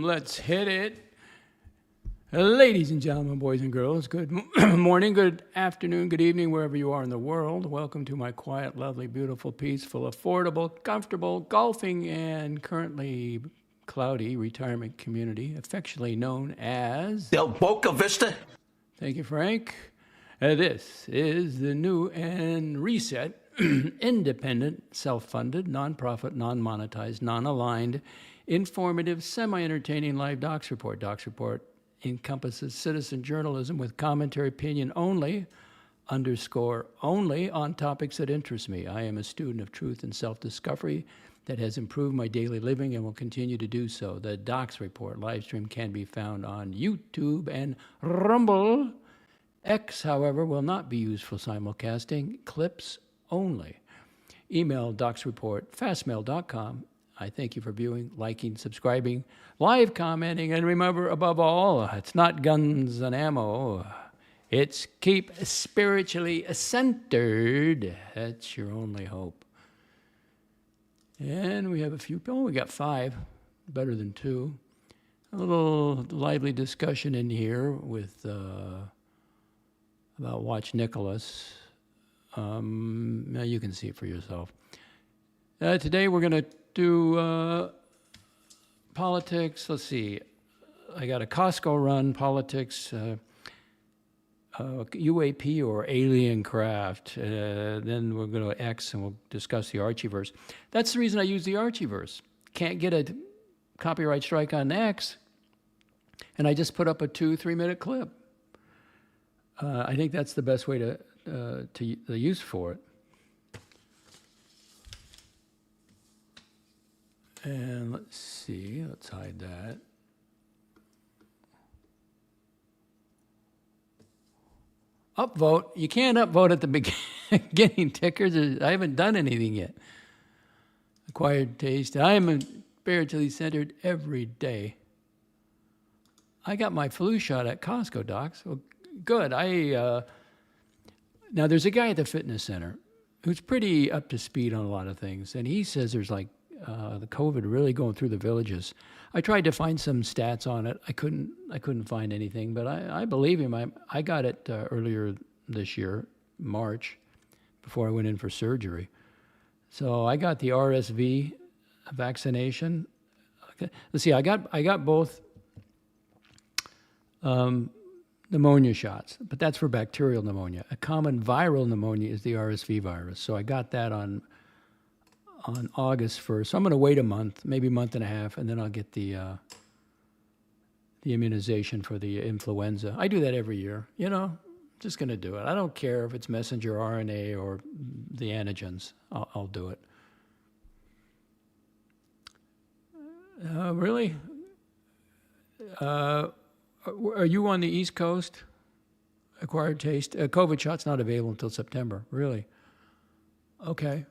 Let's hit it. Ladies and gentlemen, boys and girls, good morning, good afternoon, good evening, wherever you are in the world. Welcome to my quiet, lovely, beautiful, peaceful, affordable, comfortable, golfing, and currently cloudy retirement community, affectionately known as Del Boca Vista. Thank you, Frank. This is the new and reset, independent, self-funded, nonprofit, non-monetized, non-aligned, informative, semi-entertaining live DOXX Report. DOXX Report encompasses citizen journalism with commentary, opinion only, _only on topics that interest me. I am a student of truth and self-discovery that has improved my daily living and will continue to do so. The DOXX Report live stream can be found on YouTube and Rumble. X, however, will not be used for simulcasting, clips only. Email doxreport@fastmail.com. I thank you for viewing, liking, subscribing, live commenting, and remember, above all, it's not guns and ammo. It's keep spiritually centered. That's your only hope. And we have a few, we got 5, better than 2. A little lively discussion in here with about Watch Nicholas. Now you can see it for yourself. Today we're going to do politics. Let's see. I got a Costco run, politics, UAP or alien craft. Then we're going to X and we'll discuss the Archieverse. That's the reason I use the Archieverse. Can't get a copyright strike on X, and I just put up a 2-3 minute clip. I think that's the best way to use for it. And let's see, let's hide that. Upvote, you can't upvote at the beginning, tickers. I haven't done anything yet. Acquired taste. I am spiritually centered every day. I got my flu shot at Costco, docs. Well, good. Now there's a guy at the fitness center who's pretty up to speed on a lot of things, and he says there's like the COVID really going through the villages. I tried to find some stats on it. I couldn't find anything, but I believe him. I got it earlier this year, March, before I went in for surgery. So I got the RSV vaccination. Okay. Let's see. I got both pneumonia shots, but that's for bacterial pneumonia. A common viral pneumonia is the RSV virus. So I got that on August 1st. So I'm going to wait a month, maybe a month and a half, and then I'll get the immunization for the influenza. I do that every year. You know, just going to do it. I don't care if it's messenger RNA or the antigens. I'll do it. Really? Are you on the East Coast? Acquired taste? COVID shot's not available until September. Really? Okay.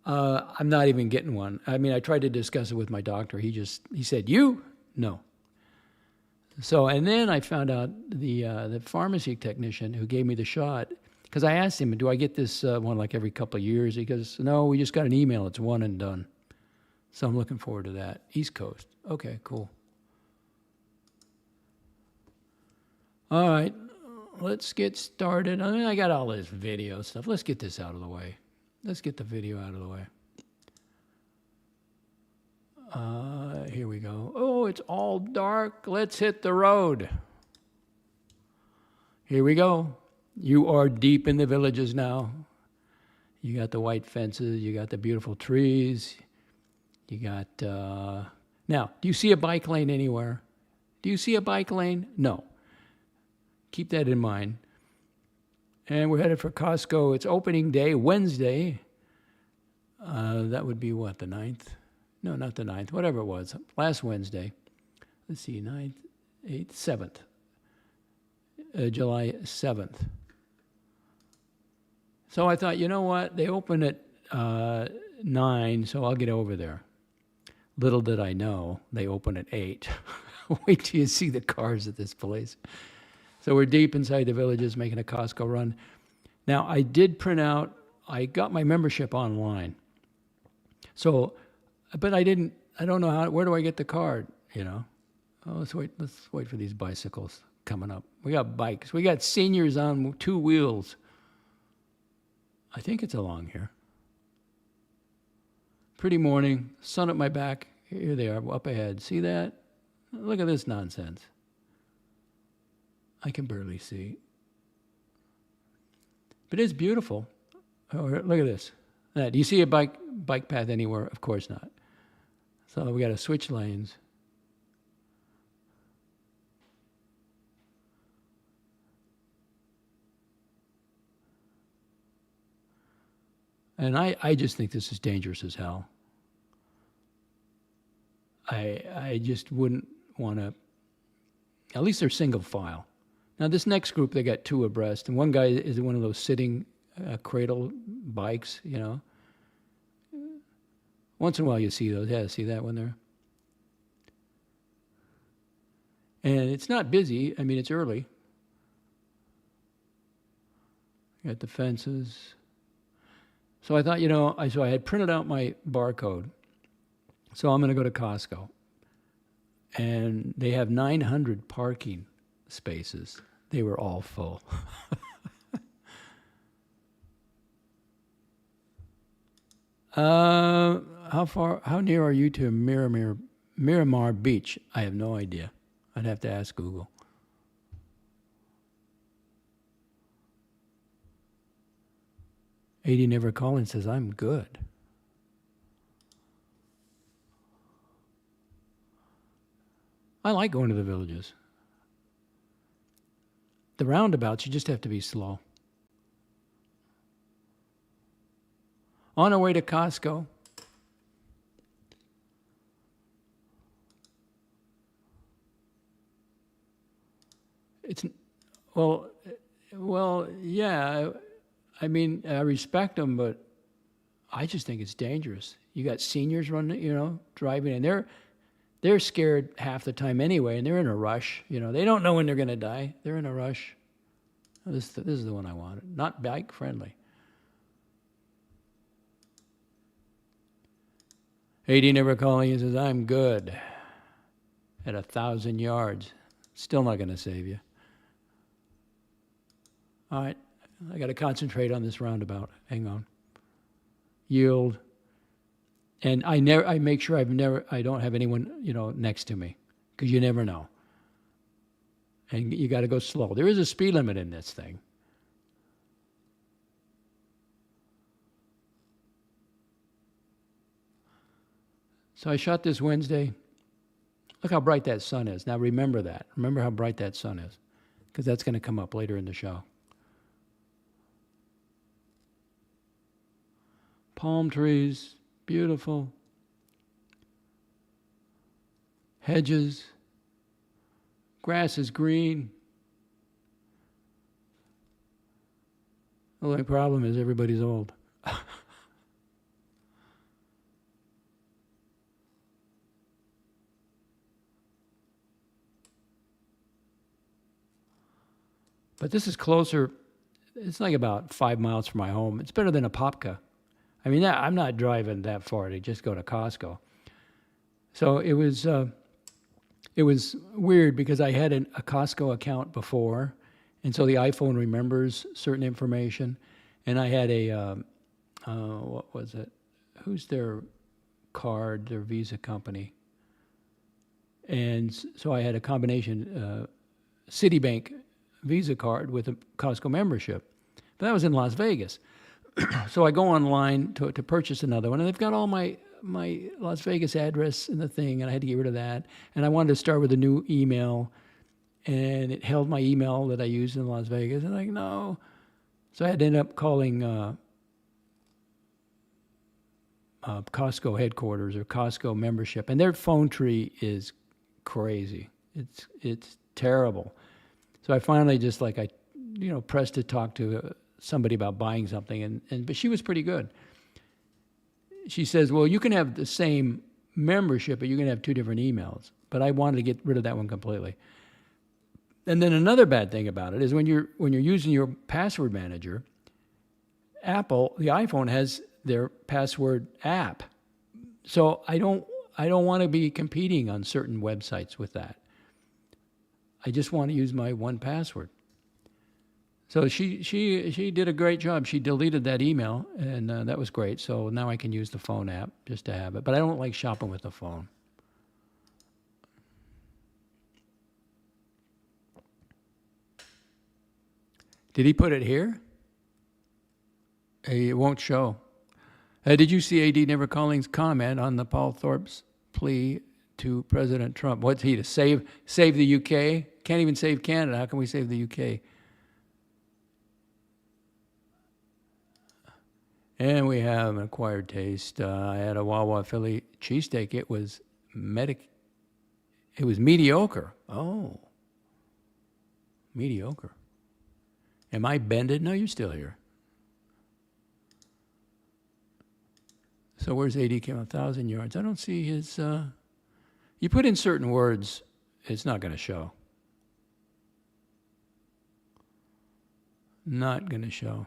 I'm not even getting one. I mean, I tried to discuss it with my doctor. He said, "You? No." So, and then I found out the pharmacy technician who gave me the shot, because I asked him, "Do I get this one like every couple of years?" He goes, "No, we just got an email. It's one and done." So I'm looking forward to that. East Coast. Okay, cool. All right, let's get started. I mean, I got all this video stuff. Let's get this out of the way. Let's get the video out of the way. Here we go. Oh, it's all dark. Let's hit the road. Here we go. You are deep in the villages now. You got the white fences. You got the beautiful trees. You got... Now, do you see a bike lane anywhere? Do you see a bike lane? No. Keep that in mind. And we're headed for Costco. It's opening day, Wednesday. That would be what, the 9th? No, not the 9th, whatever it was. Last Wednesday. Let's see, 9th, 8th, 7th. July 7th. So I thought, you know what? They open at 9, so I'll get over there. Little did I know, they open at 8. Wait till you see the cars at this place. So we're deep inside the villages making a Costco run. Now, I did print out, I got my membership online. So, but I don't know where do I get the card? you know. Oh, let's wait for these bicycles coming up. We got bikes. We got seniors on 2 wheels. I think it's along here. Pretty morning, sun at my back. Here they are, up ahead. See that? Look at this nonsense. I can barely see. But it's beautiful. Oh, look at this. Do you see a bike path anywhere? Of course not. So we got to switch lanes. And I just think this is dangerous as hell. I just wouldn't want to, at least they're single file. Now this next group, they got 2 abreast, and one guy is one of those sitting cradle bikes, you know. Once in a while you see those. Yeah, see that one there? And it's not busy. I mean, it's early. Got the fences. So I thought, you know, I had printed out my barcode. So I'm going to go to Costco. And they have 900 parking spaces. They were all full. How near are you to Miramar Beach? I have no idea. I'd have to ask Google. AD Never Calling says, I'm good. I like going to the villages. The roundabouts, you just have to be slow. On our way to Costco. It's, well, yeah. I mean, I respect them, but I just think it's dangerous. You got seniors running, you know, driving, and they're scared half the time anyway, and they're in a rush. You know, they don't know when they're going to die. They're in a rush. This is the one I wanted. Not bike friendly. AD Never Calling, he says, I'm good at 1,000 yards. Still not going to save you. All right, I got to concentrate on this roundabout. Hang on. Yield. And I make sure I don't have anyone, you know, next to me, because you never know. And you got to go slow. There is a speed limit in this thing. So I shot this Wednesday. Look how bright that sun is. Now remember that. Remember how bright that sun is, because that's going to come up later in the show. Palm trees, beautiful. Hedges. Grass is green. The only problem is everybody's old. But this is closer. It's like about 5 miles from my home. It's better than a Popka. I mean, I'm not driving that far to just go to Costco. So it was weird because I had a Costco account before, and so the iPhone remembers certain information. And I had what was it? Who's their card, their Visa company? And so I had a combination Citibank Visa card with a Costco membership. But that was in Las Vegas. So I go online to purchase another one, and they've got all my Las Vegas address in the thing, and I had to get rid of that. And I wanted to start with a new email, and it held my email that I used in Las Vegas. And I'm like, no. So I had to end up calling Costco headquarters or Costco membership, and their phone tree is crazy. It's terrible. So I finally just pressed to talk to somebody about buying something, but she was pretty good. She says, well, you can have the same membership, but you can have 2 different emails. But I wanted to get rid of that one completely. And then another bad thing about it is when you're using your password manager, Apple, the iPhone has their password app. So I don't I don't want to be competing on certain websites with that. I just want to use my 1Password. So she did a great job. She deleted that email, and that was great. So now I can use the phone app just to have it. But I don't like shopping with the phone. Did he put it here? It won't show. Did you see AD Never Calling's comment on the Paul Thorpe's plea to President Trump? What's he to save the UK? Can't even save Canada. How can we save the UK? And we have an acquired taste. I had a Wawa Philly cheesesteak. It was mediocre. Oh, mediocre. Am I bended? No, you're still here. So where's AD came 1,000 yards? I don't see his. You put in certain words, it's not going to show. Not going to show.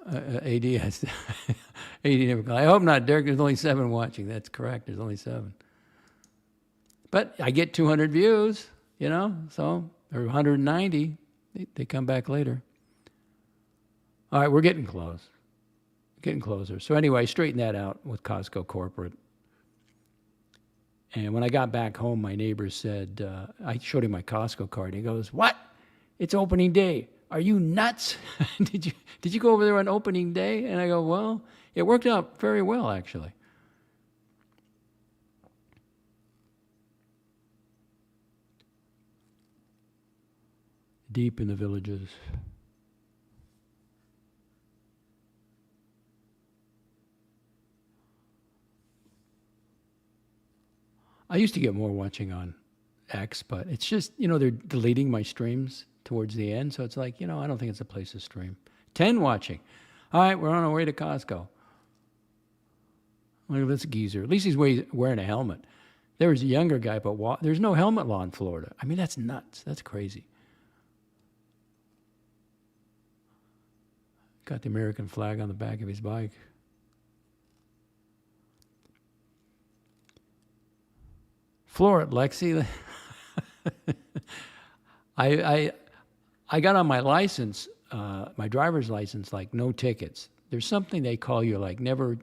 AD has. AD never called. I hope not, Derek. There's only 7 watching. That's correct. There's only 7. But I get 200 views, so, or 190. They come back later. All right, we're getting close. Getting closer. So anyway, I straightened that out with Costco Corporate. And when I got back home, my neighbor said, I showed him my Costco card. He goes, "What? It's opening day. Are you nuts? Did you go over there on opening day?" And I go, "Well, it worked out very well, actually." Deep in the villages. I used to get more watching on X, but it's just, they're deleting my streams towards the end. So it's like, I don't think it's a place to stream. 10 watching. All right, we're on our way to Costco. Look at this geezer. At least he's wearing a helmet. There was a younger guy, but there's no helmet law in Florida. I mean, that's nuts. That's crazy. Got the American flag on the back of his bike. Floor it, Lexi. I got on my license, my driver's license, like no tickets. There's something they call you like never,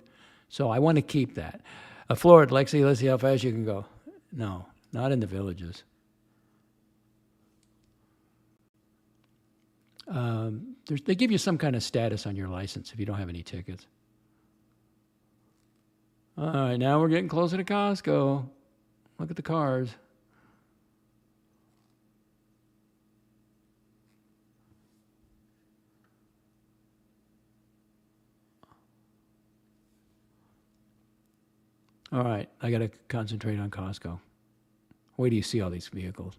so I want to keep that. Floor it, Lexi. Let's see how fast you can go. No, not in the villages. They give you some kind of status on your license if you don't have any tickets. All right, now we're getting closer to Costco. Look at the cars. All right, I got to concentrate on Costco. Wait till you see all these vehicles.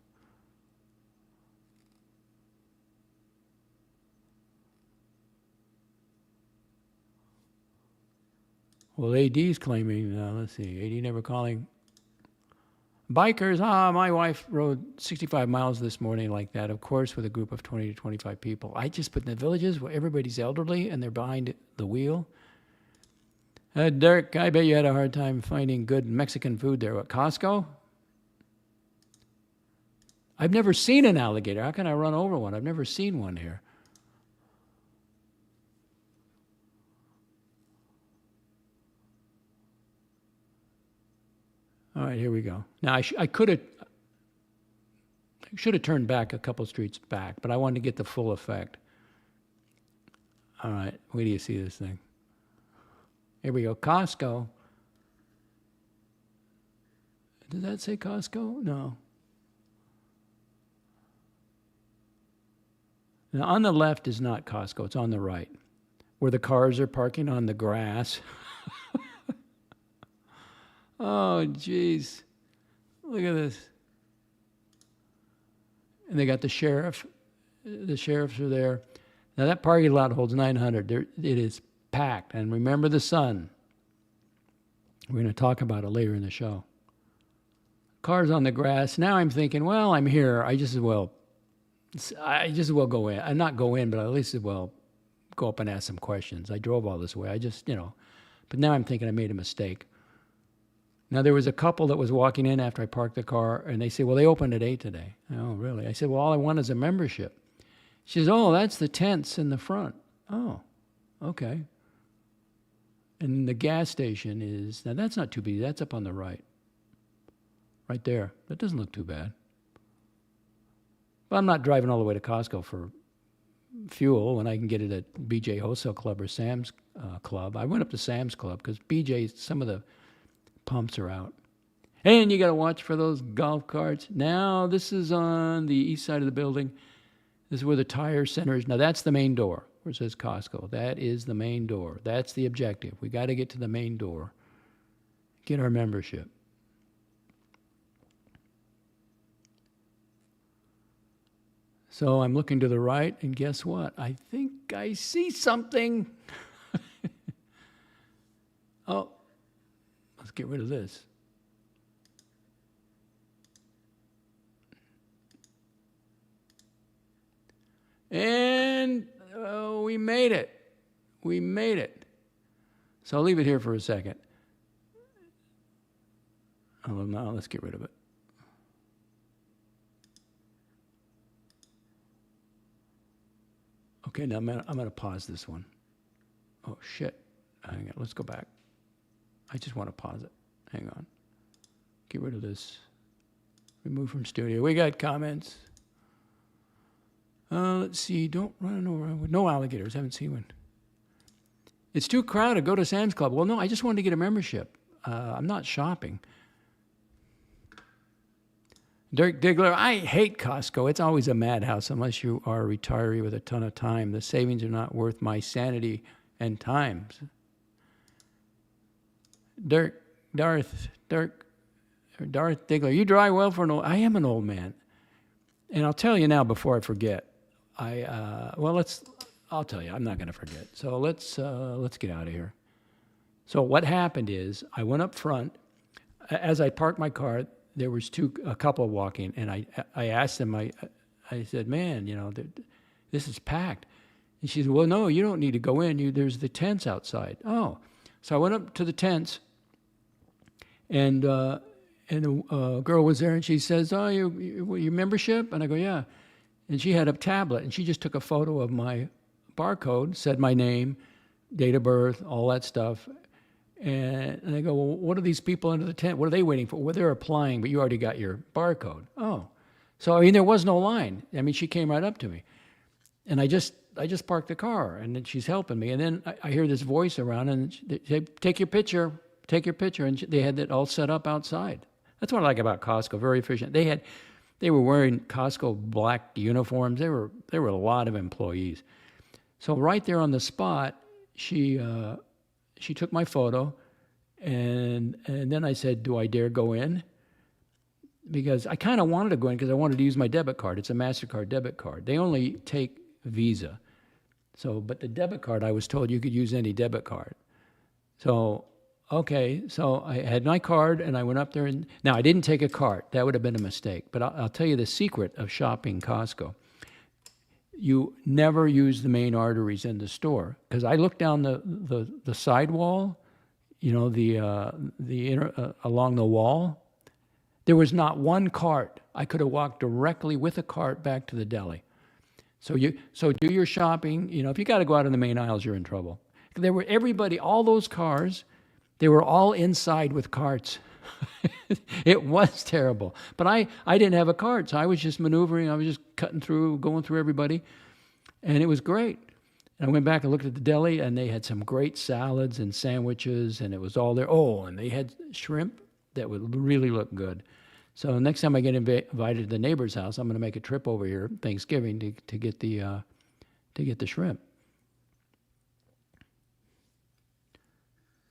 Well, AD's claiming, let's see, AD never calling. Bikers, my wife rode 65 miles this morning like that, of course, with a group of 20 to 25 people. I just put in the villages where everybody's elderly and they're behind the wheel. Derek, I bet you had a hard time finding good Mexican food there at Costco. I've never seen an alligator. How can I run over one? I've never seen one here. All right, here we go. Now, I should have turned back a couple streets back, but I wanted to get the full effect. All right, wait till you see this thing. Here we go, Costco. Did that say Costco? No. Now, on the left is not Costco. It's on the right, where the cars are parking on the grass. Oh, geez. Look at this. And they got the sheriff. The sheriffs are there. Now, that parking lot holds 900. It is packed. And remember the sun. We're going to talk about it later in the show. Cars on the grass. Now I'm thinking, well, I'm here. I just as well go in. I'm not go in, but I at least as well go up and ask some questions. I drove all this way. I just, but now I'm thinking I made a mistake. Now, there was a couple that was walking in after I parked the car, and they said, well, they opened at 8 today. Oh, really? I said, well, all I want is a membership. She says, oh, that's the tents in the front. Oh, okay. And the gas station is, now that's not too big. That's up on the right. Right there. That doesn't look too bad. But I'm not driving all the way to Costco for fuel when I can get it at BJ Wholesale Club or Sam's Club. I went up to Sam's Club because BJ, some of the pumps are out. And you got to watch for those golf carts. Now, this is on the east side of the building. This is where the tire center is. Now, that's the main door where it says Costco. That is the main door. That's the objective. We got to get to the main door, get our membership. So I'm looking to the right, and guess what? I think I see something. Oh, let's get rid of this. And we made it. We made it. So I'll leave it here for a second. Oh, now let's get rid of it. Okay, now I'm gonna pause this one. Oh, shit. Hang on, let's go back. I just want to pause it. Hang on. Get rid of this. Remove from studio. We got comments. Let's see. Don't run over with no alligators. Haven't seen one. It's too crowded. Go to Sam's Club. Well, no, I just wanted to get a membership. I'm not shopping. Dirk Diggler, I hate Costco. It's always a madhouse unless you are a retiree with a ton of time. The savings are not worth my sanity and time. Darth Diggler, you drive well for an old. I am an old man, and I'll tell you now before I forget. I'll tell you. I'm not going to forget. So let's get out of here. So what happened is I went up front. As I parked my car, there was a couple walking, and I asked them. I said, "Man, this is packed." And she said, "Well, no, you don't need to go in. There's the tents outside." Oh, so I went up to the tents, and a girl was there, and she says, "Oh, your membership?" And I go, "Yeah." And she had a tablet, and she just took a photo of my barcode, said my name, date of birth, all that stuff. And I go, "Well, what are these people under the tent? What are they waiting for?" "Well, they're applying, but you already got your barcode." Oh. So, there was no line. She came right up to me. And I just parked the car, and then she's helping me. And then I hear this voice around, and they say, take your picture. And they had it all set up outside. That's what I like about Costco, very efficient. They were wearing Costco black uniforms. There were a lot of employees. So right there on the spot, she took my photo, and then I said, "Do I dare go in?" Because I kind of wanted to go in because I wanted to use my debit card. It's a MasterCard debit card. They only take Visa. But the debit card, I was told you could use any debit card. So, okay, so I had my card, and I went up there. And now, I didn't take a cart. That would have been a mistake. But I'll tell you the secret of shopping Costco. You never use the main arteries in the store, because I looked down the side wall, along the wall. There was not one cart. I could have walked directly with a cart back to the deli. So do your shopping. If you got to go out in the main aisles, you're in trouble. There were all those cars. They were all inside with carts. It was terrible. But I didn't have a cart, so I was just maneuvering. I was just cutting through, going through everybody. And it was great. And I went back and looked at the deli, and they had some great salads and sandwiches, and it was all there. Oh, and they had shrimp that would really look good. So next time I get invited to the neighbor's house, I'm going to make a trip over here Thanksgiving to get the shrimp.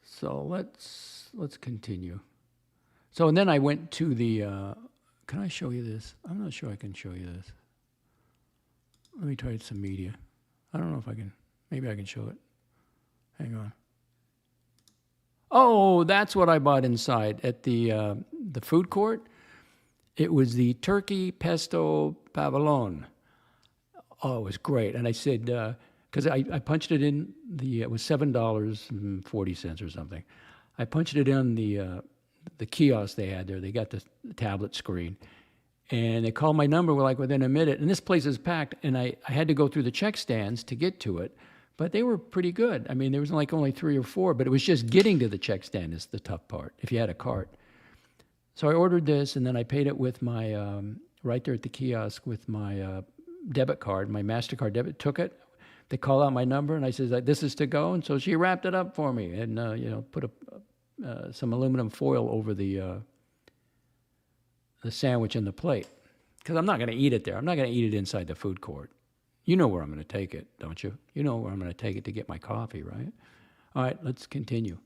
So let's continue. So, and then I went to the, can I show you this? I'm not sure I can show you this. Let me try some media. I don't know if I can. Maybe I can show it. Hang on. Oh, that's what I bought inside at the food court. It was the turkey pesto pavlon. Oh, it was great. And I said, because I punched it in it was $7.40 or something. I punched it in the kiosk they had there. They got the tablet screen. And they called my number within a minute. And this place is packed, and I had to go through the check stands to get to it. But they were pretty good. I mean, there was only 3 or 4, but it was just getting to the check stand is the tough part, if you had a cart. So I ordered this, and then I paid it with my, right there at the kiosk with my debit card, my MasterCard debit. Took it. They called out my number, and I said, this is to go. And so she wrapped it up for me and, put some aluminum foil over the sandwich and the plate. Because I'm not going to eat it there. I'm not going to eat it inside the food court. You know where I'm going to take it, don't you? You know where I'm going to take it to get my coffee, right? All right, let's continue.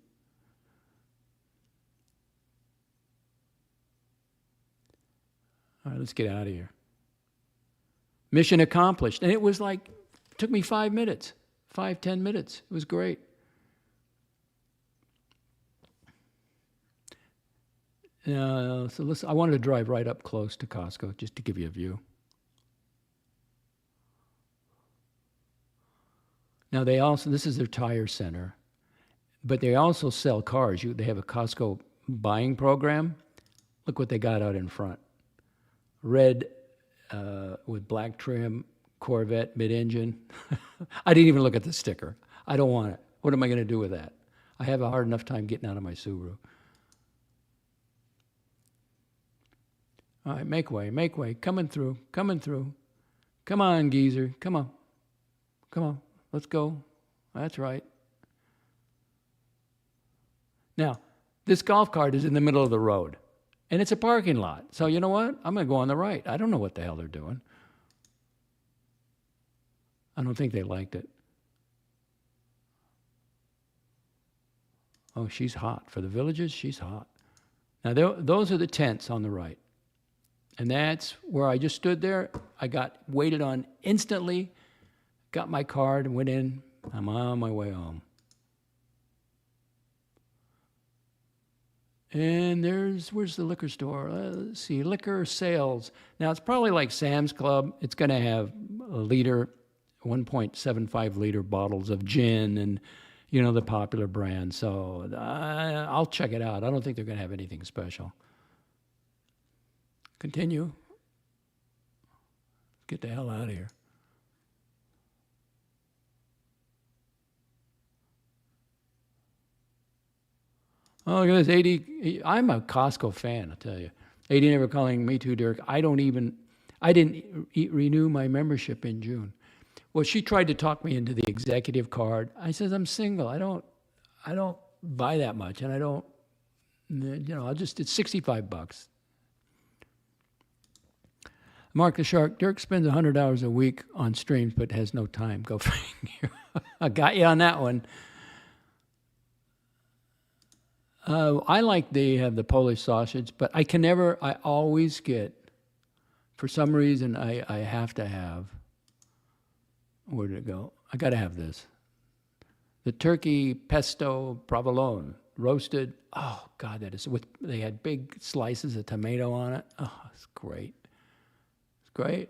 All right, let's get out of here. Mission accomplished. And it was took me 5 minutes, 5-10 minutes. It was great. So listen, I wanted to drive right up close to Costco just to give you a view. Now this is their tire center, but they also sell cars. They have a Costco buying program. Look what they got out in front. Red with black trim, Corvette mid-engine. I didn't even look at the sticker. I don't want it. What am I going to do with that? I have a hard enough time getting out of my Subaru. All right, make way, coming through. Come on, geezer, come on, let's go. That's right. Now, this golf cart is in the middle of the road, and it's a parking lot. So you know what? I'm going to go on the right. I don't know what the hell they're doing. I don't think they liked it. Oh, she's hot. For the villagers, she's hot. Now, those are the tents on the right. And that's where I just stood there. I got waited on instantly, got my card, and went in. I'm on my way home. And where's the liquor store? Let's see, liquor sales. Now, it's probably like Sam's Club. It's going to have a liter, 1.75 liter bottles of gin and, the popular brand. So I'll check it out. I don't think they're going to have anything special. Continue. Get the hell out of here. Oh, look at this. 80. I'm a Costco fan, I'll tell you. 80 never calling me too, Dirk. I didn't renew my membership in June. Well, she tried to talk me into the executive card. I says, I'm single. I don't buy that much, and I don't, it's $65. Mark the Shark, Dirk spends 100 hours a week on streams but has no time. Go figure. I got you on that one. I like they have the Polish sausage, but I always get, for some reason, I have to have, where did it go? I got to have this. The turkey pesto provolone, roasted. Oh, God, they had big slices of tomato on it. Oh, it's great. Great.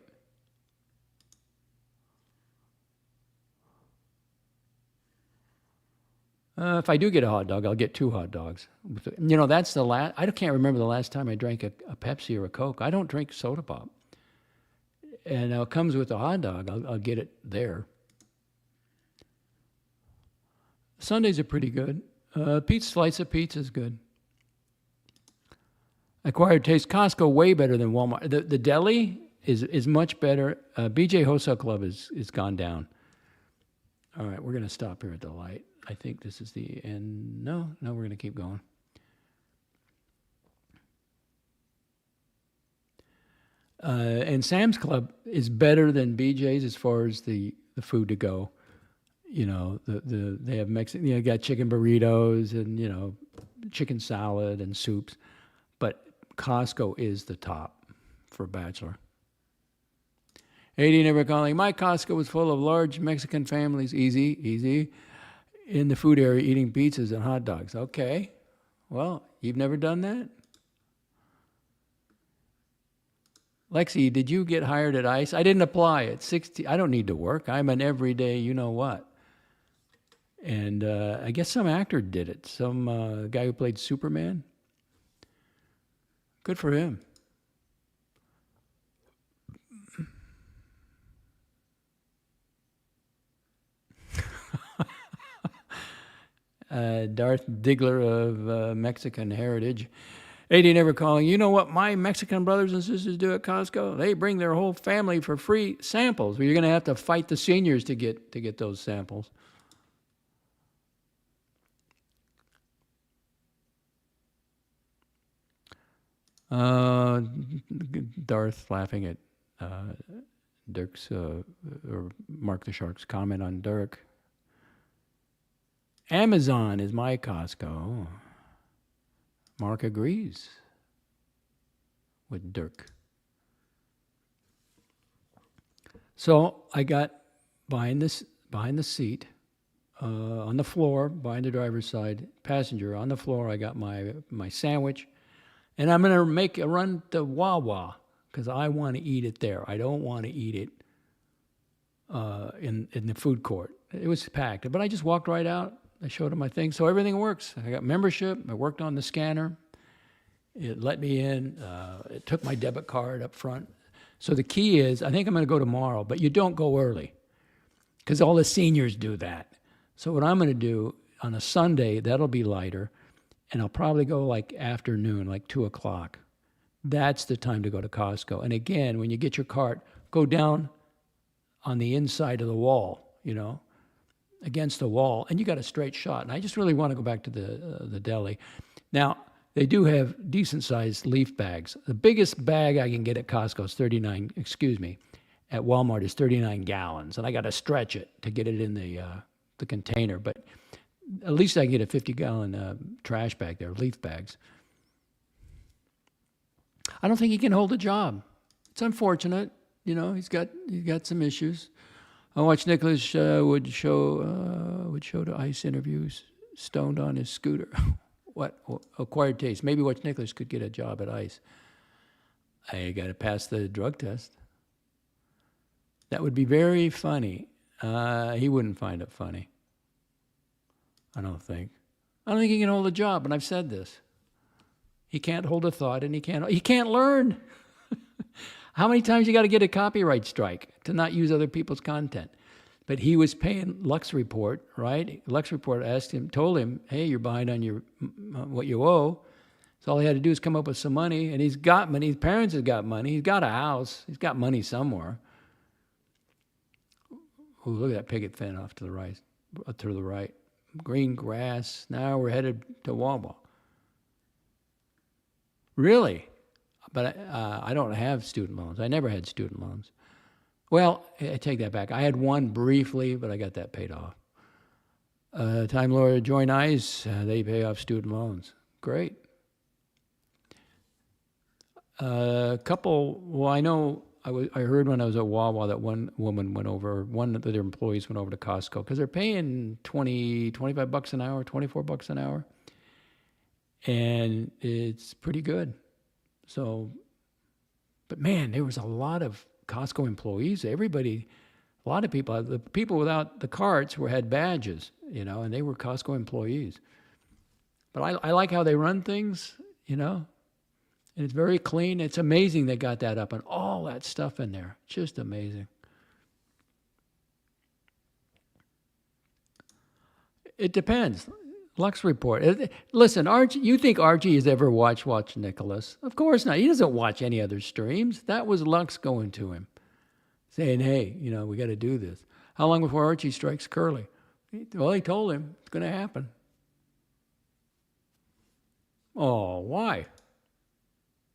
If I do get a hot dog, I'll get 2 hot dogs. That's the last. I can't remember the last time I drank a Pepsi or a Coke. I don't drink soda pop. And it comes with a hot dog. I'll get it there. Sundays are pretty good. Slice of pizza is good. Acquired taste. Costco way better than Walmart. The deli is much better. BJ Wholesale Club is gone down. All right, we're going to stop here at the light. I think this is the end. No, we're going to keep going. And Sam's Club is better than BJ's as far as the food to go. They have Mexican. You got chicken burritos and chicken salad and soups, but Costco is the top for a bachelor. 80 never calling. My Costco was full of large Mexican families. Easy. In the food area eating pizzas and hot dogs. Okay. Well, you've never done that? Lexi, did you get hired at ICE? I didn't apply at 60. I don't need to work. I'm an everyday you-know-what. And I guess some actor did it. Some guy who played Superman. Good for him. Darth Diggler of Mexican heritage. 80 never calling. You know what my Mexican brothers and sisters do at Costco? They bring their whole family for free samples. Well, you're going to have to fight the seniors to get those samples. Darth laughing at Dirk's or Mark the Shark's comment on Dirk. Amazon is my Costco. Mark agrees with Dirk. So I got behind the seat, on the floor, behind the driver's side, passenger on the floor. I got my sandwich, and I'm gonna make a run to Wawa because I want to eat it there. I don't want to eat it in the food court. It was packed, but I just walked right out. I showed him my thing, so everything works. I got membership. I worked on the scanner. It let me in. It took my debit card up front. So the key is, I think I'm going to go tomorrow, but you don't go early because all the seniors do that. So what I'm going to do on a Sunday, that'll be lighter, and I'll probably go like afternoon, like 2 o'clock. That's the time to go to Costco. And again, when you get your cart, go down on the inside of the wall, against the wall, and you got a straight shot. And I just really want to go back to the deli. Now, they do have decent-sized leaf bags. The biggest bag I can get at Costco is at Walmart is 39 gallons, and I got to stretch it to get it in the container. But at least I can get a 50-gallon trash bag there, leaf bags. I don't think he can hold a job. It's unfortunate. He's got some issues. I watched Nicholas would show to ICE interviews stoned on his scooter. What? Acquired taste. Maybe watch Nicholas could get a job at ICE. I got to pass the drug test. That would be very funny. He wouldn't find it funny. I don't think he can hold a job, and I've said this. He can't hold a thought, and he can't learn. How many times you got to get a copyright strike to not use other people's content? But he was paying DOXX Report, right? DOXX Report told him, hey, you're behind on your what you owe. So all he had to do is come up with some money, and he's got money. His parents have got money. He's got a house. He's got money somewhere. Ooh, look at that picket fence off to the right. Green grass. Now we're headed to Wawa. Really? But I don't have student loans. I never had student loans. Well, I take that back. I had one briefly, but I got that paid off. Time Lord join ICE. They pay off student loans. Great. I know I heard when I was at Wawa that one woman one of their employees went over to Costco because they're paying $25 an hour, $24 an hour. And it's pretty good. So, but man, there was a lot of Costco employees. A lot of people, the people without the carts had badges, and they were Costco employees. But I like how they run things, and it's very clean. It's amazing they got that up and all that stuff in there. Just amazing. It depends. DOXX Report. Listen, Archie, you think Archie has ever watched Nicholas? Of course not. He doesn't watch any other streams. That was DOXX going to him, saying, hey, we got to do this. How long before Archie strikes Curly? Well, he told him it's going to happen. Oh, why?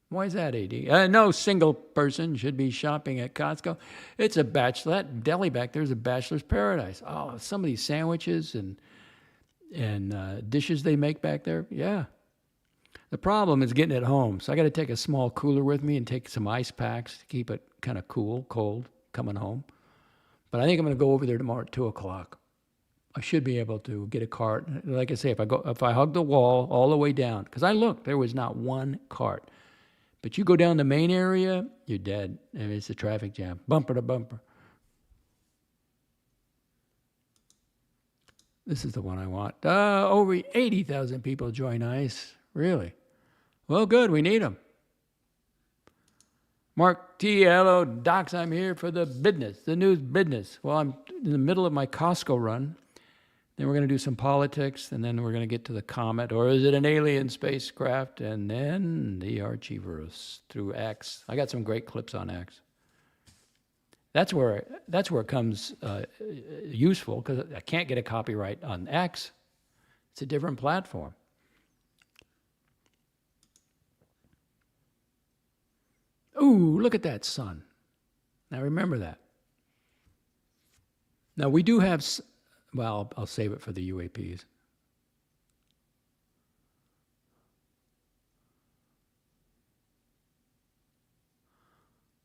Why is that, AD? No single person should be shopping at Costco. It's that deli back there is a bachelor's paradise. Oh, some of these sandwiches and dishes they make back there, yeah. The problem is getting it home. So I got to take a small cooler with me and take some ice packs to keep it kind of cold coming home. But I think I'm going to go over there tomorrow at 2 o'clock. I should be able to get a cart. Like I say, if I hug the wall all the way down, because I looked, there was not one cart. But you go down the main area, you're dead. I mean, it's a traffic jam, bumper to bumper. This is the one I want. Over 80,000 people join ICE. Really? Well, good. We need them. Mark T. Hello, Docs. I'm here for the business, the news business. Well, I'm in the middle of my Costco run. Then we're going to do some politics, and then we're going to get to the comet, or is it an alien spacecraft? And then the Archieverse through X. I got some great clips on X. That's where it comes useful, because I can't get a copyright on X. It's a different platform. Ooh, look at that sun. Now remember that. Now we do have, well, I'll save it for the UAPs.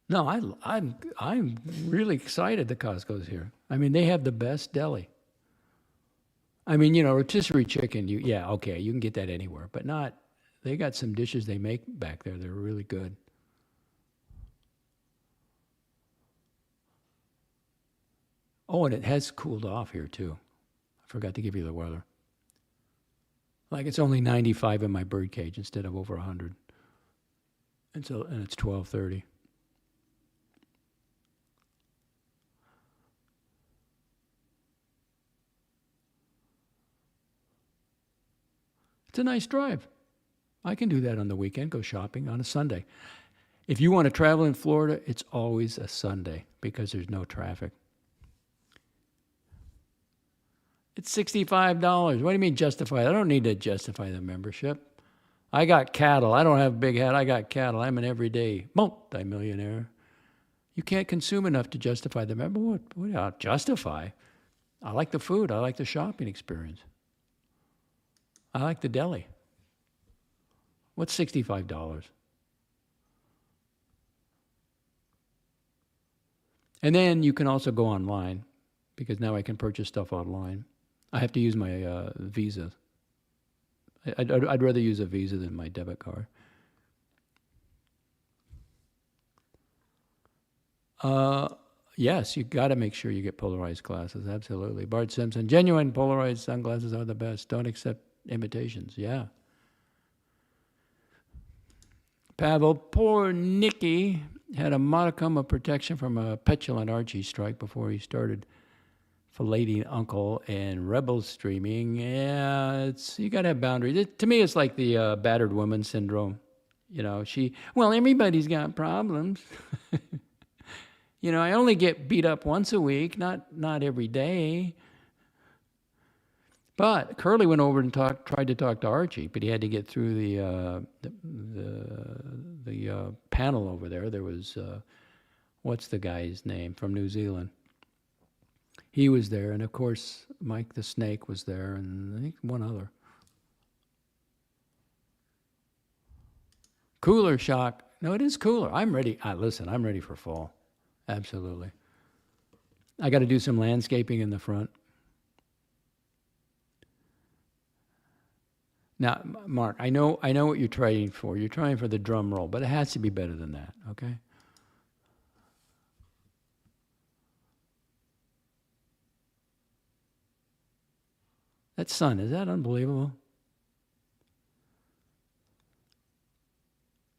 No, I'm really excited that Costco's here. I mean, they have the best deli. I mean, rotisserie chicken, yeah, okay, you can get that anywhere, but not, they got some dishes they make back there that are really good. Oh, and it has cooled off here too. I forgot to give you the weather. Like it's only 95 in my bird cage instead of over 100. And it's 12:30. It's a nice drive. I can do that on the weekend, go shopping on a Sunday. If you want to travel in Florida, it's always a Sunday because there's no traffic. It's $65. What do you mean justify? I don't need to justify the membership. I got cattle. I don't have a big head. I got cattle. I'm an everyday multi-millionaire. You can't consume enough to justify the member. What I'll justify? I like the food. I like the shopping experience. I like the deli. What's $65? And then you can also go online, because now I can purchase stuff online. I have to use my Visa. I'd rather use a Visa than my debit card. Yes, you got to make sure you get polarized glasses. Absolutely. Bart Simpson, genuine polarized sunglasses are the best. Don't accept imitations. Yeah. Pavel, poor Nicky had a modicum of protection from a petulant Archie strike before he started filleting Uncle and rebel streaming. Yeah, you got to have boundaries. To me, it's like the battered woman syndrome. Everybody's got problems. I only get beat up once a week, not every day. But Curly went over and tried to talk to Archie, but he had to get through the panel over there. There was, what's the guy's name from New Zealand? He was there, and of course, Mike the Snake was there, and I think one other. Cooler shock. No, it is cooler. I'm ready. Listen, I'm ready for fall. Absolutely. I got to do some landscaping in the front. Now, Mark, I know what you're trying for. You're trying for the drum roll, but it has to be better than that, okay? That sun, is that unbelievable?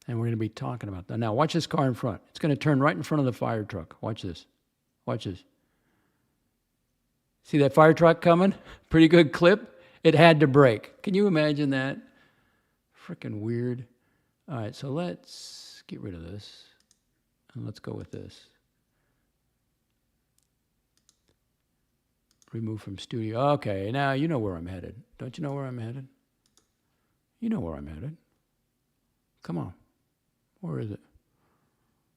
And we're going to be talking about that. Now, watch this car in front. It's going to turn right in front of the fire truck. Watch this. Watch this. See that fire truck coming? Pretty good clip. It had to brake. Can you imagine that? Freaking weird. All right, so let's get rid of this. And let's go with this. Remove from studio. Okay, now you know where I'm headed. Don't you know where I'm headed? You know where I'm headed. Come on. Where is it?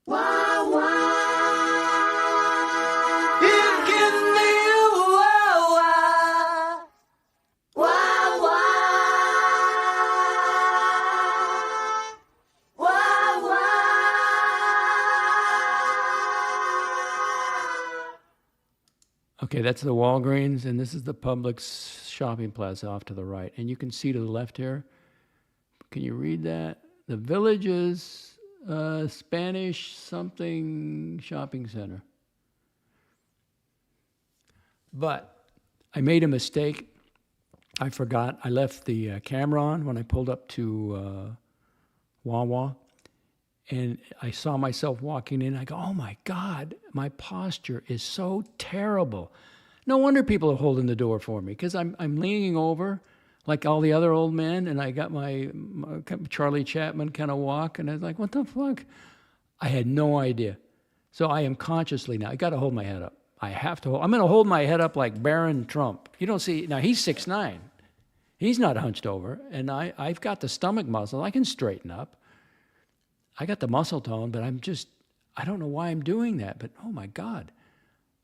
Wow, wow. You give me a wow, wow. Wow, wow. Wow, wow. Okay, that's the Walgreens, and this is the Publix shopping plaza off to the right. And you can see to the left here, can you read that? The Villages Spanish something shopping center. But I made a mistake. I forgot. I left the camera on when I pulled up to Wawa. And I saw myself walking in. I go, oh my God, my posture is so terrible. No wonder people are holding the door for me, because I'm leaning over like all the other old men, and I got my Charlie Chaplin kind of walk, and I was like, what the fuck? I had no idea. So I am consciously now, I got to hold my head up. I have to hold, I'm going to hold my head up like Baron Trump. You don't see, now he's 6'9". He's not hunched over, and I've got the stomach muscle. I can straighten up. I got the muscle tone, but I don't know why I'm doing that, but oh my God.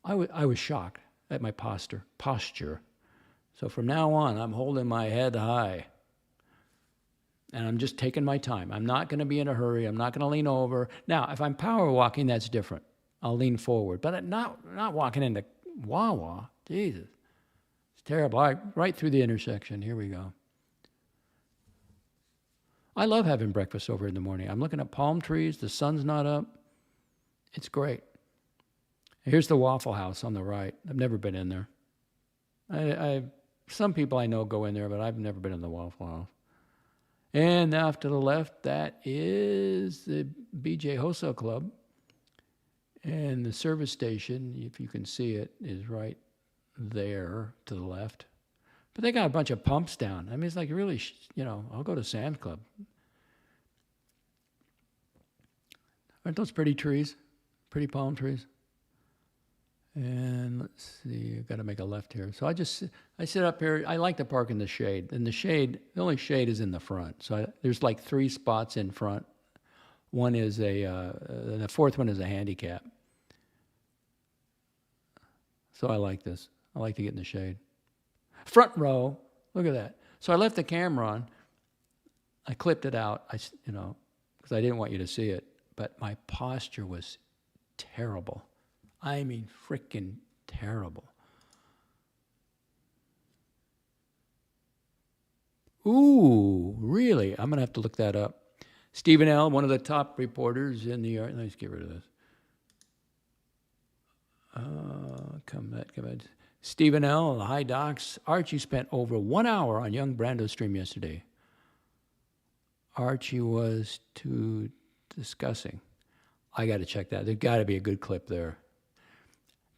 I was shocked at my posture. So from now on, I'm holding my head high. And I'm just taking my time. I'm not going to be in a hurry. I'm not going to lean over. Now, if I'm power walking, that's different. I'll lean forward. But I'm not walking into Wawa. Jesus. It's terrible. Right through the intersection. Here we go. I love having breakfast over in the morning. I'm looking at palm trees. The sun's not up. It's great. Here's the Waffle House on the right. I've never been in there. Some people I know go in there, but I've never been in the Waffle House. And off to the left, that is the BJ Wholesale Club. And the service station, if you can see it, is right there to the left. But they got a bunch of pumps down. I mean, it's like really, I'll go to Sam's Club. Aren't those pretty trees? Pretty palm trees? And let's see, I've got to make a left here. So I sit up here. I like to park in the shade. And the only shade is in the front. So there's like 3 spots in front. One is the fourth one is a handicap. So I like this. I like to get in the shade. Front row, look at that. So I left the camera on. I clipped it out, because I didn't want you to see it. But my posture was terrible. I mean, freaking terrible. Ooh, really? I'm going to have to look that up. Stephen L., one of the top reporters in New York. Let's get rid of this. Come back. Stephen L., hi, Docs. Archie spent over 1 hour on Young Brando's stream yesterday. Archie was discussing. I got to check that. There's got to be a good clip there.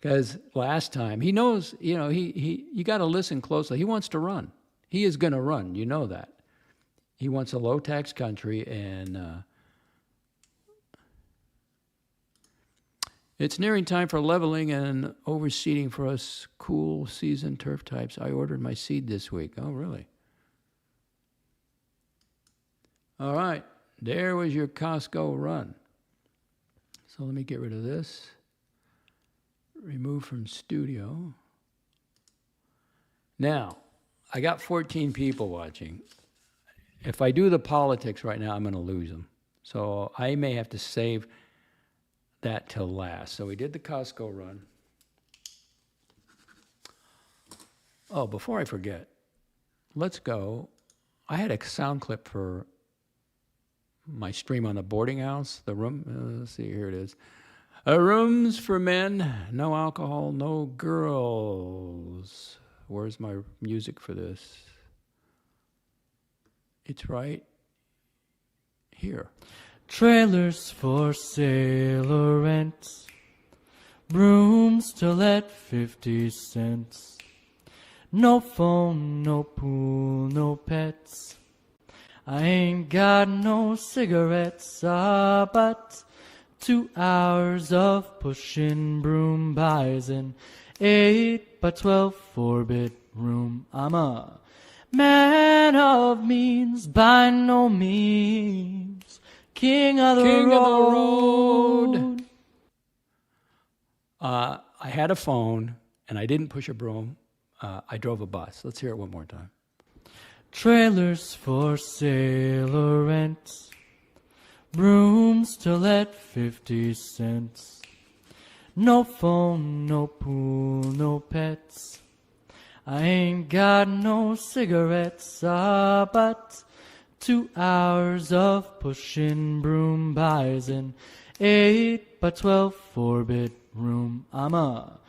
Because last time, he knows, you got to listen closely. He wants to run. He is going to run. You know that. He wants a low-tax country, and it's nearing time for leveling and overseeding for us cool season turf types. I ordered my seed this week. Oh, really? All right. There was your Costco run. So let me get rid of this. Remove from studio. Now, I got 14 people watching. If I do the politics right now, I'm going to lose them. So I may have to save that till last. So we did the Costco run. Oh, before I forget, let's go. I had a sound clip for my stream on the boarding house, the room. Let's see, here it is. Rooms for men, no alcohol, no girls. Where's my music for this? It's right here. Trailers for sale or rent, rooms to let 50 cents. No phone, no pool, no pets. I ain't got no cigarettes, but 2 hours of pushing broom buys an 8 by 12 4-bit room. I'm a man of means, by no means king of the road. I had a phone, and I didn't push a broom. I drove a bus. Let's hear it one more time. Trailers for sale or rent, rooms to let 50 cents. No phone, no pool, no pets. I ain't got no cigarettes, but 2 hours of pushing broom buys an 8 by 12 4-bit room. I'm a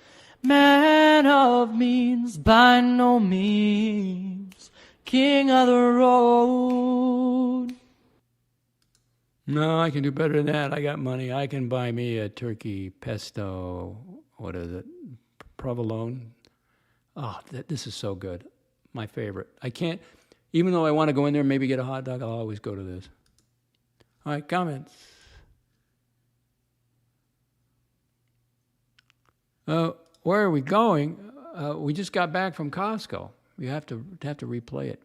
man of means, by no means king of the road. No, I can do better than that. I got money. I can buy me a turkey pesto. What is it? Provolone. Oh, this is so good. My favorite. I can't, even though I want to go in there and maybe get a hot dog, I'll always go to this. All right, comments. Where are we going? We just got back from Costco. We have to replay it.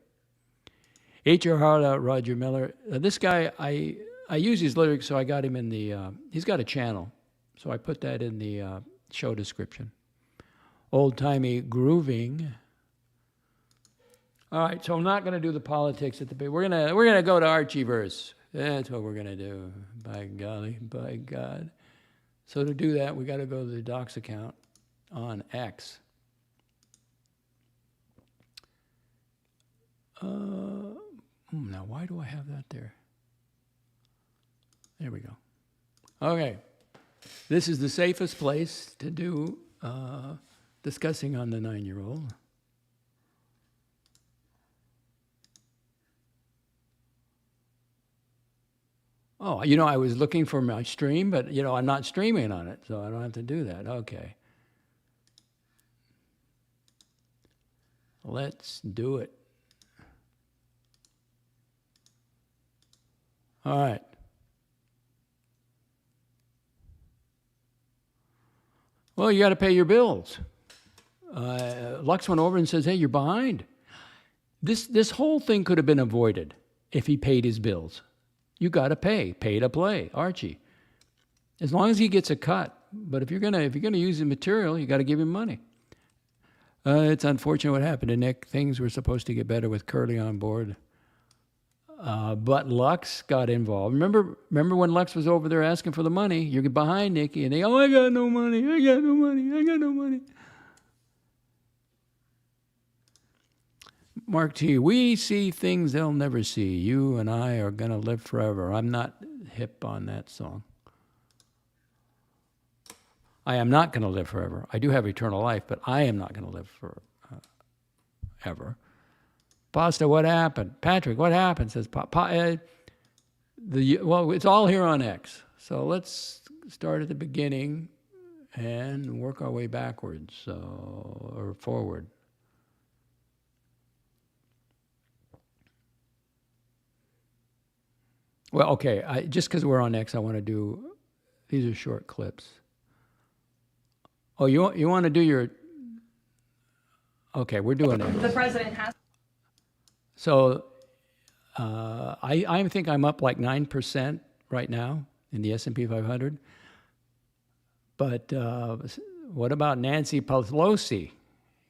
Eat your heart out, Roger Miller. This guy, I use his lyrics, so I got him in the, he's got a channel. So I put that in the show description. Old-timey grooving. All right, so I'm not going to do the politics at the big. We're gonna go to Archieverse. That's what we're gonna do. By golly, by God. So to do that, we got to go to the DOXX account on X. Now, why do I have that there? There we go. Okay. This is the safest place to do discussing on the 9-year-old. Oh, I was looking for my stream, but, I'm not streaming on it, so I don't have to do that. Okay. Let's do it. All right. Well, you got to pay your bills. Lux went over and says, hey, you're behind. This whole thing could have been avoided if he paid his bills. You got to pay to play, Archie. As long as he gets a cut. But if you're gonna use the material, you got to give him money. It's unfortunate what happened to Nick. Things were supposed to get better with Curly on board. But Lux got involved. Remember when Lux was over there asking for the money? You're behind Nikki, and I got no money. I got no money. Mark T, we see things they'll never see. You and I are going to live forever. I'm not hip on that song. I am not going to live forever. I do have eternal life, but I am not going to live forever. Pasta, what happened? Patrick, what happened? Says, well, it's all here on X. So let's start at the beginning and work our way backwards or forward. Well, okay, just because we're on X, I want to do, these are short clips. Oh, you want to do your, okay, we're doing X. The president has. So I think I'm up like 9% right now in the S&P 500. But what about Nancy Pelosi?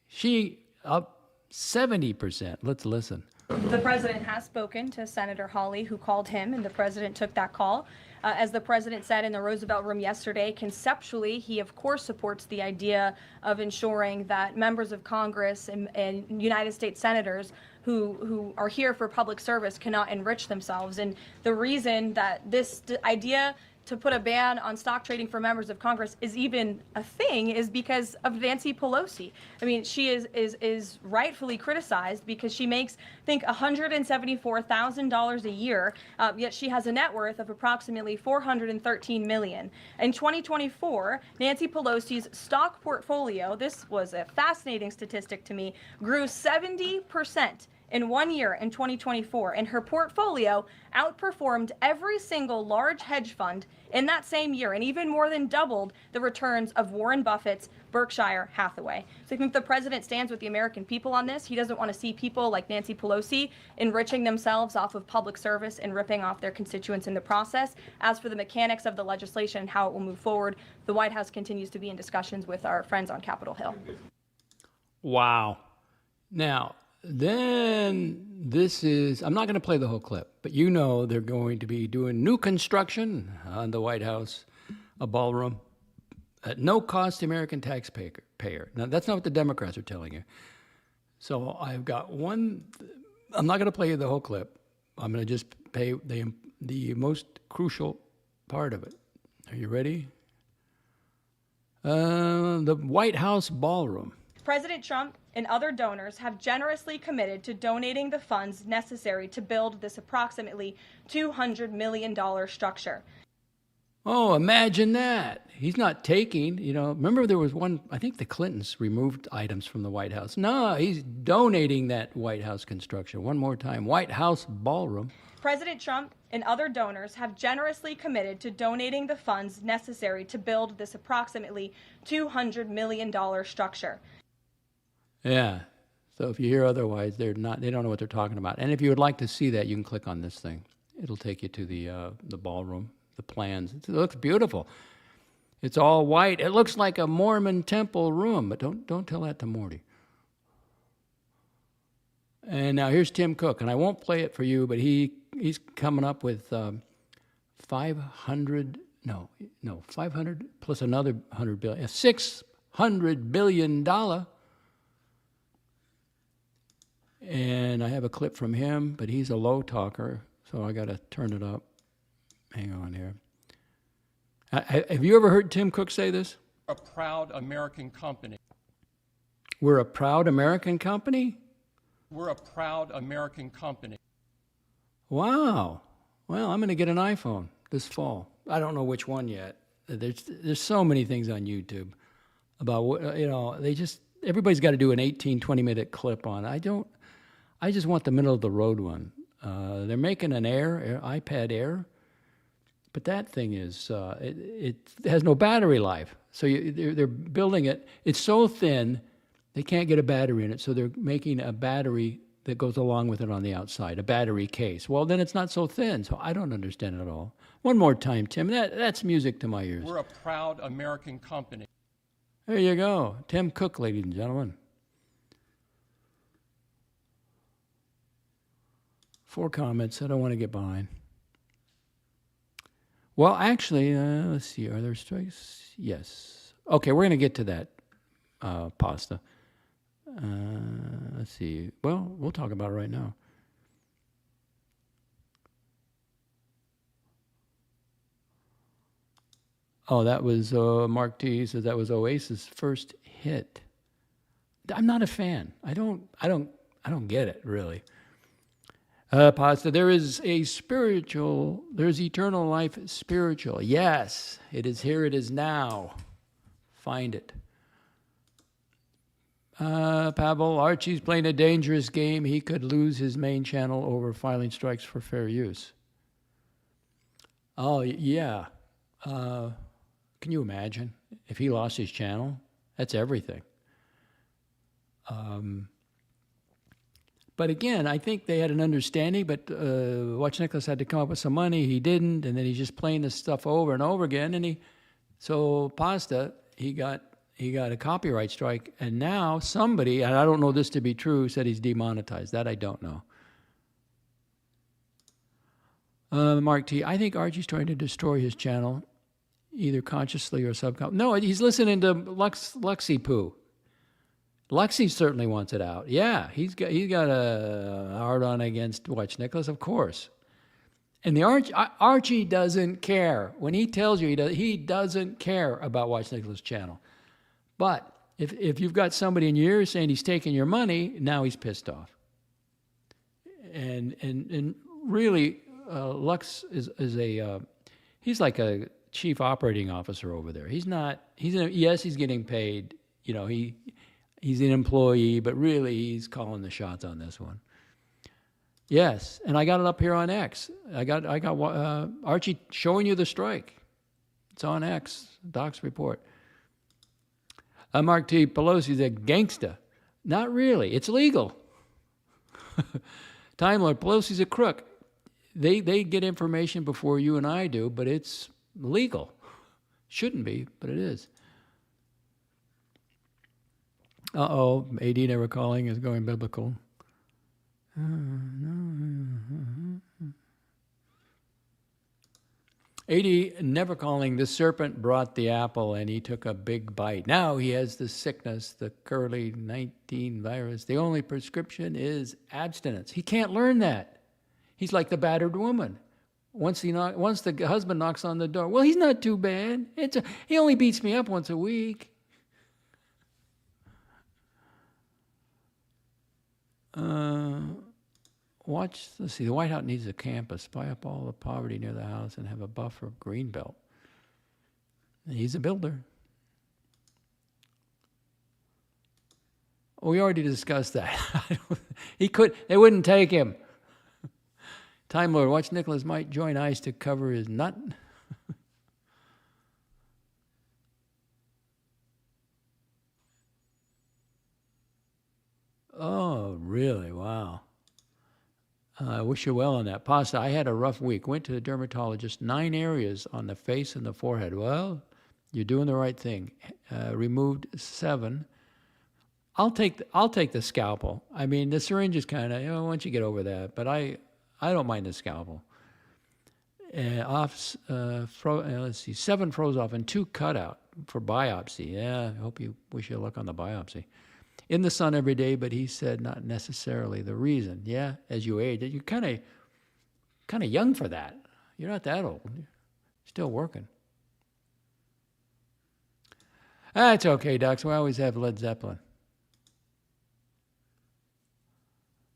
She up 70%. Let's listen. The president has spoken to Senator Hawley, who called him, and the president took that call. As the president said in the Roosevelt Room yesterday, conceptually, he of course supports the idea of ensuring that members of Congress and United States senators who are here for public service cannot enrich themselves. And the reason that this idea to put a ban on stock trading for members of Congress is even a thing is because of Nancy Pelosi. I mean, she is rightfully criticized because she makes, I think, $174,000 a year, yet she has a net worth of approximately $413 million. In 2024, Nancy Pelosi's stock portfolio, this was a fascinating statistic to me, grew 70% in 1 year in 2024, and her portfolio outperformed every single large hedge fund in that same year, and even more than doubled the returns of Warren Buffett's Berkshire Hathaway. So I think the president stands with the American people on this. He doesn't want to see people like Nancy Pelosi enriching themselves off of public service and ripping off their constituents in the process. As for the mechanics of the legislation and how it will move forward, the White House continues to be in discussions with our friends on Capitol Hill. Wow. Now, then this is, I'm not going to play the whole clip, but they're going to be doing new construction on the White House, a ballroom, at no cost to American taxpayer. Now, that's not what the Democrats are telling you. So I've got one, I'm not going to play you the whole clip, I'm going to just pay the most crucial part of it. Are you ready? The White House ballroom. President Trump and other donors have generously committed to donating the funds necessary to build this approximately $200 million structure. Oh, imagine that. He's not taking, remember there was one, I think the Clintons removed items from the White House. No, he's donating that White House construction. One more time, White House ballroom. President Trump and other donors have generously committed to donating the funds necessary to build this approximately $200 million structure. Yeah. So if you hear otherwise, they don't know what they're talking about. And if you would like to see that, you can click on this thing. It'll take you to the ballroom, the plans. It looks beautiful. It's all white. It looks like a Mormon temple room, but don't tell that to Morty. And now here's Tim Cook, and I won't play it for you, but he's coming up with 500 plus another 100 billion, $600 billion. And I have a clip from him, but he's a low talker, so I got to turn it up. Hang on here. Have you ever heard Tim Cook say this? A proud American company. We're a proud American company? We're a proud American company. Wow. Well, I'm going to get an iPhone this fall. I don't know which one yet. There's so many things on YouTube about what, everybody's got to do an 18, 20-minute clip on. I just want the middle of the road one. They're making an iPad Air, but that thing is, it has no battery life. So they're building it. It's so thin, they can't get a battery in it. So they're making a battery that goes along with it on the outside, a battery case. Well, then it's not so thin. So I don't understand it at all. One more time, Tim. That's music to my ears. We're a proud American company. There you go. Tim Cook, ladies and gentlemen. 4 comments. I don't want to get behind. Well, actually, let's see. Are there strikes? Yes. Okay, we're going to get to that pasta. Let's see. Well, we'll talk about it right now. Oh, that was Mark T says that was Oasis' first hit. I'm not a fan. I don't get it really. Pasta, there's eternal life spiritual. Yes, it is here, it is now. Find it. Pavel, Archie's playing a dangerous game. He could lose his main channel over filing strikes for fair use. Oh, yeah. Can you imagine if he lost his channel? That's everything. But again, I think they had an understanding, but Watch Nicholas had to come up with some money. He didn't, and then he's just playing this stuff over and over again. So Pasta, he got a copyright strike, and now somebody, and I don't know this to be true, said he's demonetized. That I don't know. Mark T, I think Archie's trying to destroy his channel, either consciously or subconsciously. No, he's listening to Luxy Poo. Luxy certainly wants it out. Yeah, he's got a hard-on against Watch Nicholas, of course. And the Archie doesn't care. When he tells you he doesn't care about Watch Nicholas' channel. But if you've got somebody in your ear saying he's taking your money, now he's pissed off. And really, Lux is he's like a chief operating officer over there. Yes, he's getting paid. He's an employee, but really he's calling the shots on this one. Yes, and I got it up here on X. I got Archie showing you the strike. It's on X, DOXX Report. Mark T. Pelosi's a gangsta. Not really. It's legal. Time Lord, Pelosi's a crook. They get information before you and I do, but it's legal. Shouldn't be, but it is. Uh-oh, AD never calling is going biblical. AD never calling, the serpent brought the apple and he took a big bite. Now he has the sickness, the curly-19 virus. The only prescription is abstinence. He can't learn that. He's like the battered woman. Once the husband knocks on the door, well, he's not too bad. He only beats me up once a week. Let's see, the White House needs a campus, buy up all the poverty near the house and have a buffer of green belt. He's a builder. We already discussed that. They wouldn't take him. Time Lord, watch Nicholas might join ICE to cover his nut. Oh, really? Wow. I wish you well on that. Pasta, I had a rough week. Went to the dermatologist, 9 areas on the face and the forehead. Well, you're doing the right thing. Removed 7. I'll take the scalpel. I mean, the syringe is kind of, once you get over that, but I don't mind the scalpel. Let's see, 7 froze off and 2 cut out for biopsy. Yeah, I wish you luck on the biopsy. In the sun every day, but he said not necessarily the reason. Yeah, as you age, you're kind of young for that. You're not that old. You're still working. That's okay, Docs. We always have Led Zeppelin.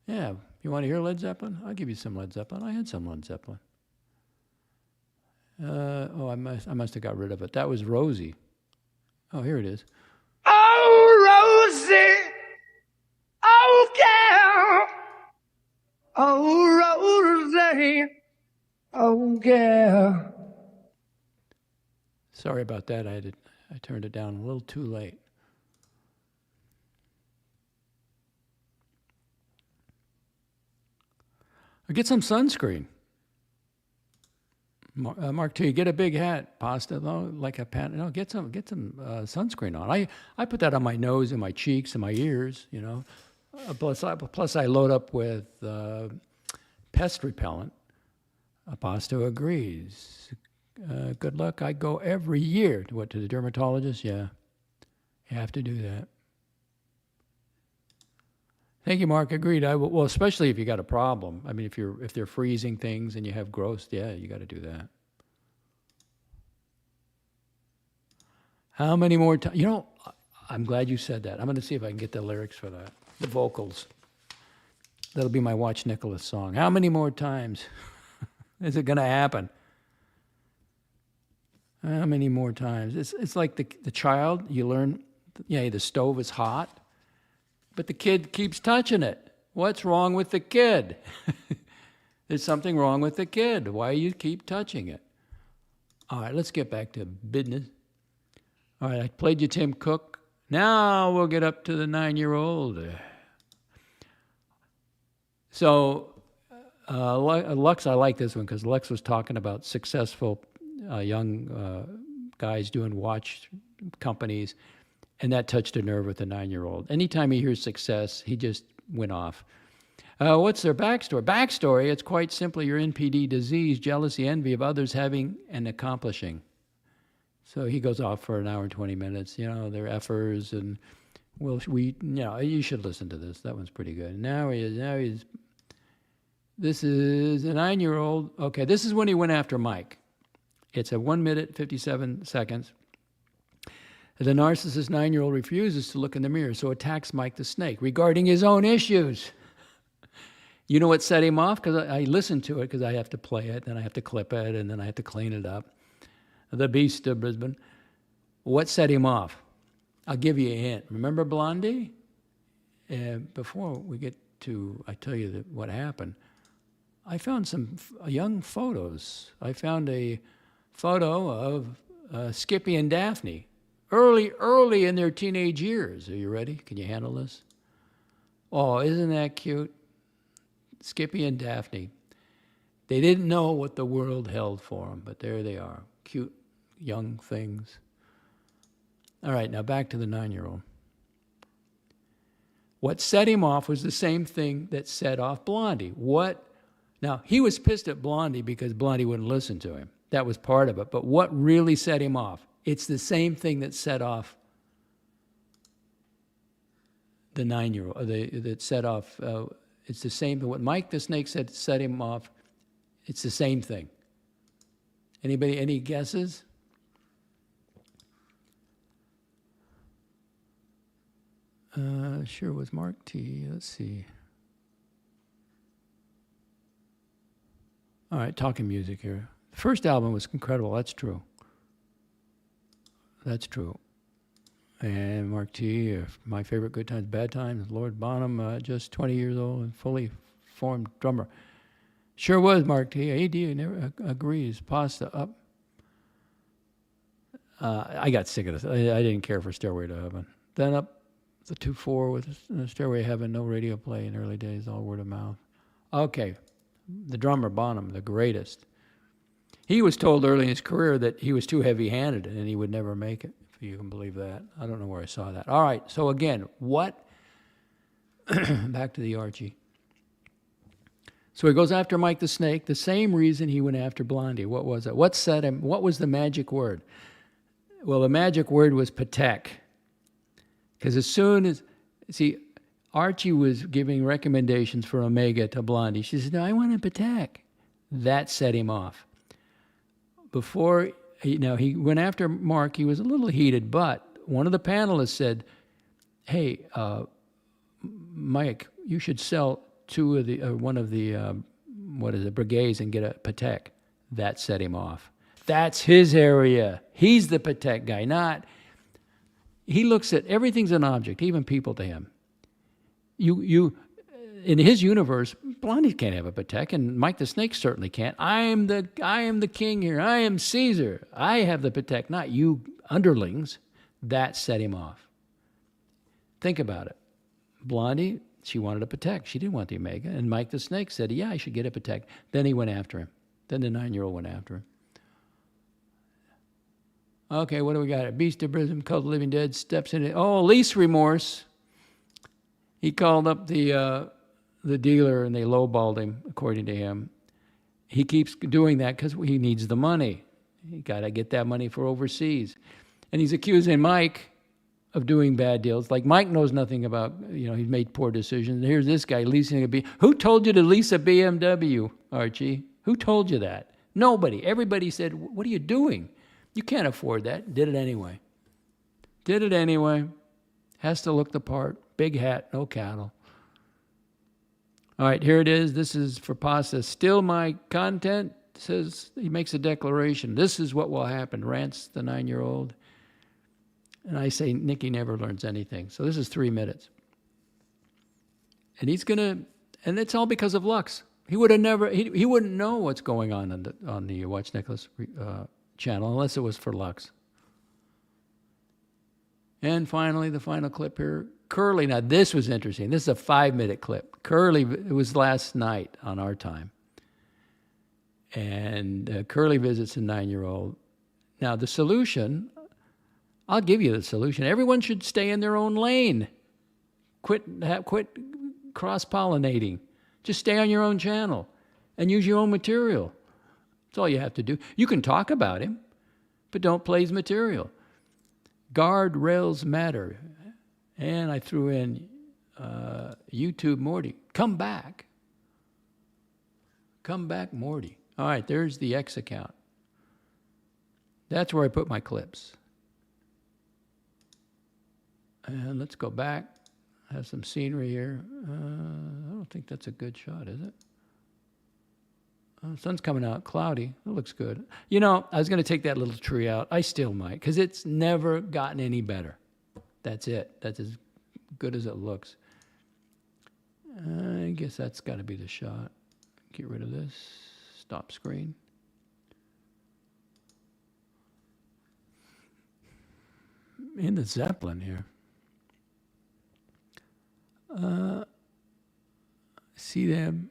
Yeah, you want to hear Led Zeppelin? I'll give you some Led Zeppelin. I had some Led Zeppelin. I must have got rid of it. That was Rosie. Oh, here it is. Oh, Rosie. Oh, girl. Oh, Rosie. Oh, girl. Sorry about that. I turned it down a little too late. Or get some sunscreen. Mark T, get a big hat, Pasta, no, like a pat. No, get some sunscreen on. I put that on my nose and my cheeks and my ears. Plus I load up with pest repellent. Pasta agrees. Good luck. I go every year to the dermatologist. Yeah, you have to do that. Thank you, Mark. Agreed. Well, especially if you got a problem. I mean, if they're freezing things and you have growth, yeah, you got to do that. How many more times? I'm glad you said that. I'm going to see if I can get the lyrics for that, the vocals. That'll be my Watch Nicholas song. How many more times is it going to happen? How many more times? It's like the child. You learn, the stove is hot. But the kid keeps touching it. What's wrong with the kid? There's something wrong with the kid. Why you keep touching it? All right, let's get back to business. All right, I played you Tim Cook. Now we'll get up to the 9-year-old. So Lux, I like this one because Lux was talking about successful young guys doing watch companies. And that touched a nerve with a 9-year-old. Anytime he hears success, he just went off. What's their backstory? Backstory, it's quite simply your NPD disease, jealousy, envy of others having and accomplishing. So he goes off for an hour and 20 minutes. They're effers, and you should listen to this. That one's pretty good. This is a 9-year-old. Okay, this is when he went after Mike. It's a 1 minute, 57 seconds. The narcissist 9-year-old refuses to look in the mirror, so attacks Mike the Snake regarding his own issues. You know what set him off? Because I listened to it because I have to play it, then I have to clip it, and then I have to clean it up. The Beast of Brisbane. What set him off? I'll give you a hint. Remember Blondie? Before we get to, I tell you what happened, I found some young photos. I found a photo of Skippy and Daphne. Early in their teenage years. Are you ready? Can you handle this? Oh, isn't that cute? Skippy and Daphne. They didn't know what the world held for them, but there they are. Cute young things. All right, now back to the 9-year-old. What set him off was the same thing that set off Blondie. Now, he was pissed at Blondie because Blondie wouldn't listen to him. That was part of it. But what really set him off? It's the same thing that set off the 9-year-old. That set off. It's the same. What Mike the Snake said set him off. It's the same thing. Anybody, any guesses? Sure was Mark T. Let's see. All right, talking music here. The first album was incredible. That's true. That's true. And Mark T., My Favorite Good Times, Bad Times, Lord Bonham, just 20 years old and fully formed drummer. Sure was Mark T. AD never agrees. Pasta up. I got sick of this. I didn't care for Stairway to Heaven. Then up the 2-4 with Stairway to Heaven, no radio play in early days, all word of mouth. Okay, the drummer, Bonham, the greatest. He was told early in his career that he was too heavy-handed and he would never make it, if you can believe that. I don't know where I saw that. All right, so again, what? Back to the Archie. So he goes after Mike the Snake, the same reason he went after Blondie. What was it? What set him? What was the magic word? Well, the magic word was Patek. Because as soon as, see, Archie was giving recommendations for Omega to Blondie. She said, no, I want a Patek. That set him off. Before, he went after Mark, he was a little heated, but one of the panelists said, hey, Mike, you should sell one of the brigades and get a Patek. That set him off. That's his area. He's the Patek guy, not... He looks at everything's an object, even people to him. You, in his universe, Blondie can't have a Patek, and Mike the Snake certainly can't. I am the king here. I am Caesar. I have the Patek, not you underlings. That set him off. Think about it. Blondie, she wanted a Patek. She didn't want the Omega. And Mike the Snake said, yeah, I should get a Patek. Then he went after him. Then the 9-year-old went after him. Okay, what do we got? Beast of Brisbane, Cult of the Living Dead, steps in it. Oh, lease remorse. He called up the dealer and they lowballed him, according to him. He keeps doing that because he needs the money. He got to get that money for overseas. And he's accusing Mike of doing bad deals. Like Mike knows nothing about, he's made poor decisions. And here's this guy leasing a BMW. Who told you to lease a BMW, Archie? Who told you that? Nobody. Everybody said, what are you doing? You can't afford that. Did it anyway. Did it anyway. Has to look the part. Big hat, no cattle. All right, here it is. This is for Pasta. Still my content. Says, he makes a declaration. This is what will happen. Rants the 9-year-old. And I say, Nikki never learns anything. So this is 3 minutes. And he's going to, and it's all because of Lux. He would have never, he wouldn't know what's going on the Watch Nicholas channel unless it was for Lux. And finally, the final clip here. Curly, now this was interesting. This is a 5-minute clip. Curly, it was last night on our time. And Curly visits a 9-year-old. Now the solution, I'll give you the solution. Everyone should stay in their own lane. Quit cross-pollinating. Just stay on your own channel and use your own material. That's all you have to do. You can talk about him, but don't play his material. Guardrails matter. And I threw in YouTube Morty. Come back. Come back, Morty. All right, there's the X account. That's where I put my clips. And let's go back. Have some scenery here. I don't think that's a good shot, is it? Sun's coming out, cloudy. It looks good. I was going to take that little tree out. I still might, because it's never gotten any better. That's it. That's as good as it looks. I guess that's got to be the shot. Get rid of this. Stop screen. In the Zeppelin here. See them.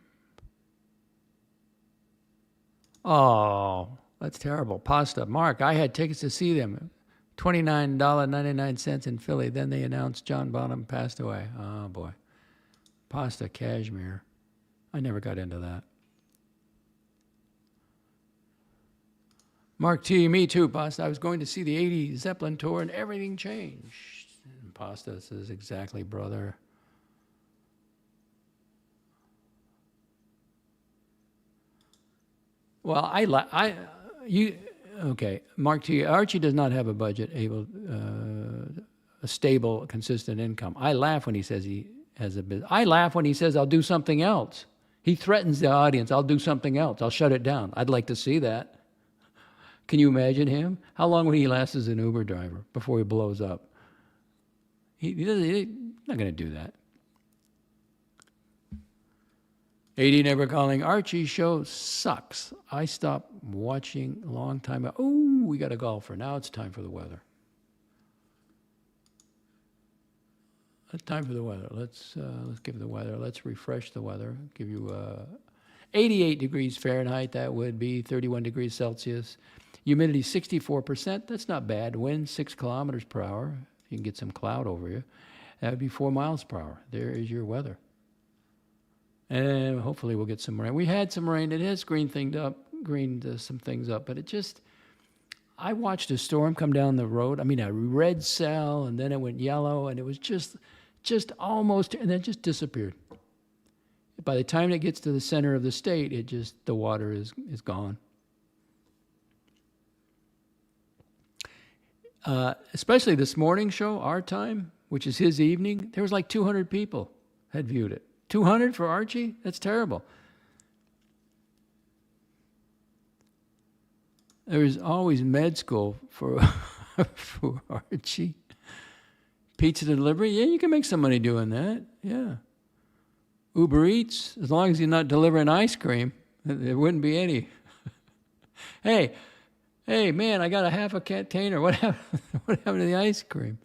Oh, that's terrible. Pasta. Mark, I had tickets to see them. $29.99 in Philly. Then they announced John Bonham passed away. Oh, boy. Pasta, Cashmere. I never got into that. Mark T, me too, Pasta. I was going to see the 80 Zeppelin tour and everything changed. And Pasta says, exactly, brother. Well, okay, Mark T. Archie does not have a budget a stable, consistent income. I laugh when he says he has a business. I laugh when he says, I'll do something else. He threatens the audience, I'll do something else. I'll shut it down. I'd like to see that. Can you imagine him? How long would he last as an Uber driver before he blows up? He's not going to do that. 80 Never Calling Archie show sucks. I stopped watching a long time ago. Oh, we got a golfer. Now it's time for the weather. It's time for the weather. Let's give the weather. Let's refresh the weather. Give you 88 degrees Fahrenheit. That would be 31 degrees Celsius. Humidity 64%. That's not bad. Wind 6 kilometers per hour. If you can get some cloud over you, that would be 4 miles per hour. There is your weather. And hopefully we'll get some rain. We had some rain. It has greened some things up, but it just, I watched a storm come down the road. I mean, a red cell, and then it went yellow, and it was just almost, and then just disappeared. By the time it gets to the center of the state, the water is gone. Especially this morning show, our time, which is his evening, there was like 200 people had viewed it. 200 for Archie? That's terrible. There's always med school for for Archie. Pizza delivery? Yeah, you can make some money doing that. Yeah. Uber Eats, as long as you're not delivering ice cream, there wouldn't be any. Hey, man, I got a half a container. What happened to the ice cream?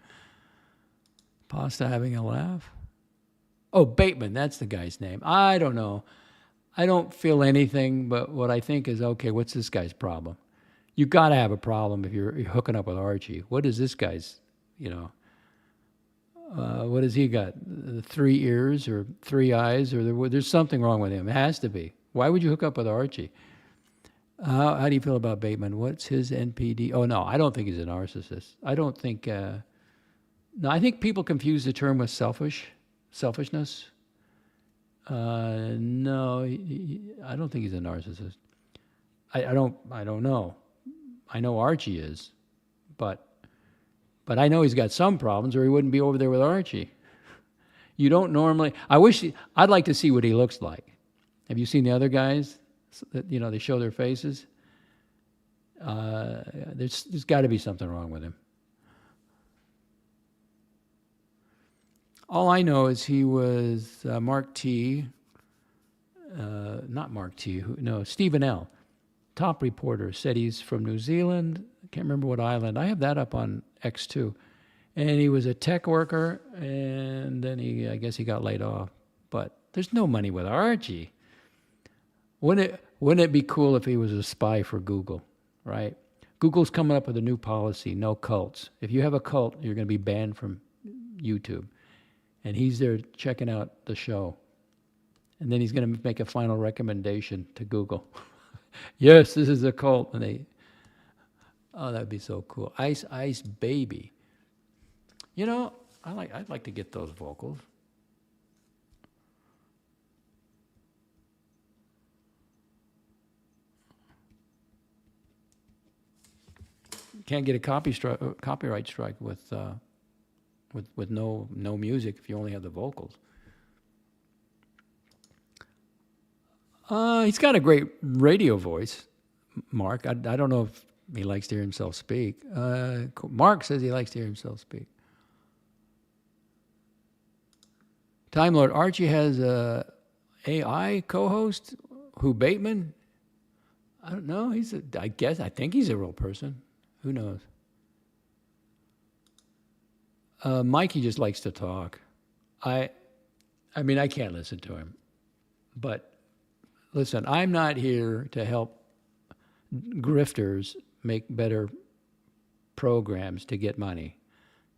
Pasta having a laugh? Oh, Bateman, that's the guy's name. I don't know. I don't feel anything, but what I think is, okay, what's this guy's problem? You got to have a problem if you're hooking up with Archie. What is this guy's, what has he got? 3 ears or 3 eyes? Or there's something wrong with him. It has to be. Why would you hook up with Archie? How do you feel about Bateman? What's his NPD? Oh, no, I don't think he's a narcissist. I don't think... no, I think people confuse the term with selfishness. No, I don't think he's a narcissist. I don't know. I know Archie is, but I know he's got some problems, or he wouldn't be over there with Archie. You don't normally. I'd like to see what he looks like. Have you seen the other guys? That they show their faces. There's got to be something wrong with him. All I know is he was Mark T. Not Mark T. Stephen L. Top reporter, said he's from New Zealand. I can't remember what island. I have that up on X too. And he was a tech worker, and then I guess he got laid off. But there's no money with Archie. Wouldn't it be cool if he was a spy for Google, right? Google's coming up with a new policy, no cults. If you have a cult, you're going to be banned from YouTube. And he's there checking out the show. And then he's going to make a final recommendation to Google. Yes, this is a cult. And that'd be so cool. Ice Ice Baby. I'd like to get those vocals. Can't get a copyright strike with no music if you only have the vocals. He's got a great radio voice, Mark. I don't know if he likes to hear himself speak. Mark says he likes to hear himself speak. Time Lord Archie has a AI co-host. Who, Bateman? I don't know. I think he's a real person. Who knows? Mikey just likes to talk. I mean, I can't listen to him. But listen, I'm not here to help grifters make better programs to get money.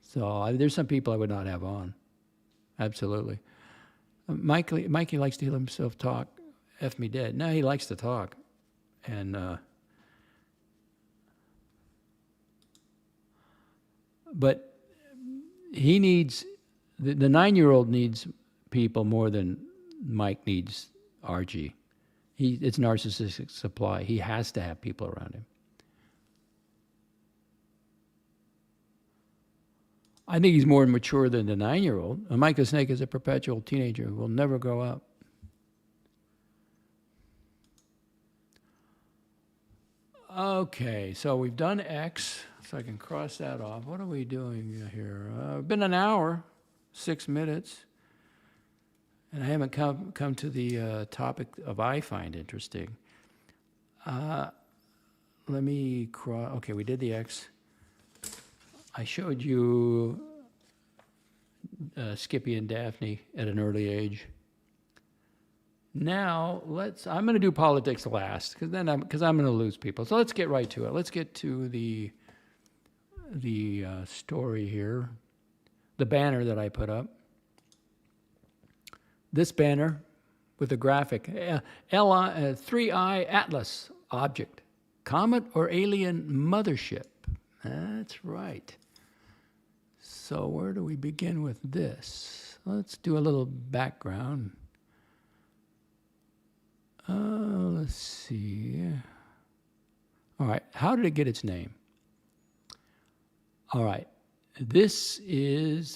So there's some people I would not have on. Absolutely. Mikey likes to hear himself talk. F me dead. No, he likes to talk. And but he needs, the 9-year-old needs people more than Mike needs Archie. It's narcissistic supply. He has to have people around him. I think he's more mature than the 9-year-old. Micah Snake is a perpetual teenager who will never grow up. Okay, so we've done X, so I can cross that off. What are we doing here? Been an hour, 6 minutes, and I haven't come to the topic of I find interesting. Let me cross. Okay, we did the X. I showed you Skippy and Daphne at an early age. Now I'm going to do politics last because I'm going to lose people. So let's get right to it. Let's get to the story here, the banner that I put up. This banner with a graphic, 3I Atlas object, comet or alien mothership. That's right. So where do we begin with this? Let's do a little background. Let's see. All right. How did it get its name? All right. This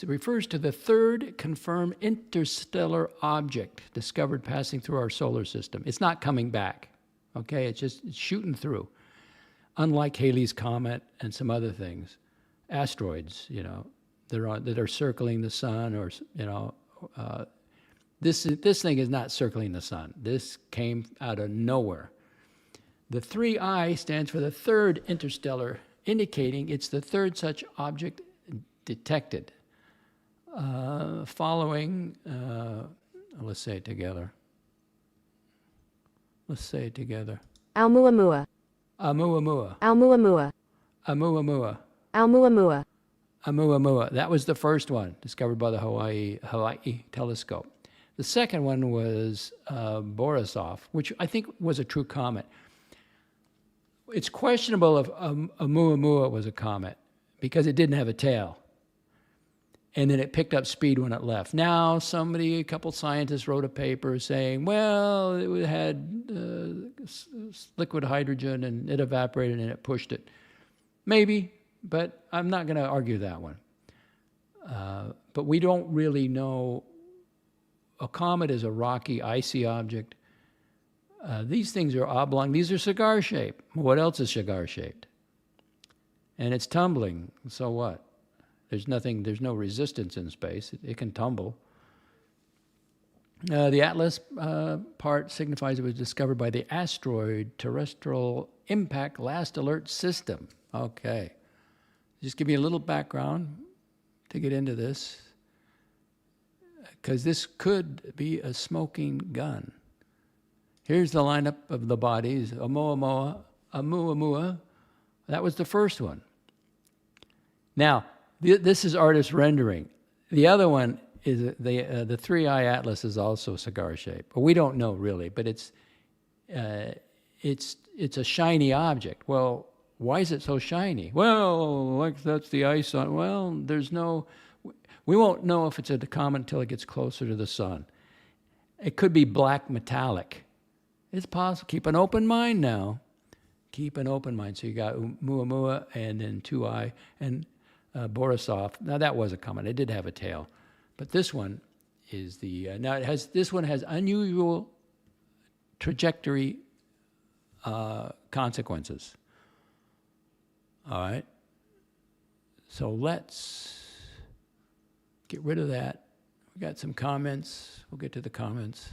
refers to the third confirmed interstellar object discovered passing through our solar system. It's not coming back. Okay. It's shooting through. Unlike Halley's Comet and some other things, asteroids, that are circling the sun, or this thing is not circling the sun. This came out of nowhere. The 3I stands for the third interstellar, indicating it's the third such object detected. Following, let's say it together. Oumuamua. Oumuamua. Oumuamua. Oumuamua. Oumuamua. Oumuamua. That was the first one discovered by the Hawaii telescope. The second one was Borisov, which I think was a true comet. It's questionable if Oumuamua was a comet because it didn't have a tail. And then it picked up speed when it left. Now, a couple scientists wrote a paper saying, well, it had liquid hydrogen and it evaporated and it pushed it. Maybe, but I'm not going to argue that one. But we don't really know. A comet is a rocky, icy object. These things are oblong. These are cigar-shaped. What else is cigar-shaped? And it's tumbling. So what? There's no resistance in space. It can tumble. The Atlas part signifies it was discovered by the Asteroid Terrestrial Impact Last Alert System. Okay. Just give me a little background to get into this, because this could be a smoking gun. Here's the lineup of the bodies. Oumuamua. That was the first one. Now, this is artist rendering. The other one is the 3I Atlas is also cigar-shaped, but we don't know really. But it's a shiny object. Well, why is it so shiny? Well, that's the ice on. Well, we won't know if it's a comet until it gets closer to the sun. It could be black metallic. It's possible. Keep an open mind now. Keep an open mind. So you got Oumuamua and then 2I and Borisov. Now that was a comet. It did have a tail, but this one is this one has unusual trajectory consequences. All right. So let's get rid of that. We got some comments. We'll get to the comments.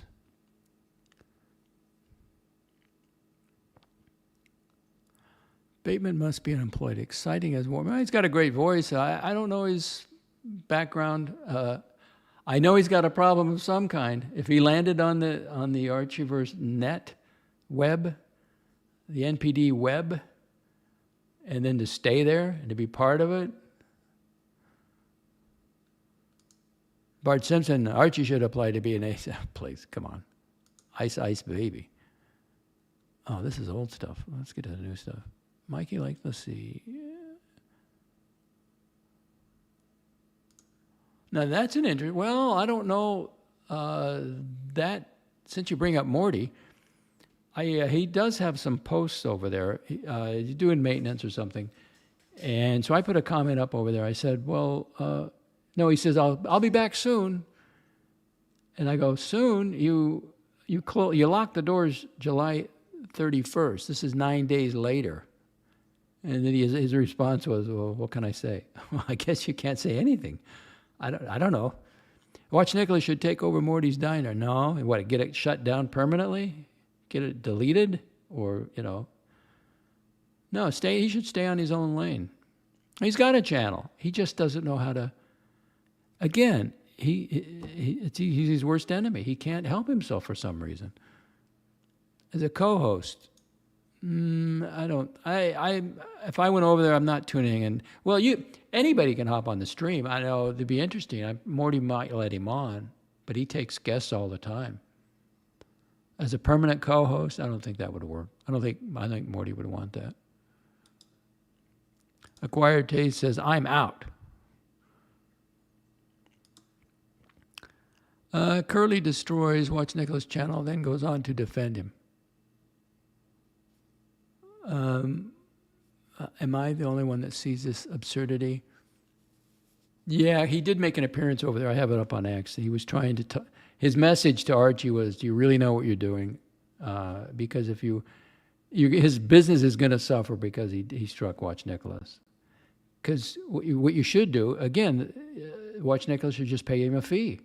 Bateman must be unemployed. Exciting as warm. He's got a great voice. I don't know his background. I know he's got a problem of some kind. If he landed on the Archiverse net web, the NPD web, and then to stay there and to be part of it. Bart Simpson, Archie should apply to be an ace. Please, come on. Ice Ice Baby. Oh, this is old stuff. Let's get to the new stuff. Mikey, let's see. Now, that's an interesting. Well, I don't know that, since you bring up Morty, He does have some posts over there. He's doing maintenance or something. And so I put a comment up over there. I said, well, no, he says, I'll be back soon. And I go, soon? You locked the doors July 31st. This is 9 days later. And then his response was, well, what can I say? Well, I guess you can't say anything. I don't know. Watch Nicholas should take over Morty's Diner. No, what, get it shut down permanently? Get it deleted? Or, no, he should stay on his own lane. He's got a channel. He just doesn't know how to, again, he's his worst enemy. He can't help himself for some reason. As a co-host, if I went over there, I'm not tuning in. Well, anybody can hop on the stream. I know it'd be interesting. Morty might let him on, but he takes guests all the time. As a permanent co-host, I don't think that would work. I think Morty would want that. Acquired Taste says, I'm out. Curly destroys Watch Nicholas' channel, then goes on to defend him. Am I the only one that sees this absurdity? Yeah, he did make an appearance over there. I have it up on X. He was trying to his message to Archie was, do you really know what you're doing? Because if his business is going to suffer because he struck Watch Nicholas. Because what you should do, again, Watch Nicholas should just pay him a fee.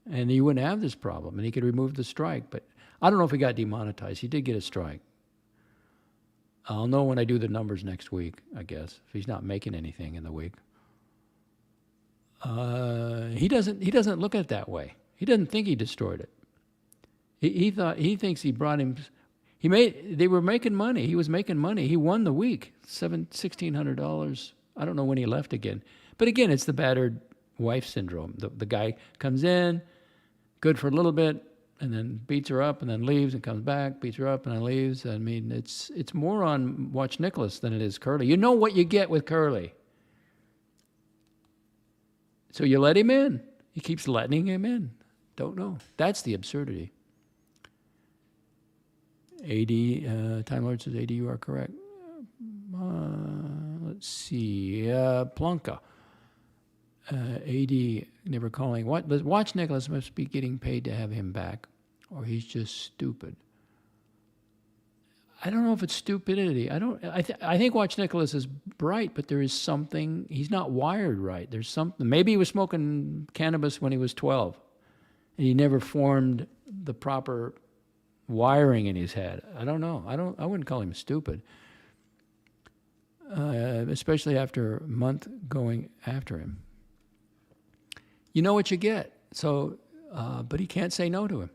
And he wouldn't have this problem. And he could remove the strike. But I don't know if he got demonetized. He did get a strike. I'll know when I do the numbers next week, I guess, if he's not making anything in the week. He doesn't look at it that way. He doesn't think he destroyed it. He thinks he brought him. They were making money. He was making money. He won the week, $1,600. I don't know when he left again. But again, it's the battered wife syndrome. The guy comes in, good for a little bit, and then beats her up, and then leaves, and comes back, beats her up, and then leaves. I mean, it's more on Watch Nicholas than it is Curly. You know what you get with Curly. So you let him in. He keeps letting him in. Don't know. That's the absurdity. Time Lord says, AD, you are correct. Let's see. Plunka. AD never calling. Watch Nicholas must be getting paid to have him back, or he's just stupid. I don't know if it's stupidity. I think Watch Nicholas is bright, but there is something. He's not wired right. There's something. Maybe he was smoking cannabis when he was 12, and he never formed the proper wiring in his head. I don't know. I wouldn't call him stupid, especially after a month going after him. You know what you get. So, but he can't say no to him.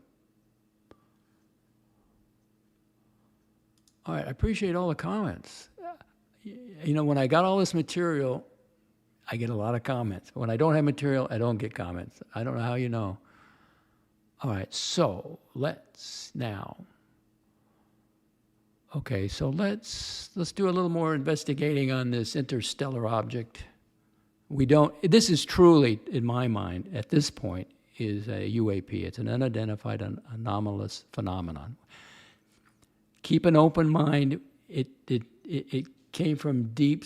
All right, I appreciate all the comments. When I got all this material, I get a lot of comments. When I don't have material, I don't get comments. I don't know how you know. All right, so let's now. Okay, so let's do a little more investigating on this interstellar object. This is truly, in my mind, at this point, is a UAP. It's an unidentified anomalous phenomenon. Keep an open mind. It came from deep,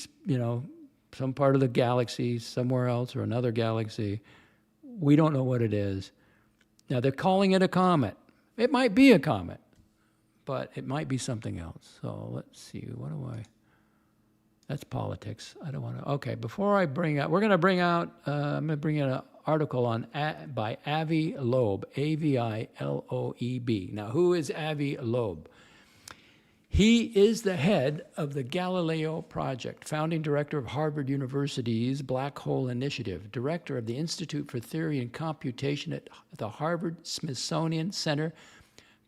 some part of the galaxy, somewhere else, or another galaxy. We don't know what it is. Now, they're calling it a comet. It might be a comet, but it might be something else. So let's see. That's politics. I don't want to. Okay, before I bring out, I'm going to bring out an article by Avi Loeb, Aviloeb. Now, who is Avi Loeb? He is the head of the Galileo Project, founding director of Harvard University's Black Hole Initiative, director of the Institute for Theory and Computation at the Harvard-Smithsonian Center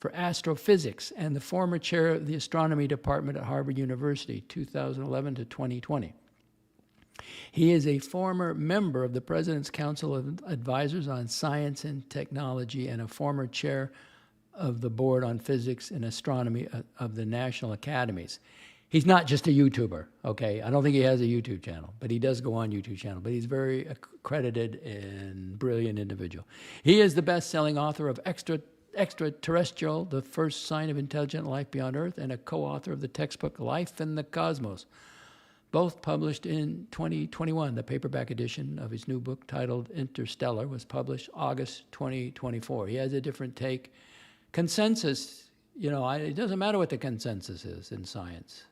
for Astrophysics, and the former chair of the Astronomy Department at Harvard University, 2011 to 2020. He is a former member of the President's Council of Advisors on Science and Technology and a former chair of the Board on Physics and Astronomy of the National Academies. He's not just a YouTuber, okay? I don't think he has a YouTube channel, but he does go on YouTube channel. But he's very accredited and brilliant individual. He is the best-selling author of extraterrestrial, the first sign of intelligent life beyond Earth, and a co-author of the textbook Life in the Cosmos, both published in 2021. The paperback edition of his new book titled Interstellar was published August 2024. He has a different take. Consensus, it doesn't matter what the consensus is in science.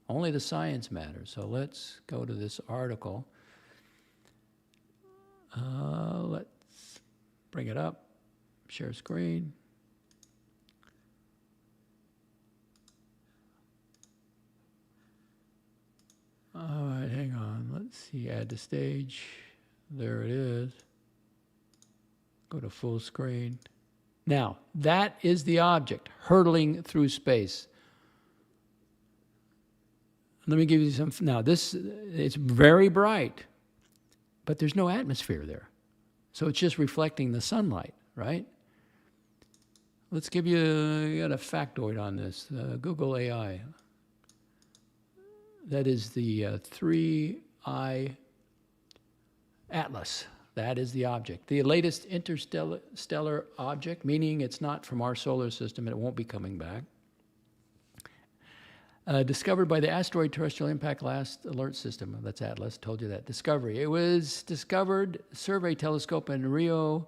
Only the science matters. So let's go to this article. Let's bring it up, share screen. All right, hang on. Let's see, add to stage. There it is. Go to full screen. Now, that is the object hurtling through space. Let me give you some. Now, it's very bright, but there's no atmosphere there. So it's just reflecting the sunlight, right? Let's give you got a factoid on this. Google AI. That is the 3I Atlas. That is the object. The latest interstellar object, meaning it's not from our solar system and it won't be coming back. Discovered by the Asteroid Terrestrial Impact Last Alert System. That's ATLAS, told you that. Discovery. It was discovered, survey telescope in Rio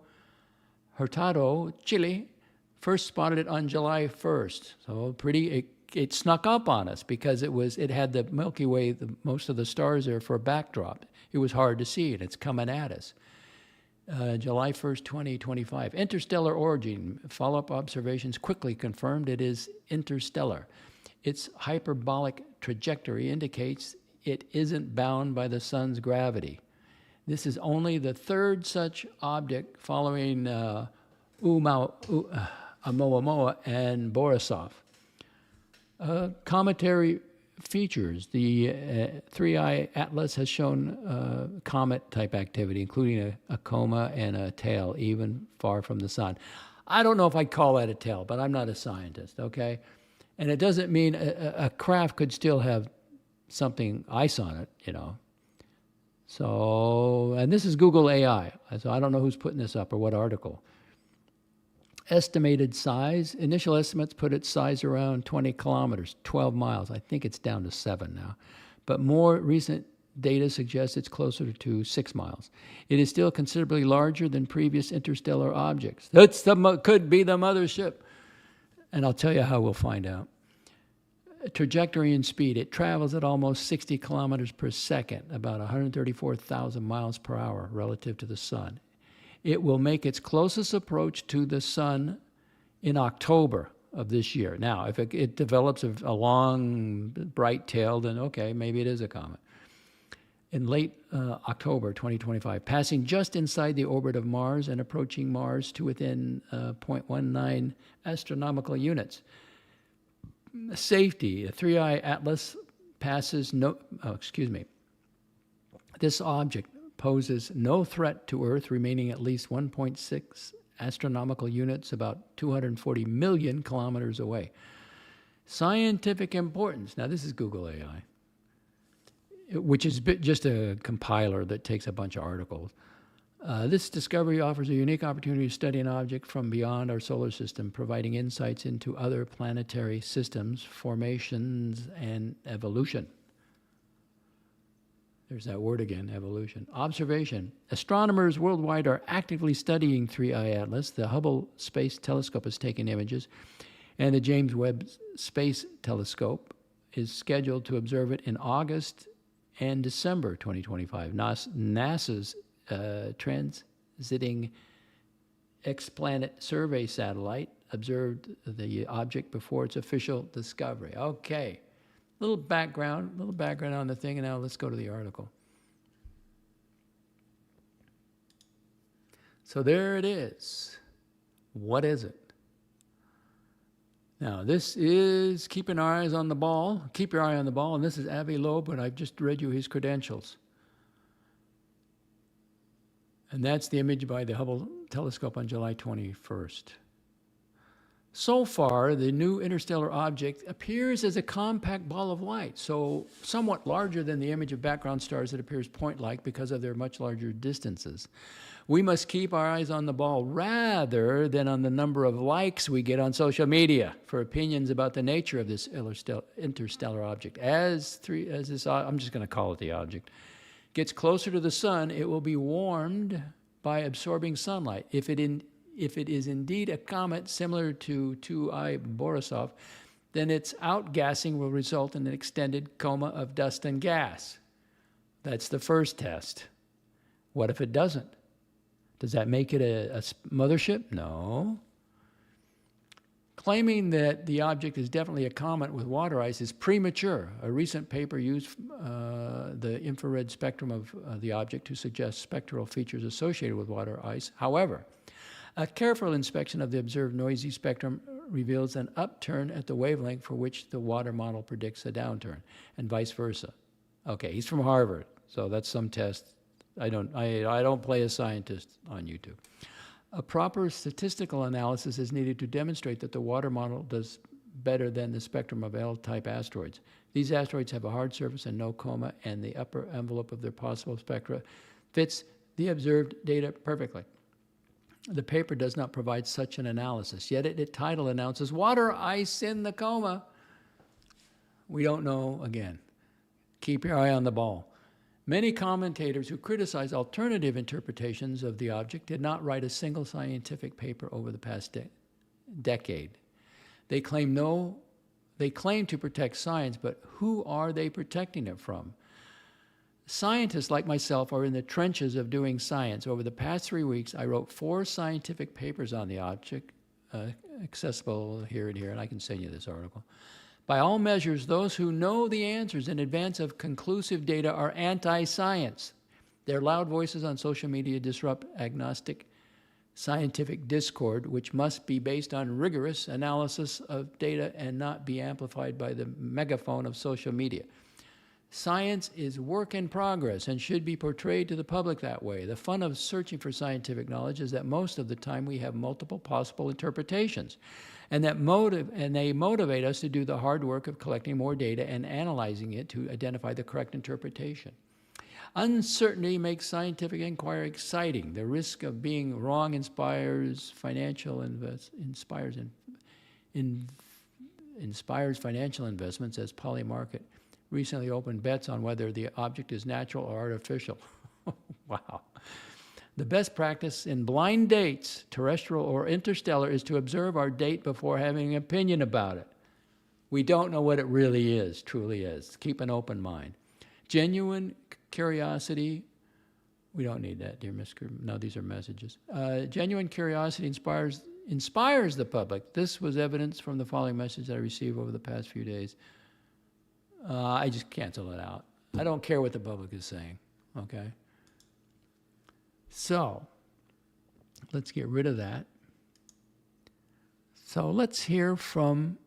Hurtado, Chile, first spotted it on July 1st. So it snuck up on us because it had the Milky Way, most of the stars there for a backdrop. It was hard to see, and it's coming at us. July 1st, 2025. Interstellar origin. Follow-up observations quickly confirmed it is interstellar. Its hyperbolic trajectory indicates it isn't bound by the sun's gravity. This is only the third such object following Oumuamua and Borisov. Cometary features. The 3I Atlas has shown comet-type activity, including a coma and a tail, even far from the sun. I don't know if I'd call that a tail, but I'm not a scientist, okay? And it doesn't mean a craft could still have something, ice on it, So, and this is Google AI, so I don't know who's putting this up or what article. Estimated size, initial estimates put its size around 20 kilometers, 12 miles. I think it's down to 7 now. But more recent data suggests it's closer to 6 miles. It is still considerably larger than previous interstellar objects. Could be the mothership. And I'll tell you how we'll find out. Trajectory and speed. It travels at almost 60 kilometers per second, about 134,000 miles per hour relative to the sun. It will make its closest approach to the sun in October of this year. Now, if it develops a long, bright tail, then okay, maybe it is a comet. In late October 2025, passing just inside the orbit of Mars and approaching Mars to within 0.19 astronomical units. Safety, a 3I Atlas passes This object poses no threat to Earth, remaining at least 1.6 astronomical units, about 240 million kilometers away. Scientific importance. Now, this is Google AI, which is just a compiler that takes a bunch of articles. This discovery offers a unique opportunity to study an object from beyond our solar system, providing insights into other planetary systems, formations, and evolution. There's that word again, evolution. Observation. Astronomers worldwide are actively studying 3I Atlas. The Hubble Space Telescope is taking images, and the James Webb Space Telescope is scheduled to observe it in August and December 2025. NASA's transiting X-Planet Survey satellite observed the object before its official discovery. Okay, little background on the thing, and now let's go to the article. So there it is. What is it? Now, this is keep your eye on the ball, and this is Avi Loeb, and I've just read you his credentials. And that's the image by the Hubble telescope on July 21st. So far, the new interstellar object appears as a compact ball of light, so somewhat larger than the image of background stars that appears point-like because of their much larger distances. We must keep our eyes on the ball rather than on the number of likes we get on social media for opinions about the nature of this interstellar object. As this, I'm just going to call it the object, gets closer to the sun, it will be warmed by absorbing sunlight. If it is indeed a comet similar to 2I Borisov, then its outgassing will result in an extended coma of dust and gas. That's the first test. What if it doesn't? Does that make it a mothership? No. Claiming that the object is definitely a comet with water ice is premature. A recent paper used the infrared spectrum of the object to suggest spectral features associated with water ice. However, a careful inspection of the observed noisy spectrum reveals an upturn at the wavelength for which the water model predicts a downturn, and vice versa. Okay, he's from Harvard, so that's some test. I don't play a scientist on YouTube. A proper statistical analysis is needed to demonstrate that the water model does better than the spectrum of L-type asteroids. These asteroids have a hard surface and no coma, and the upper envelope of their possible spectra fits the observed data perfectly. The paper does not provide such an analysis, yet its title announces water ice in the coma. We don't know again. Keep your eye on the ball. Many commentators who criticize alternative interpretations of the object did not write a single scientific paper over the past decade. They claim to protect science, but who are they protecting it from? Scientists like myself are in the trenches of doing science. Over the past 3 weeks, I wrote 4 scientific papers on the object, accessible here and here, and I can send you this article. By all measures, those who know the answers in advance of conclusive data are anti-science. Their loud voices on social media disrupt agnostic scientific discord, which must be based on rigorous analysis of data and not be amplified by the megaphone of social media. Science is work in progress and should be portrayed to the public that way. The fun of searching for scientific knowledge is that most of the time we have multiple possible interpretations, and they motivate us to do the hard work of collecting more data and analyzing it to identify the correct interpretation. Uncertainty makes scientific inquiry exciting. The risk of being wrong inspires financial investments as Polymarket recently opened bets on whether the object is natural or artificial. Wow. The best practice in blind dates, terrestrial or interstellar, is to observe our date before having an opinion about it. We don't know what it really is, truly is. Keep an open mind. Genuine curiosity, we don't need that, dear Miss. No, these are messages. Genuine curiosity inspires the public. This was evidence from the following message that I received over the past few days. I just cancel it out. I don't care what the public is saying, okay? So, let's get rid of that. So let's hear from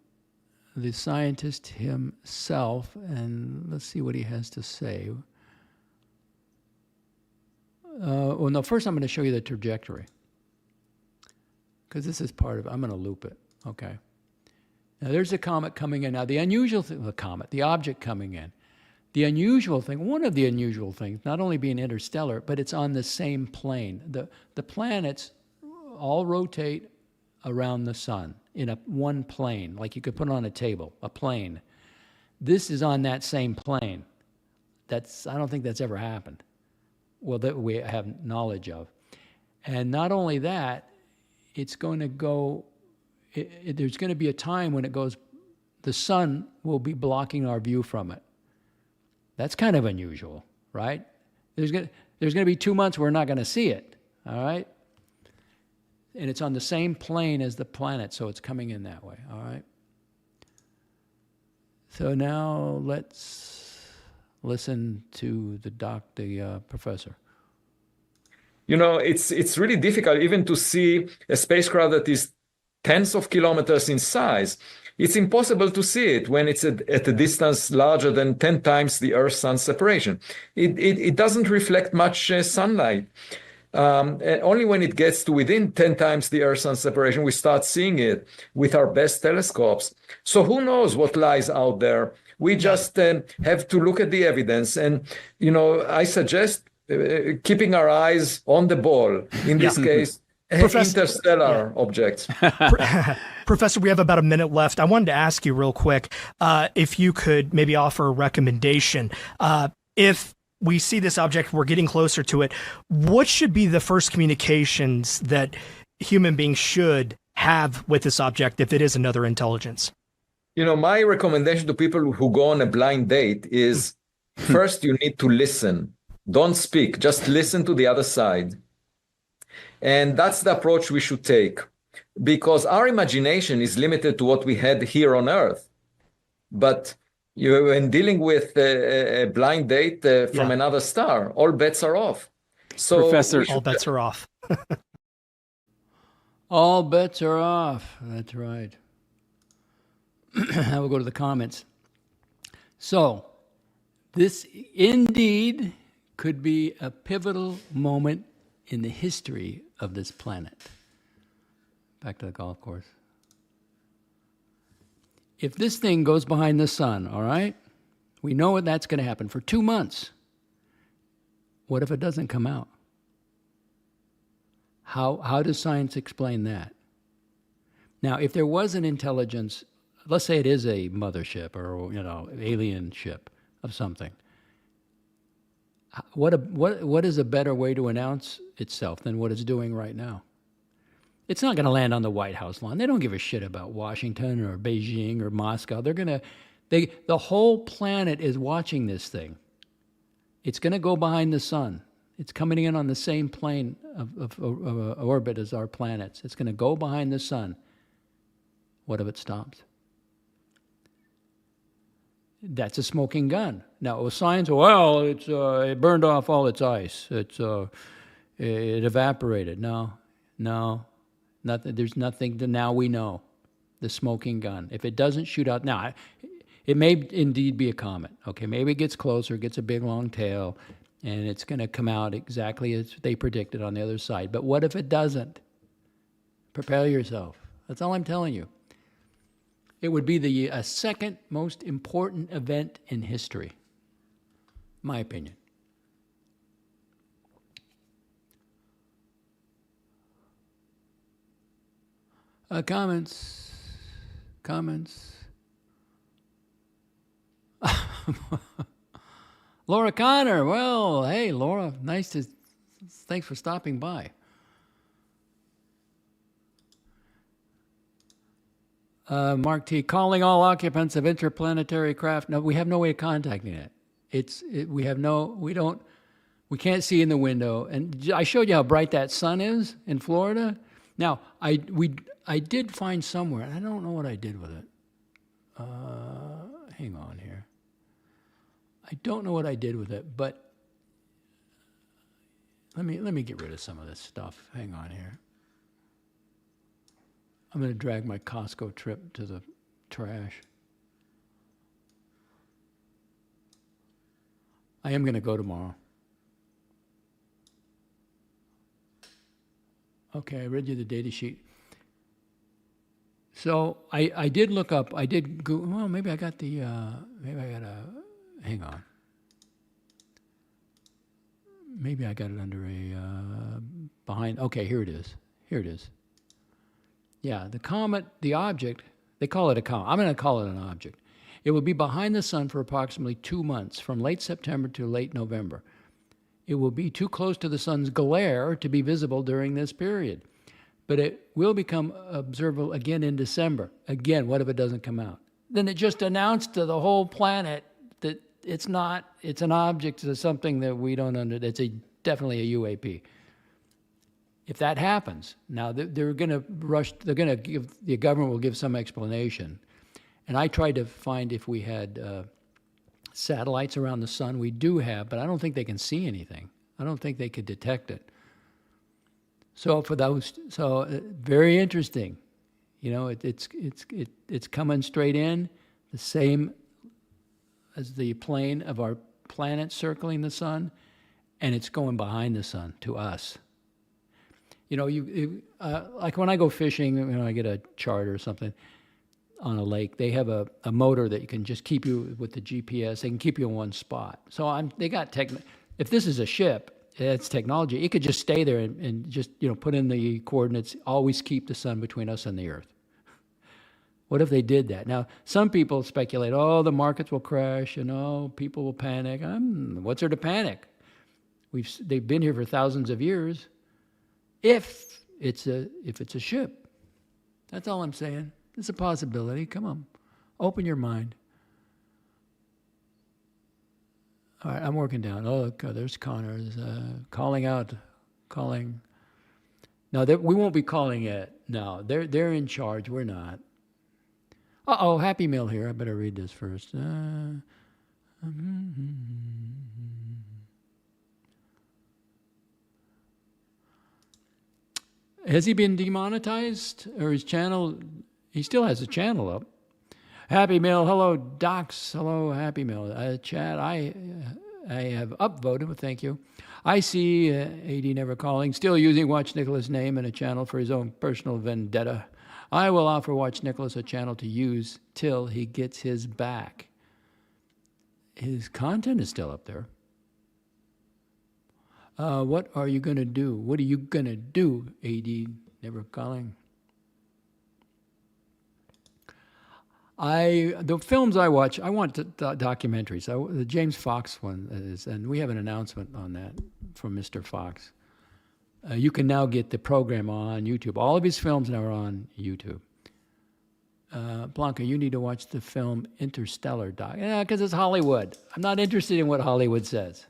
the scientist himself, and let's see what he has to say. Well, no, first I'm going to show you the trajectory, because this is part of it. I'm going to loop it, okay? Now, there's a comet coming in. Now, the unusual thing, the object coming in. The unusual thing, one of the unusual things, not only being interstellar, but it's on the same plane. The planets all rotate around the sun in one plane, like you could put on a table, a plane. This is on that same plane. I don't think that's ever happened. Well, that we have knowledge of. And not only that, it's going to go, there's going to be a time when it goes, the sun will be blocking our view from it. That's kind of unusual, right? There's going to be 2 months we're not going to see it, all right? And it's on the same plane as the planet, so it's coming in that way, all right? So now let's listen to the professor. You know, it's really difficult even to see a spacecraft that is tens of kilometers in size. It's impossible to see it when it's at a distance larger than 10 times the Earth-Sun separation. It doesn't reflect much sunlight. Only when it gets to within 10 times the Earth-Sun separation, we start seeing it with our best telescopes. So who knows what lies out there? We just have to look at the evidence. And, you know, I suggest keeping our eyes on the ball. In this case, Professor- interstellar objects. Professor, we have about a minute left. I wanted to ask you real quick if you could maybe offer a recommendation. If we see this object, we're getting closer to it, what should be the first communications that human beings should have with this object if it is another intelligence? You know, my recommendation to people who go on a blind date is first, you need to listen. Don't speak, just listen to the other side. And that's the approach we should take, because our imagination is limited to what we had here on Earth. But when dealing with a blind date from another star, all bets are off. So Professor, All bets are off. All bets are off. That's right. Now we'll go to the comments. So, this indeed could be a pivotal moment in the history of this planet. Back to the golf course. If this thing goes behind the sun, all right, we know that's going to happen for 2 months. What if it doesn't come out? How does science explain that? Now, if there was an intelligence, let's say it is a mothership or, alien ship of something, what is a better way to announce itself than what it's doing right now? It's not going to land on the White House lawn. They don't give a shit about Washington or Beijing or Moscow. The whole planet is watching this thing. It's going to go behind the sun. It's coming in on the same plane of orbit as our planets. It's going to go behind the sun. What if it stops? That's a smoking gun. Now, science, it burned off all its ice. It evaporated. No, nothing. There's nothing to now we know. The smoking gun. If it doesn't shoot out now, it may indeed be a comet. Okay, maybe it gets closer, gets a big long tail, and it's going to come out exactly as they predicted on the other side. But what if it doesn't? Prepare yourself. That's all I'm telling you. It would be the second most important event in history, my opinion. Comments. Laura Connor. Well, hey, Laura, thanks for stopping by. Mark T. Calling all occupants of interplanetary craft. No, we have no way of contacting it. We can't see in the window. And I showed you how bright that sun is in Florida. Now, I did find somewhere, and I don't know what I did with it. Hang on here. I don't know what I did with it, but let me get rid of some of this stuff. Hang on here. I'm going to drag my Costco trip to the trash. I am going to go tomorrow. Okay, I read you the data sheet. So I did look up, I did Google, well, maybe I got hang on. Maybe I got it under behind, okay, here it is. Yeah, the comet, the object, they call it a comet. I'm going to call it an object. It will be behind the sun for approximately 2 months, from late September to late November. It will be too close to the sun's glare to be visible during this period. But it will become observable again in December. Again, what if it doesn't come out? Then it just announced to the whole planet that it's an object, it's something that we don't it's definitely a UAP. If that happens, now they're going to rush, the government will give some explanation. And I tried to find if we had satellites around the sun. We do have, but I don't think they can see anything. I don't think they could detect it. So very interesting. It's coming straight in, the same as the plane of our planet circling the sun, and it's going behind the sun to us. Like when I go fishing, I get a charter or something on a lake, they have a motor that you can just keep you with the GPS. They can keep you in one spot. So they got if this is a ship, it's technology. It could just stay there and just, put in the coordinates, always keep the sun between us and the earth. What if they did that? Now, some people speculate, the markets will crash, people will panic. What's there to panic? They've been here for thousands of years. If it's a ship, that's all I'm saying. It's a possibility. Come on, open your mind. All right, I'm working down. Oh, God, there's Connor calling. No, we won't be calling it. No, they're in charge. We're not. Happy Meal here. I better read this first. Has he been demonetized? Or his channel? He still has a channel up. Happy Meal. Hello, DOXX. Hello, Happy Meal. Chad, I have upvoted, but thank you. I see AD Never Calling, still using Watch Nicholas' name and a channel for his own personal vendetta. I will offer Watch Nicholas a channel to use till he gets his back. His content is still up there. What are you going to do? What are you going to do, AD Never Calling? The films I watch, I want documentaries. The James Fox one is, and we have an announcement on that from Mr. Fox. You can now get the program on YouTube. All of his films now are on YouTube. Blanca, you need to watch the film Interstellar, Doc. Yeah, because it's Hollywood. I'm not interested in what Hollywood says,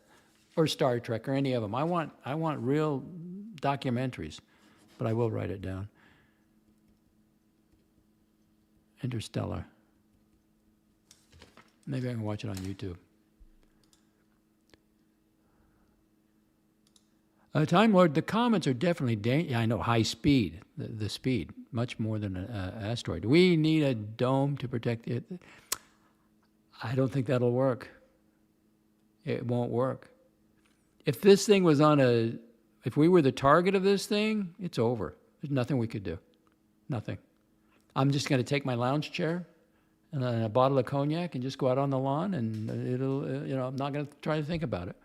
or Star Trek, or any of them. I want real documentaries, but I will write it down. Interstellar. Maybe I can watch it on YouTube. Time Lord, the comets are definitely I know, high speed, the speed, much more than an asteroid. We need a dome to protect it. I don't think that'll work. It won't work. If this thing was if we were the target of this thing, it's over. There's nothing we could do. Nothing. I'm just going to take my lounge chair and a bottle of cognac and just go out on the lawn, and I'm not going to try to think about it.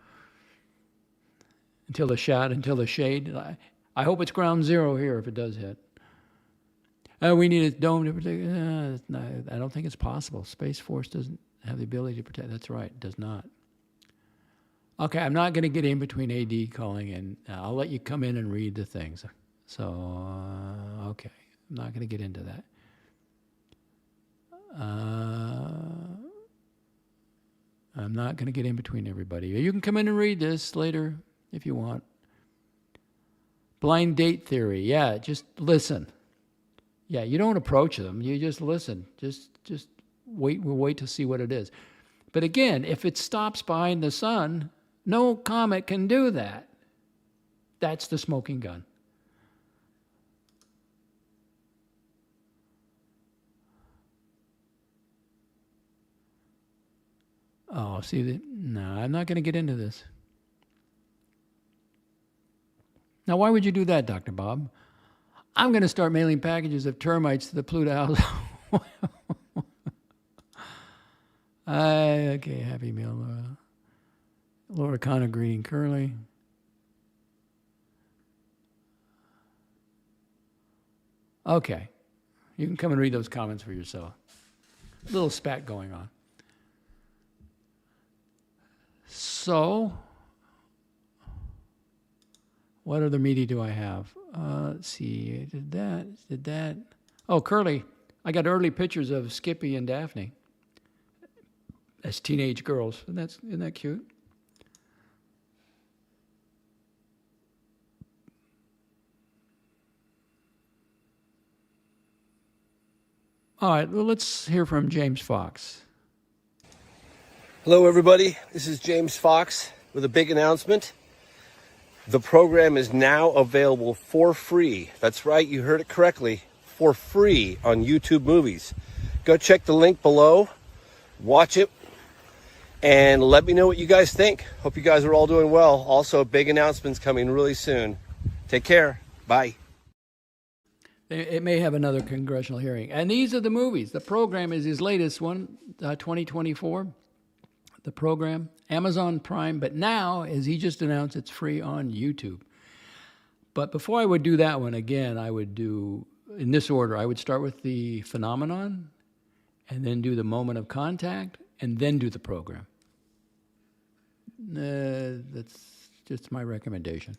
Until the shade. I hope it's ground zero here if it does hit. We need a dome to protect. I don't think it's possible. Space Force doesn't have the ability to protect. That's right, it does not. Okay, I'm not going to get in between AD calling, and I'll let you come in and read the things. So, okay, I'm not going to get into that. I'm not going to get in between everybody. You can come in and read this later if you want. Blind date theory. Yeah, just listen. Yeah, you don't approach them. You just listen. Just wait. We'll wait to see what it is. But again, if it stops behind the sun, no comet can do that. That's the smoking gun. Oh, see, no, I'm not going to get into this. Now, why would you do that, Dr. Bob? I'm going to start mailing packages of termites to the Pluto house. Okay, Happy Meal. Laura Connor greeting Curly. Okay, you can come and read those comments for yourself. A little spat going on. So, what other media do I have? Let's see, did that. Oh, Curly, I got early pictures of Skippy and Daphne as teenage girls. Isn't that cute? All right, well, let's hear from James Fox. Hello, everybody. This is James Fox with a big announcement. The program is now available for free. That's right, you heard it correctly, for free on YouTube Movies. Go check the link below, watch it, and let me know what you guys think. Hope you guys are all doing well. Also, big announcements coming really soon. Take care. Bye. It may have another congressional hearing. And these are the movies. The program is his latest one, 2024. the program, Amazon Prime, but now, as he just announced, it's free on YouTube. But before I would do that one, again, I would do, in this order, I would start with the phenomenon, and then do the moment of contact, and then do the program. That's just my recommendation.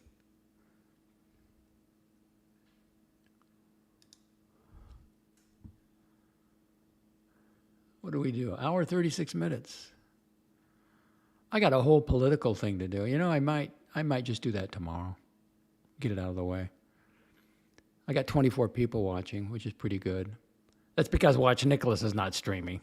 What do we do? Hour 36 minutes. I got a whole political thing to do. You know, I might just do that tomorrow. Get it out of the way. I got 24 people watching, which is pretty good. That's because Watch Nicholas is not streaming.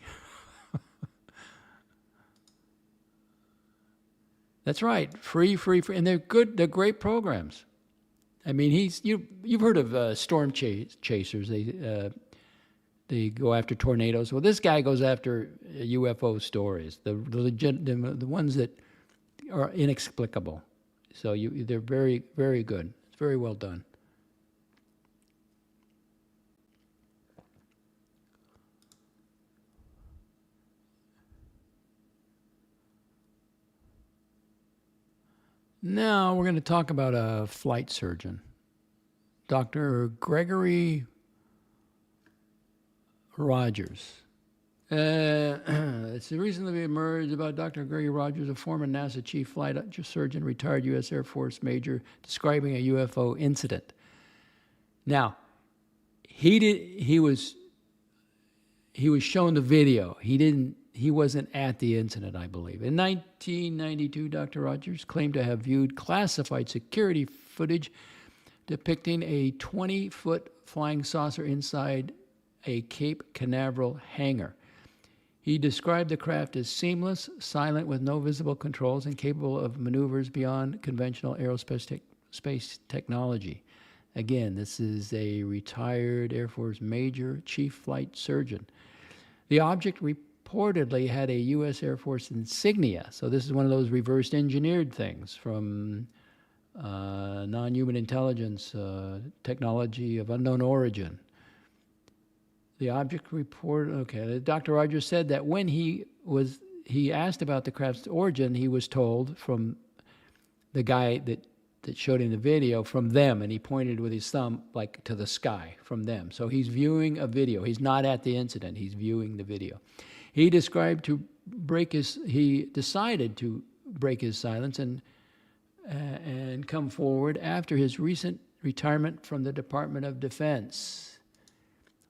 That's right, free, and they're good. They're great programs. I mean, you've heard of storm chasers. They go after tornadoes. Well, this guy goes after UFO stories, the ones that are inexplicable. So they're very, very good. It's very well done. Now we're going to talk about a flight surgeon, Dr. Gregory Rogers. It's recently emerged about Dr. Gregory Rogers, a former NASA chief flight surgeon, retired U.S. Air Force major, describing a UFO incident. Now, he was shown the video. He wasn't at the incident, I believe. In 1992, Dr. Rogers claimed to have viewed classified security footage depicting a 20-foot flying saucer inside a Cape Canaveral hangar. He described the craft as seamless, silent, with no visible controls, and capable of maneuvers beyond conventional aerospace space technology. Again, this is a retired Air Force major, chief flight surgeon. The object reportedly had a U.S. Air Force insignia. So this is one of those reverse engineered things from non-human intelligence, technology of unknown origin. The object report, okay. Dr. Rogers said that when he asked about the craft's origin, he was told from the guy that showed him the video, from them, and he pointed with his thumb like to the sky, from them. So he's viewing a video. He's not at the incident. He's viewing the video. He decided to break his silence and come forward after his recent retirement from the Department of Defense.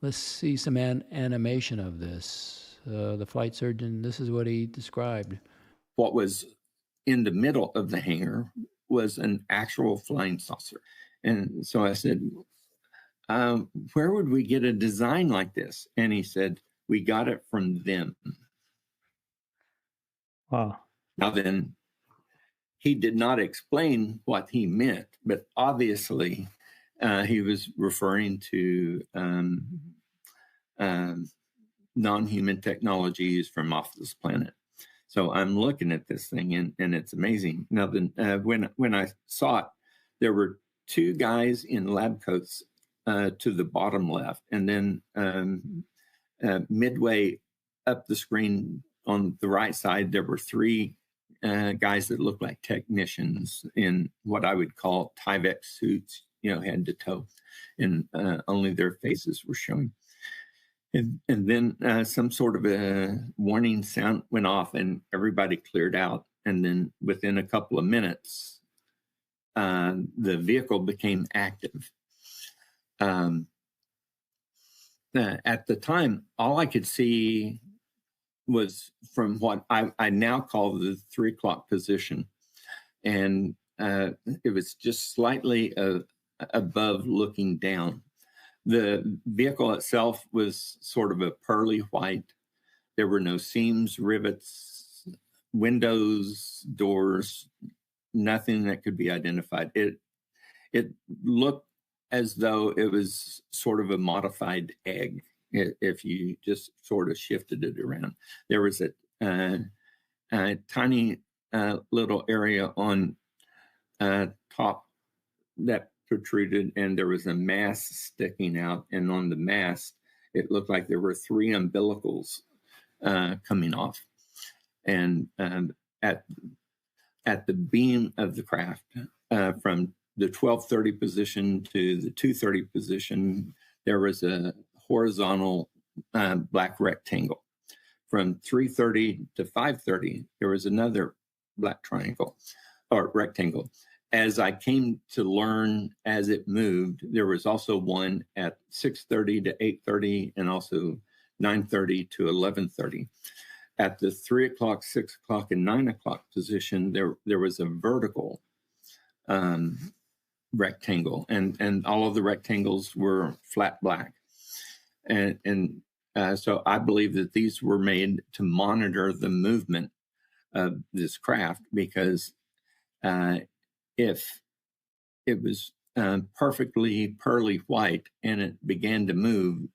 Let's see some animation of this. The flight surgeon, this is what he described. What was in the middle of the hangar was an actual flying saucer. And so I said, where would we get a design like this? And he said, we got it from them. Wow. Now then, he did not explain what he meant, but obviously he was referring to non-human technologies from off this planet. So I'm looking at this thing and it's amazing. Now, when I saw it, there were two guys in lab coats to the bottom left, and then midway up the screen on the right side, there were three guys that looked like technicians in what I would call Tyvek suits, head to toe, and only their faces were showing. And then some sort of a warning sound went off and everybody cleared out. And then within a couple of minutes, the vehicle became active. At the time, all I could see was from what I now call the 3 o'clock position. And it was just slightly above looking down. The vehicle itself was sort of a pearly white. There were no seams, rivets, windows, doors, nothing that could be identified. It looked as though it was sort of a modified egg if you just sort of shifted it around. There was a tiny little area on top that protruded, and there was a mast sticking out, and on the mast it looked like there were 3 umbilicals coming off. and at the beam of the craft, from the 1230 position to the 230 position, there was a horizontal black rectangle. From 330 to 530, there was another black triangle or rectangle. As I came to learn as it moved, there was also one at 630 to 830 and also 930 to 1130. At the 3 o'clock, 6 o'clock, and 9 o'clock position, there was a vertical rectangle, and all of the rectangles were flat black. And so I believe that these were made to monitor the movement of this craft, because if it was perfectly pearly white and it began to move,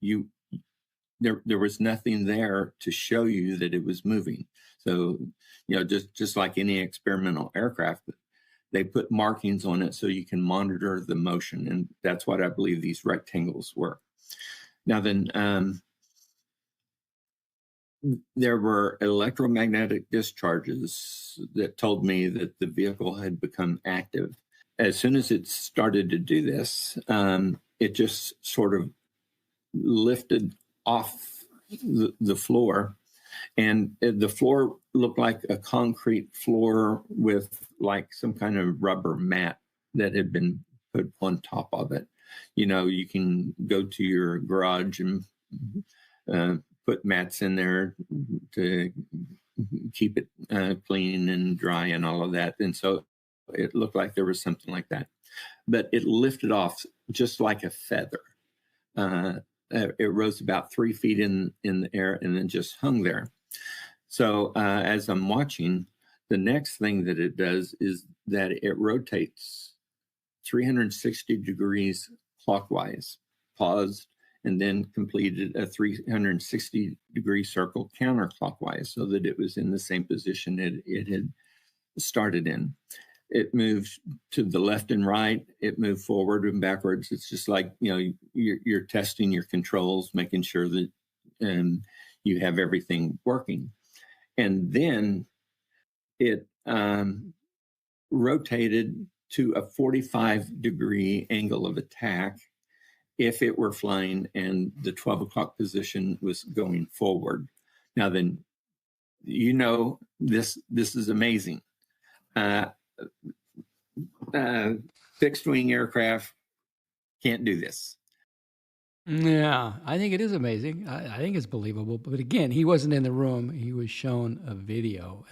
there was nothing there to show you that it was moving. So, just like any experimental aircraft, they put markings on it so you can monitor the motion, and that's what I believe these rectangles were. Now then, there were electromagnetic discharges that told me that the vehicle had become active. As soon as it started to do this, it just sort of lifted off the floor, and the floor looked like a concrete floor with like some kind of rubber mat that had been put on top of it. You can go to your garage and put mats in there to keep it clean and dry and all of that. And so it looked like there was something like that. But it lifted off just like a feather. It rose about 3 feet in the air and then just hung there. So as I'm watching, the next thing that it does is that it rotates 360 degrees clockwise, paused, and then completed a 360-degree circle counterclockwise so that it was in the same position it had started in. It moved to the left and right. It moved forward and backwards. It's just like, you're testing your controls, making sure that you have everything working. And then it rotated to a 45-degree angle of attack if it were flying and the 12 o'clock position was going forward. Now then, this is amazing. Fixed wing aircraft can't do this. Yeah, I think it is amazing. I think it's believable. But again, he wasn't in the room. He was shown a video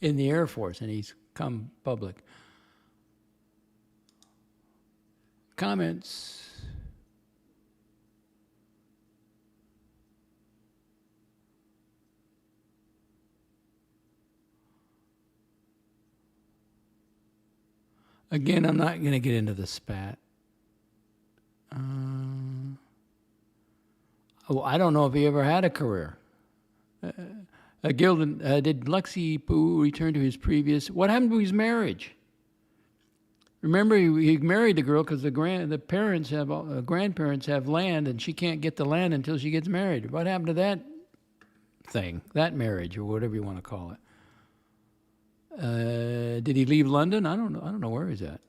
in the Air Force, and he's come public. Comments? Again, I'm not going to get into the spat. I don't know if he ever had a career. Gilden, did Lexi Poo return to his previous? What happened to his marriage? Remember, he married the girl because the grandparents have land, and she can't get the land until she gets married. What happened to that thing, that marriage, or whatever you want to call it? Did he leave London? I don't know. I don't know where he's at.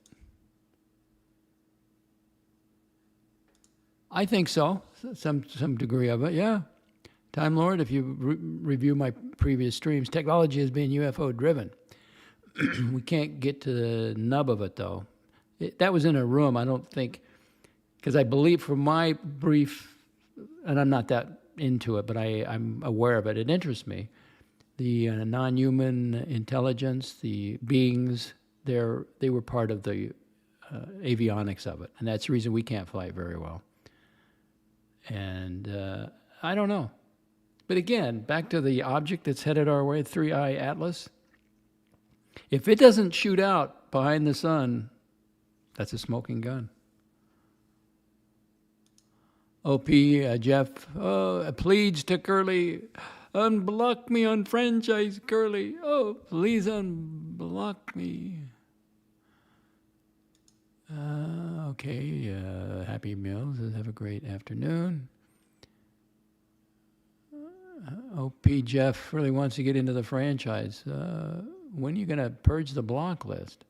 I think so. Some degree of it, yeah. Time Lord, if you review my previous streams, technology has been UFO driven. We can't get to the nub of it, though. That was in a room, I don't think, because I believe from my brief, and I'm not that into it, but I'm aware of it. It interests me. The non-human intelligence, the beings, they were part of the avionics of it, and that's the reason we can't fly it very well. And I don't know. But again, back to the object that's headed our way, 3I Atlas. If it doesn't shoot out behind the sun, that's a smoking gun. OP, Jeff, pleads to Curly, unblock me on franchise, Curly. Oh, please unblock me. Okay, Happy Meals. Have a great afternoon. OP Jeff really wants to get into the franchise. When are you going to purge the block list?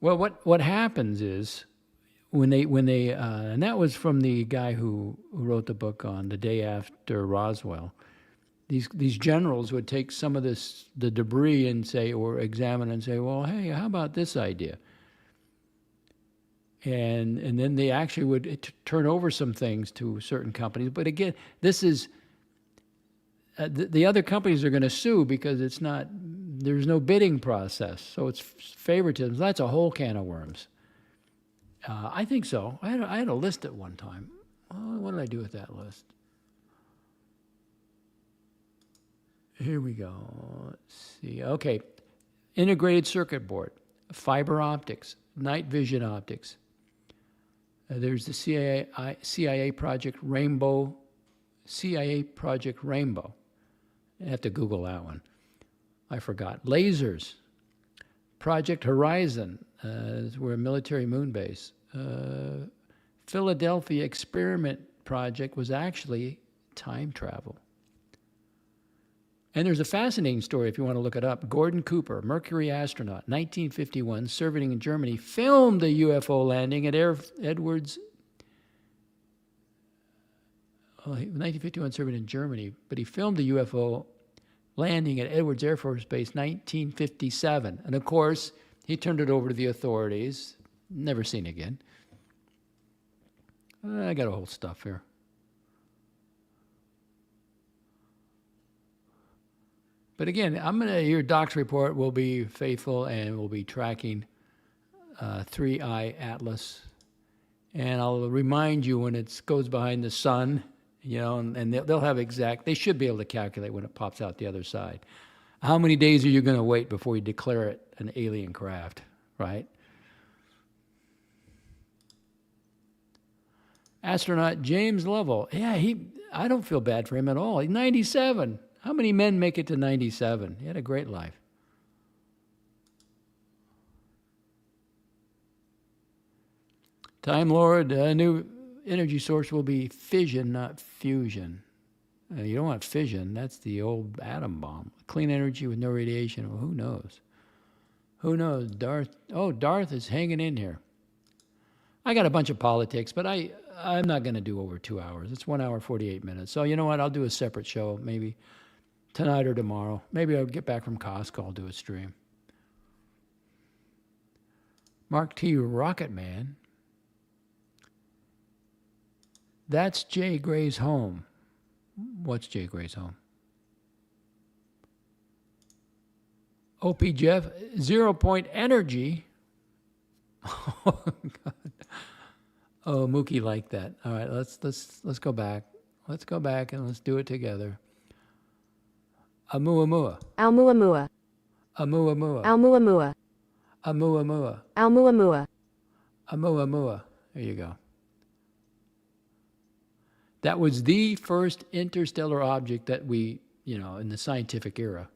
Well, what happens is when they and that was from the guy who wrote the book on the day after Roswell. These generals would take some of the debris and say, or examine and say, well, hey, how about this idea? And then they actually would turn over some things to certain companies. But again, this is the other companies are going to sue because there's no bidding process, so it's favoritism. That's a whole can of worms. I think so. I had a list at one time. What did I do with that list? Here we go. Let's see. Okay, integrated circuit board, fiber optics, night vision optics. There's the CIA Project Rainbow. CIA Project Rainbow. I have to Google that one. I forgot. Lasers. Project Horizon. We're a military moon base. Philadelphia Experiment Project was actually time travel. And there's a fascinating story if you want to look it up. Gordon Cooper, Mercury astronaut, 1951, serving in Germany, filmed a UFO landing at Edwards. 1951 serving in Germany, but he filmed a UFO landing at Edwards Air Force Base, 1957. And of course, he turned it over to the authorities. Never seen again. I got a whole stuff here. But again, your DOXX report will be faithful and we'll be tracking 3i Atlas. And I'll remind you when it goes behind the sun, and they'll have they should be able to calculate when it pops out the other side. How many days are you going to wait before you declare it an alien craft, right? Astronaut James Lovell. Yeah, I don't feel bad for him at all. He's 97. How many men make it to 97? He had a great life. Time Lord, a new energy source will be fission, not fusion. You don't want fission. That's the old atom bomb. Clean energy with no radiation. Well, who knows? Who knows? Darth is hanging in here. I got a bunch of politics, but I'm not going to do over 2 hours. It's 1 hour, 48 minutes. So you know what? I'll do a separate show maybe tonight or tomorrow. Maybe I'll get back from Costco. I'll do a stream. Mark T. Rocket Man. That's Jay Gray's home. What's Jay Gray's home? OP Jeff, 0 Point Energy. Oh, God. Oh, Mookie liked that. All right, let's go back. Let's go back and let's do it together. Amuamua. Almuamua. Amuamua. Almuamua. Amuamua. Almuamua. Amuamua. There you go. That was the first interstellar object that we, in the scientific era.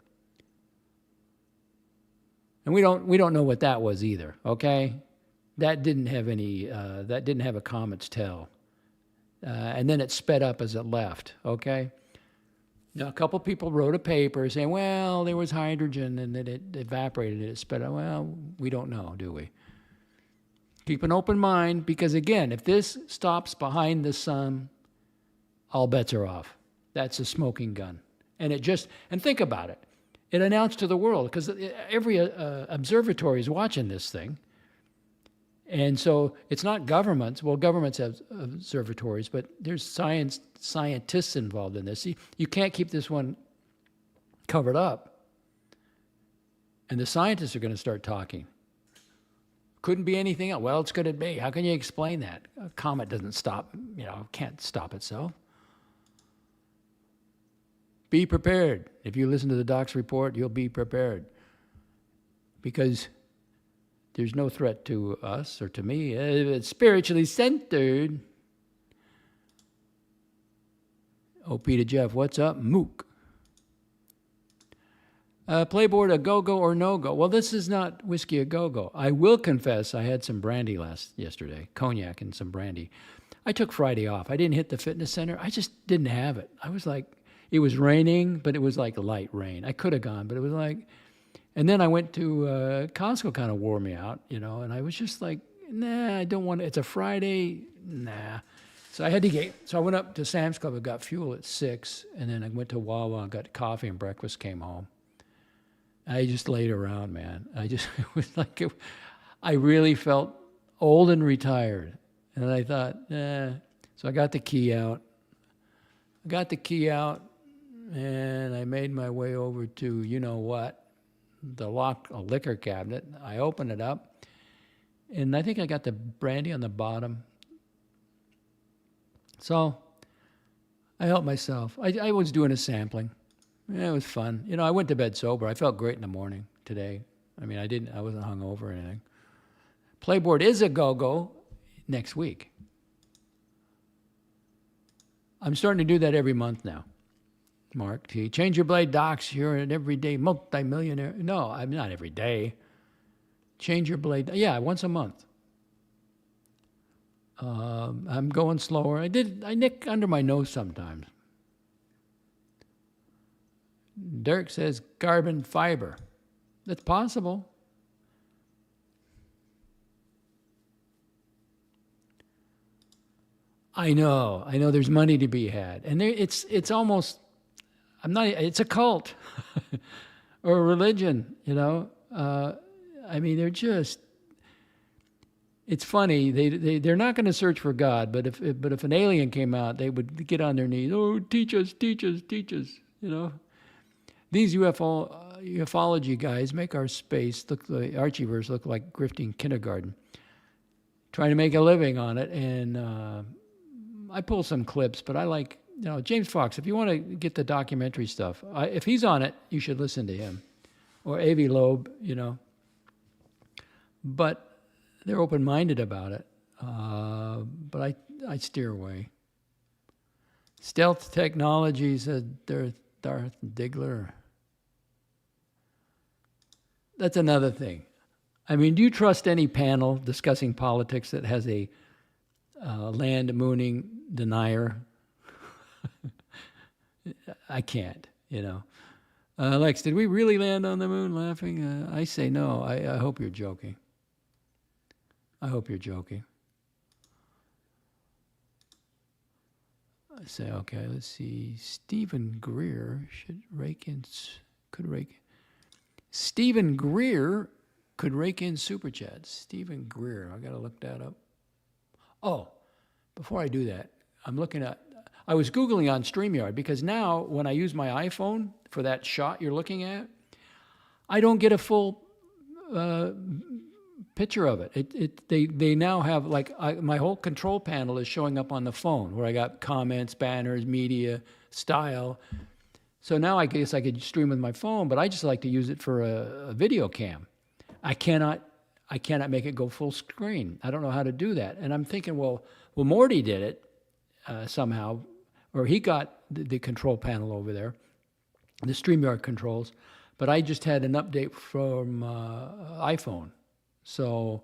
And we don't know what that was either, okay? That didn't have a comet's tail. And then it sped up as it left, okay? Now, a couple people wrote a paper saying, well, there was hydrogen and then it evaporated and it sped up. Well, we don't know, do we? Keep an open mind because, again, if this stops behind the sun, all bets are off. That's a smoking gun. And think about it. It announced to the world, because every observatory is watching this thing. And so it's not governments. Well, governments have observatories, but there's scientists involved in this. You can't keep this one covered up. And the scientists are going to start talking. Couldn't be anything else. Well, it's going to be. How can you explain that? A comet doesn't stop, can't stop itself. Be prepared. If you listen to the DOXX report, you'll be prepared. Because there's no threat to us or to me. It's spiritually centered. OP to Jeff, what's up? Mook. Playboard, a go-go or no-go? Well, this is not whiskey a go-go. I will confess I had some brandy yesterday, cognac and some brandy. I took Friday off. I didn't hit the fitness center. I just didn't have it. I was like, it was raining, but it was like light rain. I could have gone, but it was like, and then I went to Costco, kind of wore me out, and I was just like, nah, I don't want to. It's a Friday, nah. So I went up to Sam's Club and got fuel at 6, and then I went to Wawa and got coffee and breakfast, came home. I just laid around, man. it was like, I really felt old and retired. And I thought, So I got the key out. And I made my way over to, the liquor cabinet. I opened it up, and I think I got the brandy on the bottom. So I helped myself. I was doing a sampling. Yeah, it was fun. I went to bed sober. I felt great in the morning today. I mean, I wasn't hungover or anything. Playboard is a go-go next week. I'm starting to do that every month now. Mark T. Change your blade, DOXX. You're an everyday multimillionaire. No, I'm not every day. Change your blade. Yeah, once a month. I'm going slower. I nick under my nose sometimes. Dirk says carbon fiber. That's possible. I know there's money to be had. And it's almost, it's a cult or a religion, I mean, they're just, it's funny. They're not going to search for God, but if an alien came out, they would get on their knees. Oh, teach us. These ufology guys make our space look like Archieverse look like grifting kindergarten. Trying to make a living on it, and I pull some clips, but I like James Fox. If you want to get the documentary stuff, if he's on it, you should listen to him, or Avi Loeb. But they're open-minded about it. But I steer away. Stealth Technologies, Darth Diggler. That's another thing. I mean, do you trust any panel discussing politics that has a land mooning denier? I can't, Lex, did we really land on the moon laughing? I say no. I hope you're joking. I say, okay, let's see. Stephen Greer Stephen Greer could rake in super chats. Stephen Greer, I got to look that up. Oh, before I do that, I was Googling on StreamYard because now when I use my iPhone for that shot you're looking at, I don't get a full picture of it. They now have my whole control panel is showing up on the phone where I got comments, banners, media, style. So now I guess I could stream with my phone, but I just like to use it for a video cam. I cannot make it go full screen. I don't know how to do that. And I'm thinking, well, Morty did it somehow, or he got the control panel over there, the StreamYard controls, but I just had an update from iPhone. So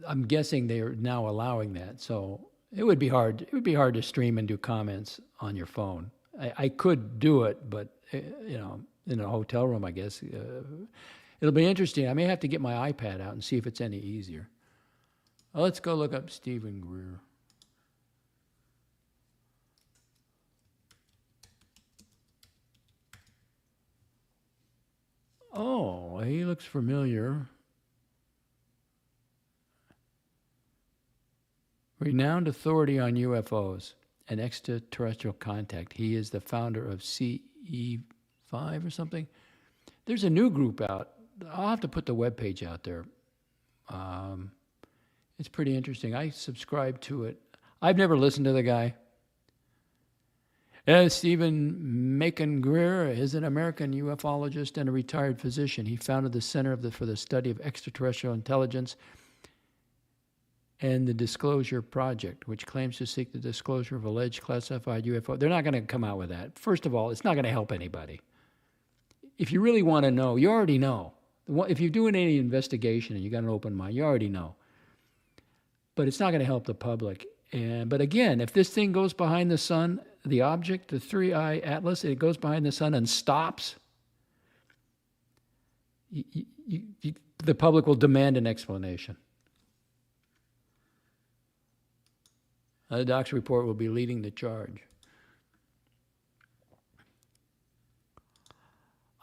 I'm guessing they are now allowing that. So it would be hard. It would be hard to stream and do comments on your phone. I could do it, but in a hotel room, I guess. It'll be interesting. I may have to get my iPad out and see if it's any easier. Well, let's go look up Stephen Greer. Oh, he looks familiar. Renowned authority on UFOs and extraterrestrial contact. He is the founder of CE5 or something. There's a new group out. I'll have to put the webpage out there. It's pretty interesting. I subscribe to it. I've never listened to the guy. Stephen Macon Greer is an American ufologist and a retired physician. He founded the Center for the Study of Extraterrestrial Intelligence and the Disclosure Project, which claims to seek the disclosure of alleged classified UFO. They're not going to come out with that. First of all, it's not going to help anybody. if you really want to know, you already know. If you're doing any investigation and you got an open mind, you already know. But it's not going to help the public. But again, if this thing goes behind the sun, the object, the 3-eye atlas, it goes behind the sun and stops, the public will demand an explanation. The DOXX Report will be leading the charge.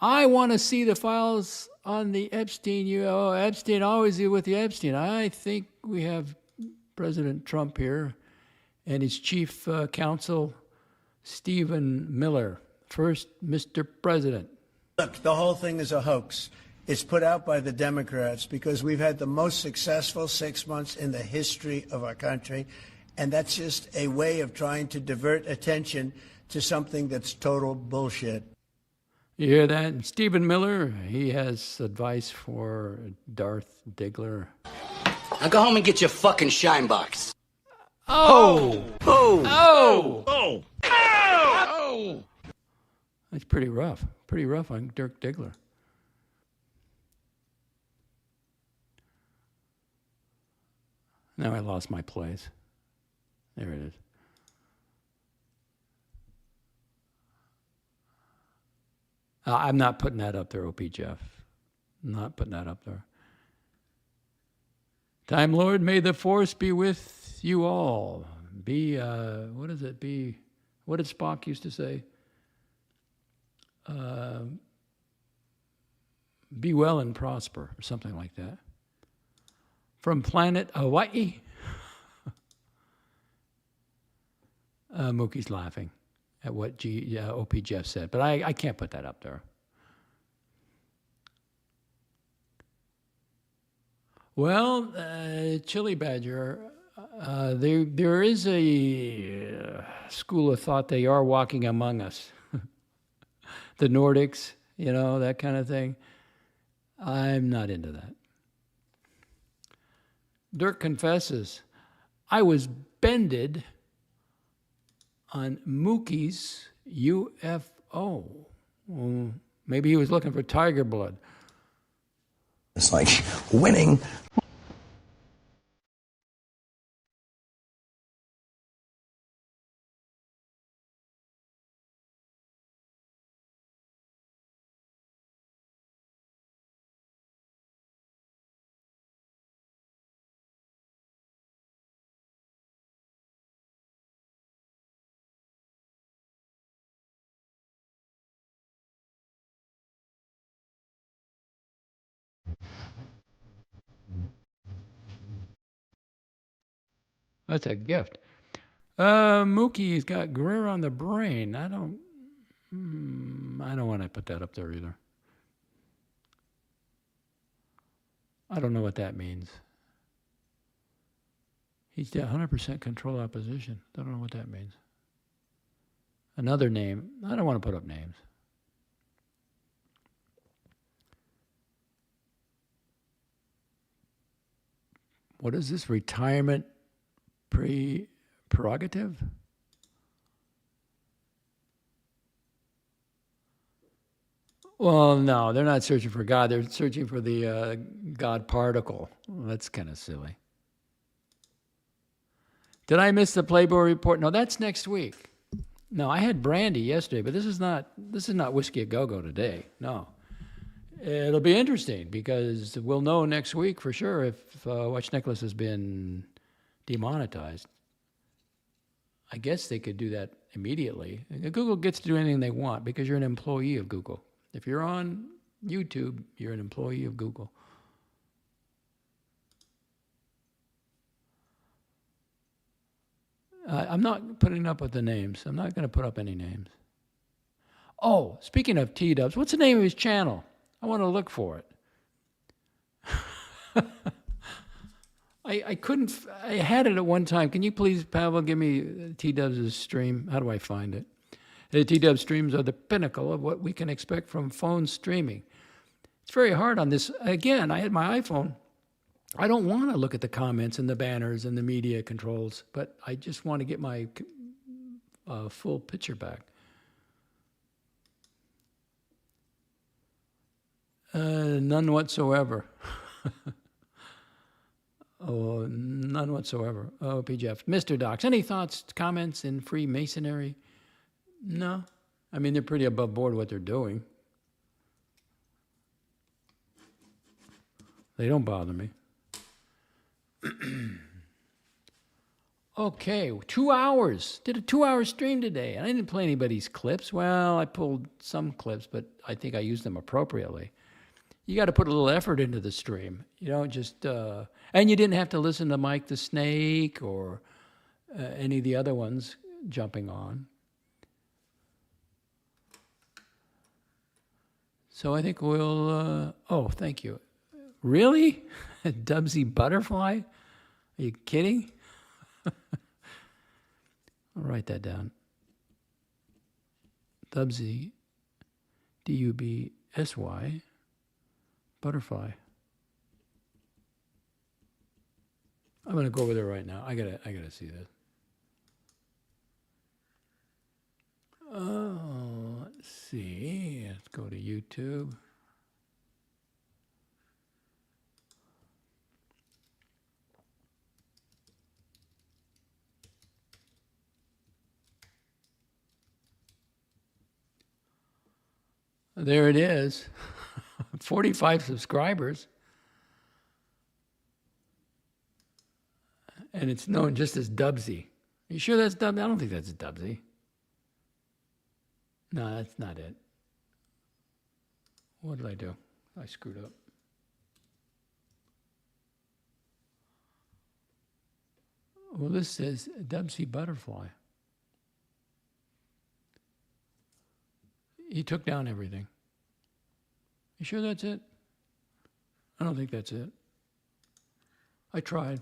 I want to see the files on the Epstein. Epstein, always with the Epstein. I think we have President Trump here and his chief counsel, Stephen Miller. First, Mr. President. Look, the whole thing is a hoax. It's put out by the Democrats because we've had the most successful 6 months in the history of our country, and that's just a way of trying to divert attention to something that's total bullshit. You hear that? And Stephen Miller, he has advice for Darth Diggler. Now go home and get your fucking shine box. Oh! Oh! Oh! Oh! Oh! That's pretty rough. Pretty rough on Dirk Diggler. Now I lost my place. There it is. I'm not putting that up there, OP Jeff. I'm not putting that up there. Time Lord, may the force be with you all. What does it be? What did Spock used to say? Be well and prosper, or something like that. From planet Hawaii. Mookie's laughing at what OP Jeff said, but I can't put that up there. Well, Chili Badger, there is a school of thought they are walking among us. The Nordics, that kind of thing. I'm not into that. Dirk confesses, I was bended on Mookie's UFO. Well, maybe he was looking for tiger blood. It's like winning. That's a gift. Mookie's got Greer on the brain. I don't want to put that up there either. I don't know what that means. He's 100% control opposition. I don't know what that means. Another name. I don't want to put up names. What is this? Retirement prerogative? Well, no, they're not searching for God. They're searching for the God particle. Well, that's kind of silly. Did I miss the Playboy report? No, that's next week. No, I had brandy yesterday, but this is not Whiskey a Go-Go today. No. It'll be interesting because we'll know next week for sure if Watch Nicholas has been demonetized. I guess they could do that immediately. Google gets to do anything they want because you're an employee of Google. If you're on YouTube, you're an employee of Google. I'm not putting up with the names. I'm not going to put up any names. Oh, speaking of T-Dubs, what's the name of his channel? I want to look for it. I couldn't, I had it at one time. Can you please, Pavel, give me T-Dubs' stream? How do I find it? The T-Dub streams are the pinnacle of what we can expect from phone streaming. It's very hard on this. Again, I had my iPhone. I don't want to look at the comments and the banners and the media controls, but I just want to get my full picture back. None whatsoever. Oh, none whatsoever. Oh, PJF. Mr. Docs, any thoughts, comments in Freemasonry? No. I mean, they're pretty above board what they're doing. They don't bother me. Okay, 2 hours. Did a 2-hour stream today. I didn't play anybody's clips. Well, I pulled some clips, but I think I used them appropriately. You got to put a little effort into the stream. You don't just, and you didn't have to listen to Mike the Snake or any of the other ones jumping on. So I think we'll, oh, thank you. Really? Dubsy Butterfly? Are you kidding? I'll write that down. Dubsy, D-U-B-S-Y, Butterfly. I'm going to go over there right now. I gotta see this. Oh, let's see. Let's go to YouTube. There it is. 45 subscribers. And it's known just as Dubsy. Are you sure that's Dubsy? I don't think that's Dubsy. No, that's not it. What did I do? I screwed up. Well, this says Dubsy Butterfly. He took down everything. You sure that's it? I don't think that's it. I tried.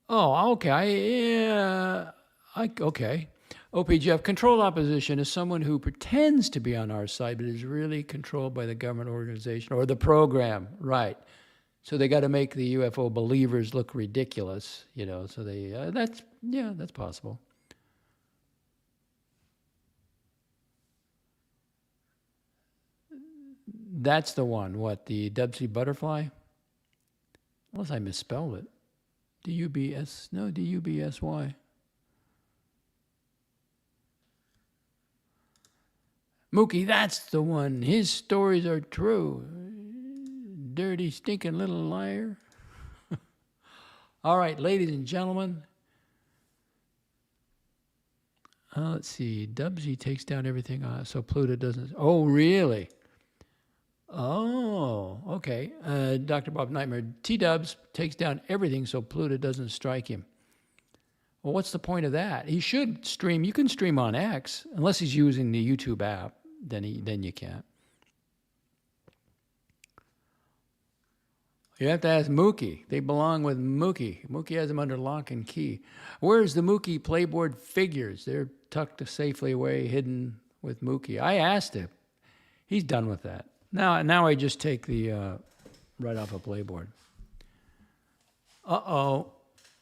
Oh, okay. Okay. OPGF, controlled opposition is someone who pretends to be on our side, but is really controlled by the government organization or the program. Right. So they got to make the UFO believers look ridiculous, you know. So they, that's possible. That's the one. What, the Dubsy Butterfly? Unless I misspelled it. D-U-B-S, no, D-U-B-S-Y. Mookie, that's the one. His stories are true. Dirty, stinking little liar. All right, ladies and gentlemen. Let's see. Dubsy takes down everything so Pluto doesn't. Oh, really? Oh, okay. Dr. Bob Nightmare. T-Dubs takes down everything so Pluto doesn't strike him. Well, what's the point of that? He should stream. You can stream on X, unless he's using the YouTube app. Then you can't. You have to ask Mookie. They belong with Mookie. Mookie has them under lock and key. Where's the Mookie playboard figures? They're tucked safely away, hidden with Mookie. I asked him. He's done with that. Now I just take the right off a playboard. Uh-oh.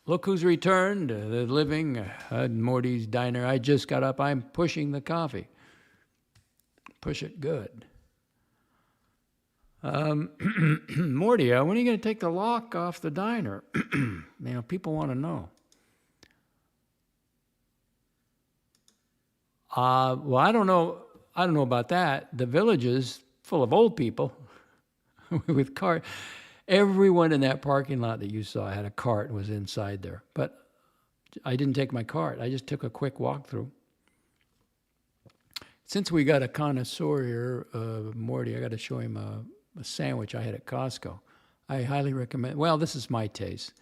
Look who's returned. The living at Morty's Diner. I just got up. I'm pushing the coffee. Push it good. Morty, when are you going to take the lock off the diner? You know, people want to know. Well, I don't know about that. The village is full of old people with cars. Everyone in that parking lot that you saw had a cart and was inside there. But I didn't take my cart. I just took a quick walkthrough. Since we got a connoisseur here, Morty, I got to show him a sandwich I had at Costco. I highly recommend. Well, this is my taste.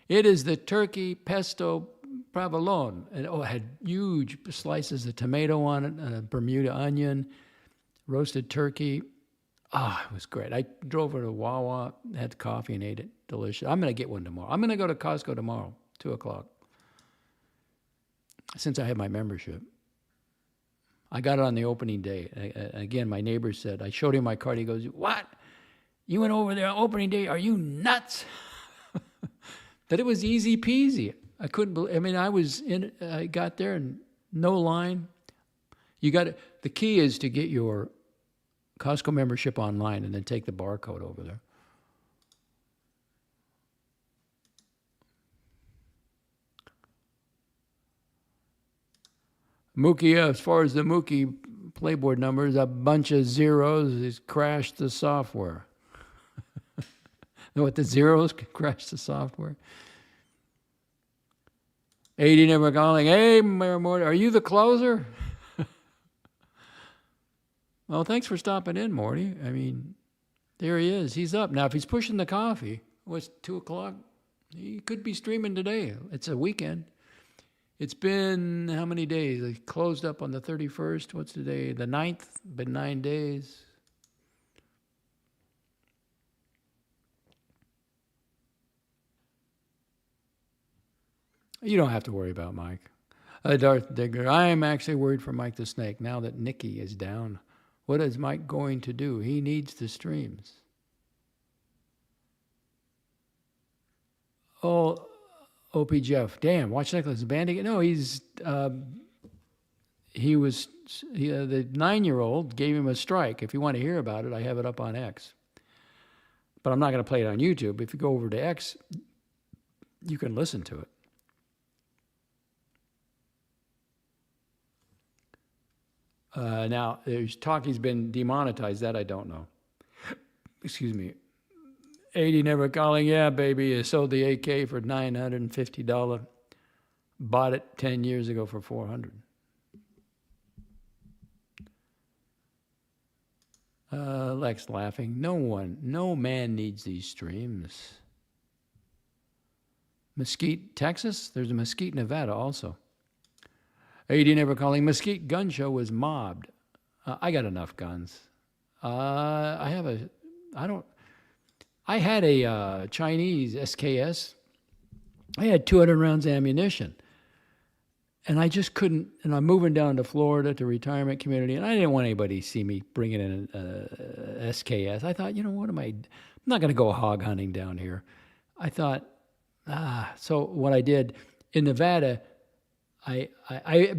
It is the turkey pesto provolone. And it had huge slices of tomato on it, a Bermuda onion, roasted turkey. It was great. I drove over to Wawa, had coffee, and ate it. Delicious. I'm going to get one tomorrow. I'm going to go to Costco tomorrow, 2 o'clock, since I have my membership. I got it on the opening day. Again, my neighbor said, I showed him my card. He goes, what? You went over there on opening day? Are you nuts? that it was easy peasy. I couldn't believe. I mean, I got there and no line. The key is to get your Costco membership online and then take the barcode over there. Mookie, as far as the Mookie playboard numbers, a bunch of zeros has crashed the software. Know what the zeros crashed the software? 80 never calling. Hey, Mayor Morty, are you the closer? Well, thanks for stopping in, Morty. I mean, there he is. He's up. Now, if he's pushing the coffee, what's 2 o'clock? He could be streaming today. It's a weekend. It's been how many days? It closed up on the 31st. What's today? The 9th? Been 9 days. You don't have to worry about Mike. Darth Digger, I am actually worried for Mike the Snake now that Nikki is down. What is Mike going to do? He needs the streams. Oh, OP Jeff, damn, Watch Nicholas banding it. No, the 9-year-old gave him a strike. If you want to hear about it, I have it up on X. But I'm not going to play it on YouTube. If you go over to X, you can listen to it. Now, there's talk he's been demonetized. That I don't know. Excuse me. 80 never calling. Yeah, baby. You sold the AK for $950. Bought it 10 years ago for $400. Lex laughing. No man needs these streams. Mesquite, Texas? There's a Mesquite, Nevada also. 80 never calling. Mesquite Gun Show was mobbed. I got enough guns. I had a Chinese SKS. I had 200 rounds of ammunition. And I just couldn't, and I'm moving down to Florida to retirement community, and I didn't want anybody to see me bringing in a SKS. I thought, I'm not going to go hog hunting down here. I thought, so what I did in Nevada, I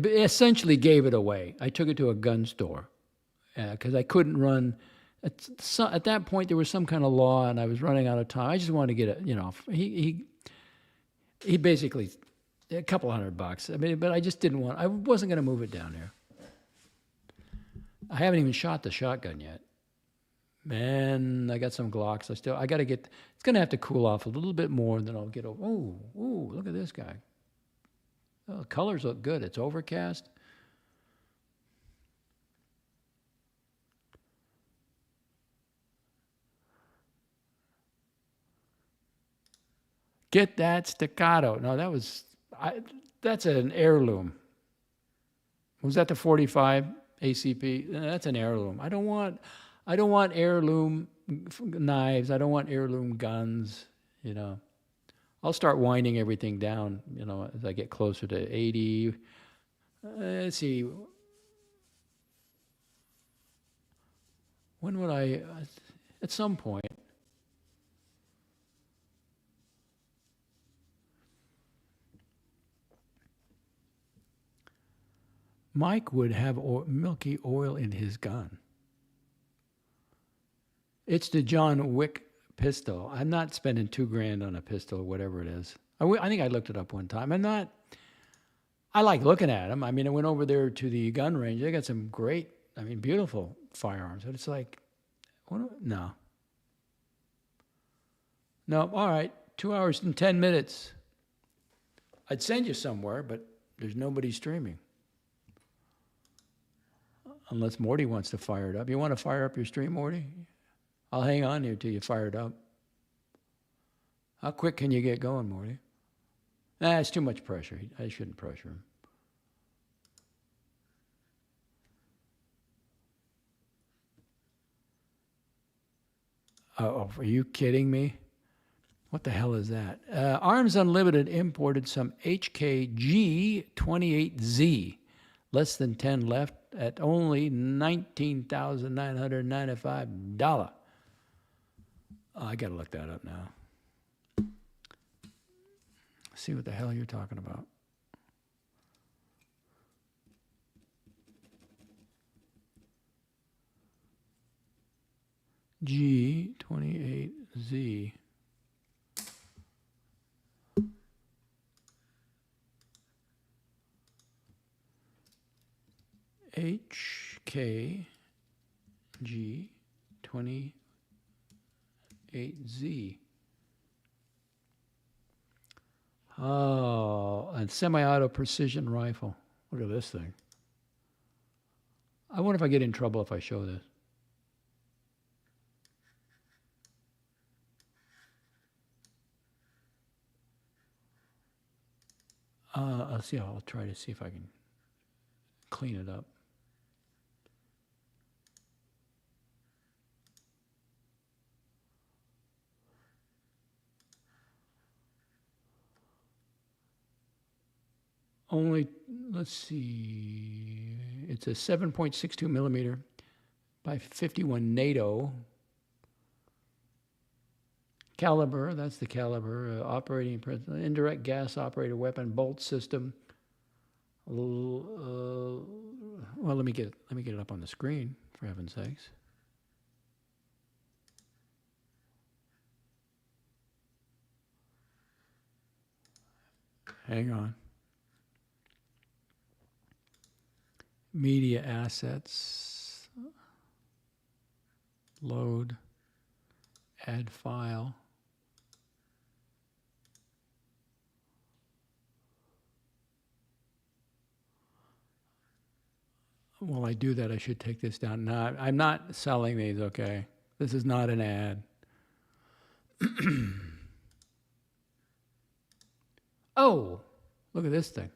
essentially gave it away. I took it to a gun store because I couldn't run. At that point, there was some kind of law, and I was running out of time. I just wanted to get it. He basically a couple $100. I mean, but I just didn't want. I wasn't going to move it down here. I haven't even shot the shotgun yet. Man, I got some Glocks. I got to get. It's going to have to cool off a little bit more, and then I'll get over. Oh, look at this guy. Oh, colors look good. It's overcast. Get that staccato. No, that's an heirloom. Was that the 45 ACP? That's an heirloom. I don't want heirloom knives. I don't want heirloom guns, I'll start winding everything down, as I get closer to 80. Let's see. When would I, at some point, Mike would have milky oil in his gun. It's the John Wick pistol. I'm not spending $2,000 on a pistol or whatever it is. I think I looked it up one time. I like looking at them. I mean, I went over there to the gun range. They got some great, beautiful firearms. But it's like, no. No, all right, 2 hours and 10 minutes. I'd send you somewhere, but there's nobody streaming. Unless Morty wants to fire it up. You want to fire up your stream, Morty? I'll hang on here till you fire it up. How quick can you get going, Morty? It's too much pressure. I shouldn't pressure him. Oh, are you kidding me? What the hell is that? Arms Unlimited imported some HKG-28Z. Less than 10 left at only $19,995. I got to look that up now. See what the hell you're talking about. G28Z. HKG28Z. Oh, a semi-auto precision rifle. Look at this thing. I wonder if I get in trouble if I show this. I'll see. I'll try to see if I can clean it up. Only, let's see, it's a 7.62 millimeter by 51 NATO caliber. That's the caliber. Operating principle, indirect gas operated weapon bolt system. Well, let me get it up on the screen, for heaven's sakes. Hang on. Media assets, load, add file. While I do that, I should take this down. No, I'm not selling these, okay? This is not an ad. Oh, look at this thing.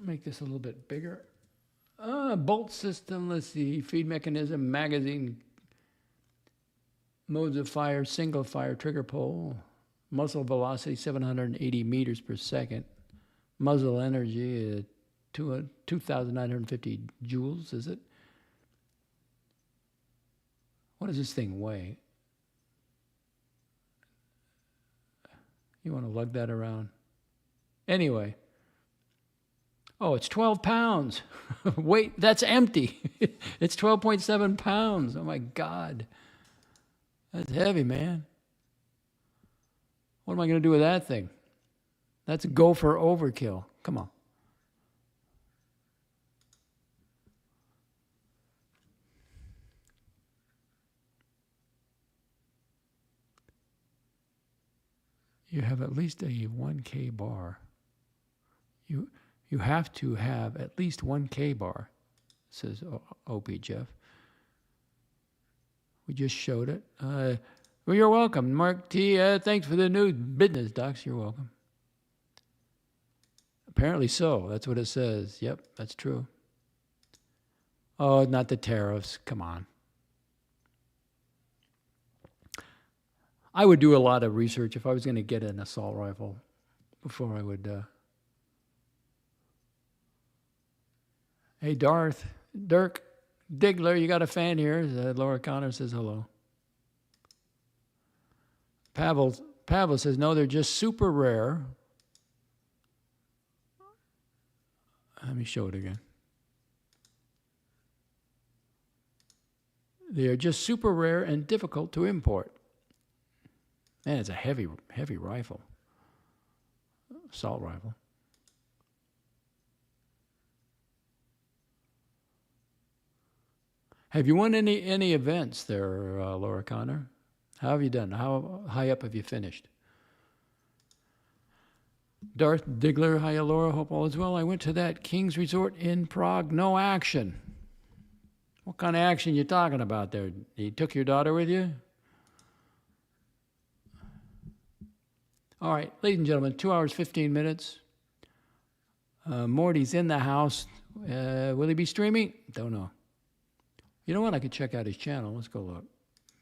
Make this a little bit bigger. Bolt system, let's see, feed mechanism, magazine, modes of fire, single fire, trigger pull, muzzle velocity 780 meters per second, muzzle energy 2,950 joules, is it? What does this thing weigh? You want to lug that around? Anyway. Oh, it's 12 pounds. Wait, that's empty. It's 12.7 pounds. Oh, my God. That's heavy, man. What am I going to do with that thing? That's gopher overkill. Come on. You have at least a 1K bar. You have to have at least 1K bar, says OP Jeff. We just showed it. Well, you're welcome. Mark T, thanks for the new business, Docs. You're welcome. Apparently so. That's what it says. Yep, that's true. Oh, not the tariffs. Come on. I would do a lot of research if I was going to get an assault rifle before I would... Hey, Dirk Diggler, you got a fan here. Laura Connor says hello. Pavel says, no, they're just super rare. Let me show it again. They are just super rare and difficult to import. Man, it's a heavy rifle. Assault rifle. Have you won any events there, Laura Connor? How have you done? How high up have you finished? Darth Diggler, hi, Laura. Hope all is well. I went to that King's Resort in Prague. No action. What kind of action you talking about there? You took your daughter with you? All right, ladies and gentlemen, 2 hours, 15 minutes. Morty's in the house. Will he be streaming? Don't know. You know what? I could check out his channel. Let's go look.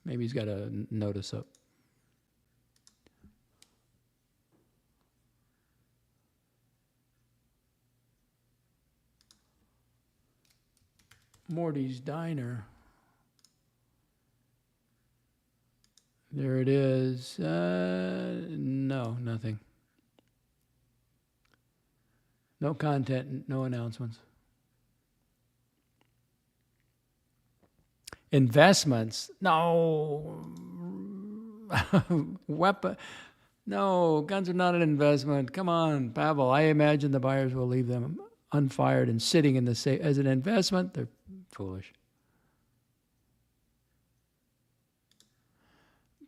Maybe he's got a notice up. Morty's Diner. There it is. No, nothing. No content, no announcements. Investments? No. Weapon? No, guns are not an investment. Come on, Pavel. I imagine the buyers will leave them unfired and sitting in the safe. As an investment, they're foolish.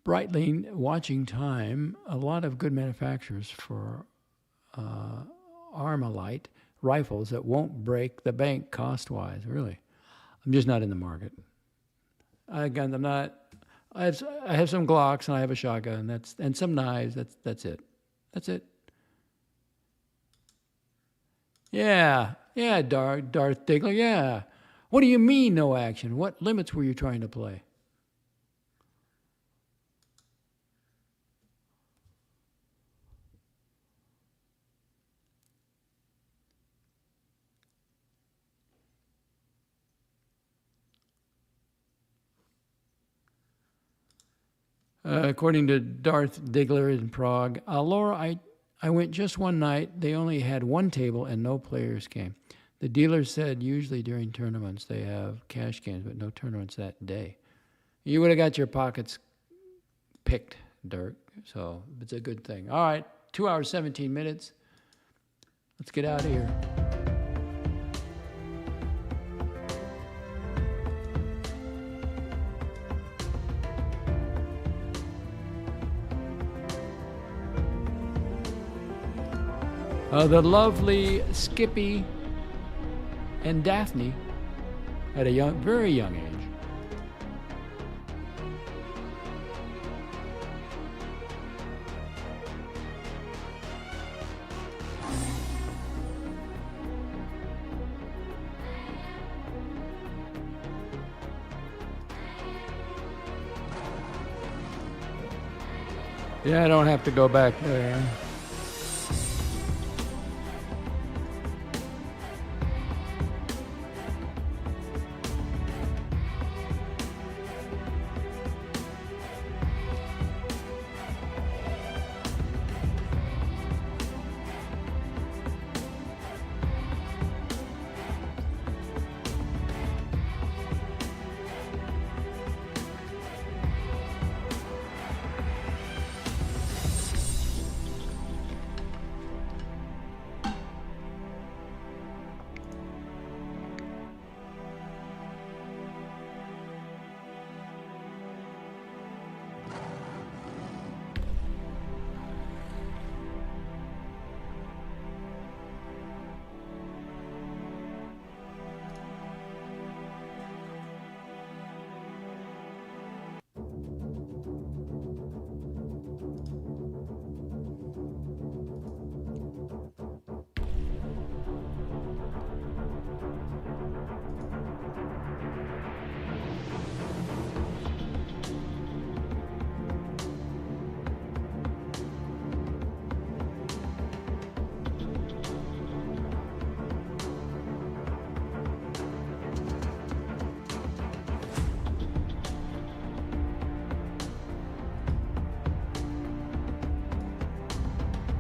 Brightly watching time, a lot of good manufacturers for Armalite rifles that won't break the bank cost-wise, really. I'm just not in the market. Again, I'm not. I have some Glocks and I have a shotgun. And some knives. That's it. That's it. Yeah, Darth Diggler. Yeah. What do you mean no action? What limits were you trying to play? According to Darth Diggler in Prague, Laura, I went just one night. They only had one table and no players came. The dealer said usually during tournaments they have cash games, but no tournaments that day. You would have got your pockets picked, Dirk. So it's a good thing. All right, 2 hours, 17 minutes. Let's get out of here. The lovely Skippy and Daphne at a very young age. Yeah, I don't have to go back there.